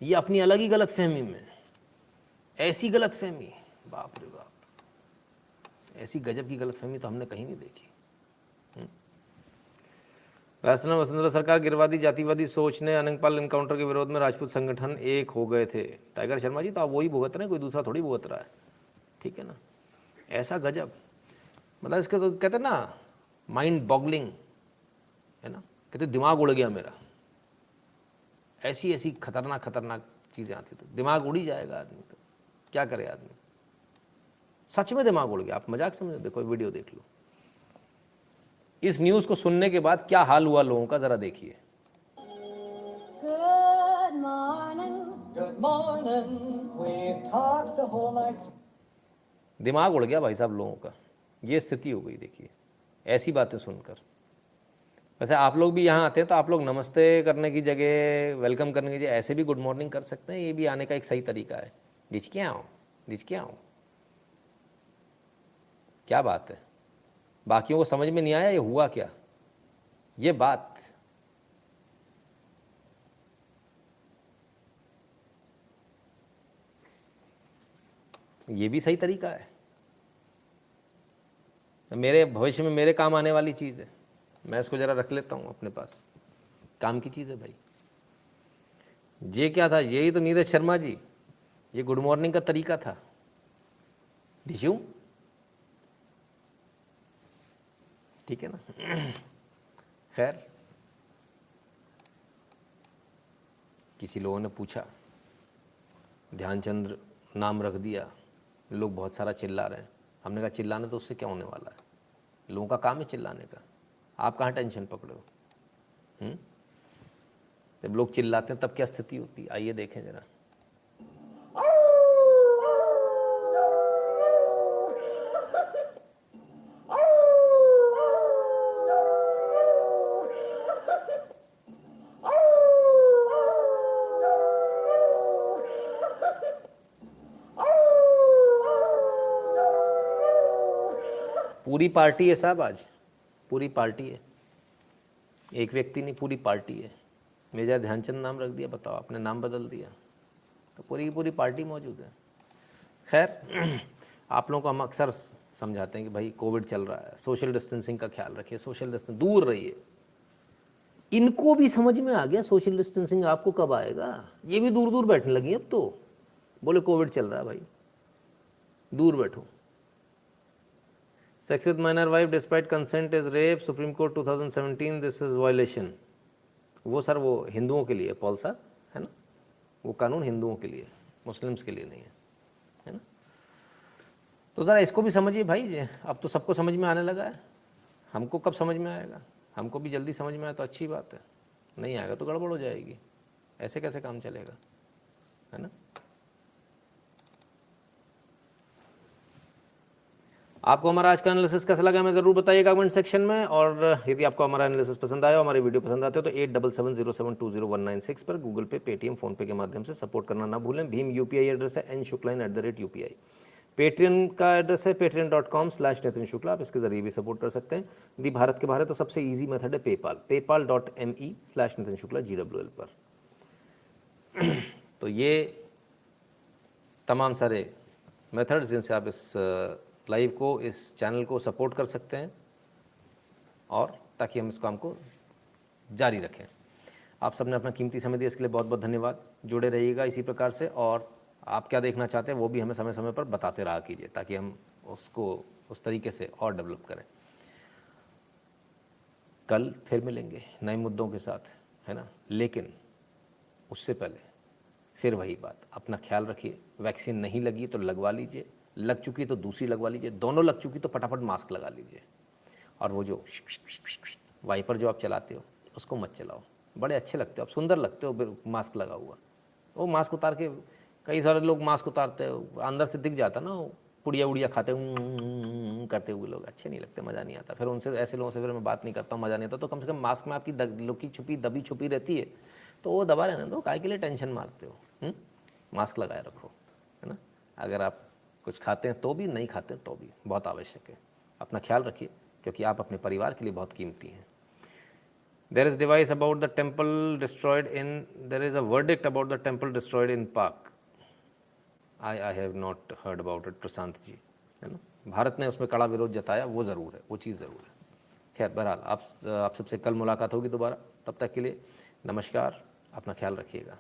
ये अपनी अलग ही गलतफहमी में, ऐसी गलतफहमी, बाप रे बाप, ऐसी गजब की गलतफहमी तो हमने कहीं नहीं देखी। वसुंधरा सरकार गिरवादी जातिवादी सोच ने अनंगपाल एनकाउंटर के विरोध में राजपूत संगठन एक हो गए थे। टाइगर शर्मा जी, तो आप वही भुगत रहे हैं, कोई दूसरा थोड़ी भुगत रहा है, ठीक है ना? ऐसा गजब, मतलब इसके तो कहते हैं ना माइंड बॉगलिंग, है ना, कहते दिमाग उड़ गया मेरा। ऐसी ऐसी खतरनाक खतरनाक चीज़ें आती तो दिमाग उड़ ही जाएगा आदमी, तो क्या करे आदमी। सच में दिमाग उड़ गया, आप मजाक समझो, देखो वीडियो देख लो। इस न्यूज़ को सुनने के बाद क्या हाल हुआ लोगों का, ज़रा देखिए। दिमाग उड़ गया भाई साहब लोगों का, ये स्थिति हो गई। देखिए ऐसी बातें सुनकर। वैसे आप लोग भी यहाँ आते हैं तो आप लोग नमस्ते करने की जगह, वेलकम करने की जगह ऐसे भी गुड मॉर्निंग कर सकते हैं, ये भी आने का एक सही तरीका है। डिचके आओ, डिचके आओ, क्या बात है। बाकियों को समझ में नहीं आया ये हुआ क्या, ये बात। ये भी सही तरीका है, मेरे भविष्य में मेरे काम आने वाली चीज़ है, मैं इसको ज़रा रख लेता हूँ अपने पास, काम की चीज़ है भाई। ये क्या था, यही तो नीरज शर्मा जी, ये गुड मॉर्निंग का तरीका था। डिशू, ठीक है ना। खैर, किसी लोगों ने पूछा, ध्यानचंद्र नाम रख दिया, लोग बहुत सारा चिल्ला रहे हैं। हमने कहा चिल्लाने तो उससे क्या होने वाला है, लोगों का काम है चिल्लाने का, आप कहाँ टेंशन पकड़े हो। जब लोग चिल्लाते हैं तब क्या स्थिति होती है, आइए देखें जरा। पूरी पार्टी है साहब, आज पूरी पार्टी है, एक व्यक्ति नहीं, पूरी पार्टी है। मेजर ध्यानचंद नाम रख दिया, बताओ, आपने नाम बदल दिया, तो पूरी की पूरी पार्टी मौजूद है। खैर, आप लोगों को हम अक्सर समझाते हैं कि भाई कोविड चल रहा है, सोशल डिस्टेंसिंग का ख्याल रखिए, सोशल डिस्टेंस, दूर रहिए। इनको भी समझ में आ गया सोशल डिस्टेंसिंग आपको कब आएगा, ये भी दूर दूर बैठने लगी अब तो, बोले कोविड चल रहा है भाई, दूर बैठो। Sex with minor wife despite consent is rape. Supreme Court 2017. This is violation. वो सर वो हिंदुओं के लिए पॉल सर, है ना, वो कानून हिंदुओं के लिए, मुस्लिम्स के लिए नहीं है ना। तो ज़रा इसको भी समझिए भाई, अब तो सबको समझ में आने लगा है, हमको कब समझ में आएगा? हमको भी जल्दी समझ में आए तो अच्छी बात है, नहीं आएगा तो गड़बड़ हो जाएगी, ऐसे कैसे काम चलेगा, है ना। आपको हमारा आज का एनालिसिस कैसा लगा हमें ज़रूर बताइएगा कमेंट सेक्शन में, और यदि आपको हमारा एनालिसिस पसंद आया, हमारी वीडियो पसंद आते हो तो 8770720196 पर गूगल पे, पेटीएम, फ़ोनपे के माध्यम से सपोर्ट करना ना भूलें। भीम यूपीआई एड्रेस है nshukline@UPI। पेट्रियन का एड्रेस है patreon.com/नितिन शुक्ला, आप इसके ज़रिए भी सपोर्ट कर सकते हैं। यदि भारत के बाहर है तो सबसे ईजी मेथड है पेपाल, paypal.me/नितिन शुक्ला GWL पर। तो ये तमाम सारे मेथड्स जिनसे आप इस लाइव को, इस चैनल को सपोर्ट कर सकते हैं, और ताकि हम इस काम को जारी रखें। आप सबने अपना कीमती समय दिया, इसके लिए बहुत बहुत धन्यवाद। जुड़े रहिएगा इसी प्रकार से, और आप क्या देखना चाहते हैं वो भी हमें समय समय पर बताते रहा कीजिए, ताकि हम उसको उस तरीके से और डेवलप करें। कल फिर मिलेंगे नए मुद्दों के साथ, है ना, लेकिन उससे पहले फिर वही बात, अपना ख्याल रखिए। वैक्सीन नहीं लगी तो लगवा लीजिए, लग चुकी तो दूसरी लगवा लीजिए, दोनों लग चुकी तो फटाफट मास्क लगा लीजिए। और वो जो वाइपर जो आप चलाते हो उसको मत चलाओ, बड़े अच्छे लगते हो, आप सुंदर लगते हो मास्क लगा हुआ। वो मास्क उतार के, कई सारे लोग मास्क उतारते हो, अंदर से दिख जाता ना, वो पुड़िया उड़िया खाते करते हुए लोग, अच्छे नहीं लगते, मज़ा नहीं आता। फिर उनसे, ऐसे लोगों से फिर मैं बात नहीं करता हूँ, मज़ा नहीं आता। तो कम से कम मास्क में आपकी लुकी छुपी दबी छुपी रहती है, तो वो दबा रहने दो, काहे के लिए टेंशन मारते हो। मास्क लगाए रखो, है ना। अगर आप कुछ खाते हैं तो भी, नहीं खाते हैं तो भी, बहुत आवश्यक है। अपना ख्याल रखिए, क्योंकि आप अपने परिवार के लिए बहुत कीमती हैं। There is device about the temple destroyed in, there is a verdict about the temple destroyed in Pak. I have not heard about it, Prashant ji, है ना। भारत ने उसमें कड़ा विरोध जताया, वो ज़रूर है, वो चीज़ ज़रूर है। खैर बहरहाल, आप सबसे कल मुलाकात होगी दोबारा, तब तक के लिए नमस्कार, अपना ख्याल रखिएगा।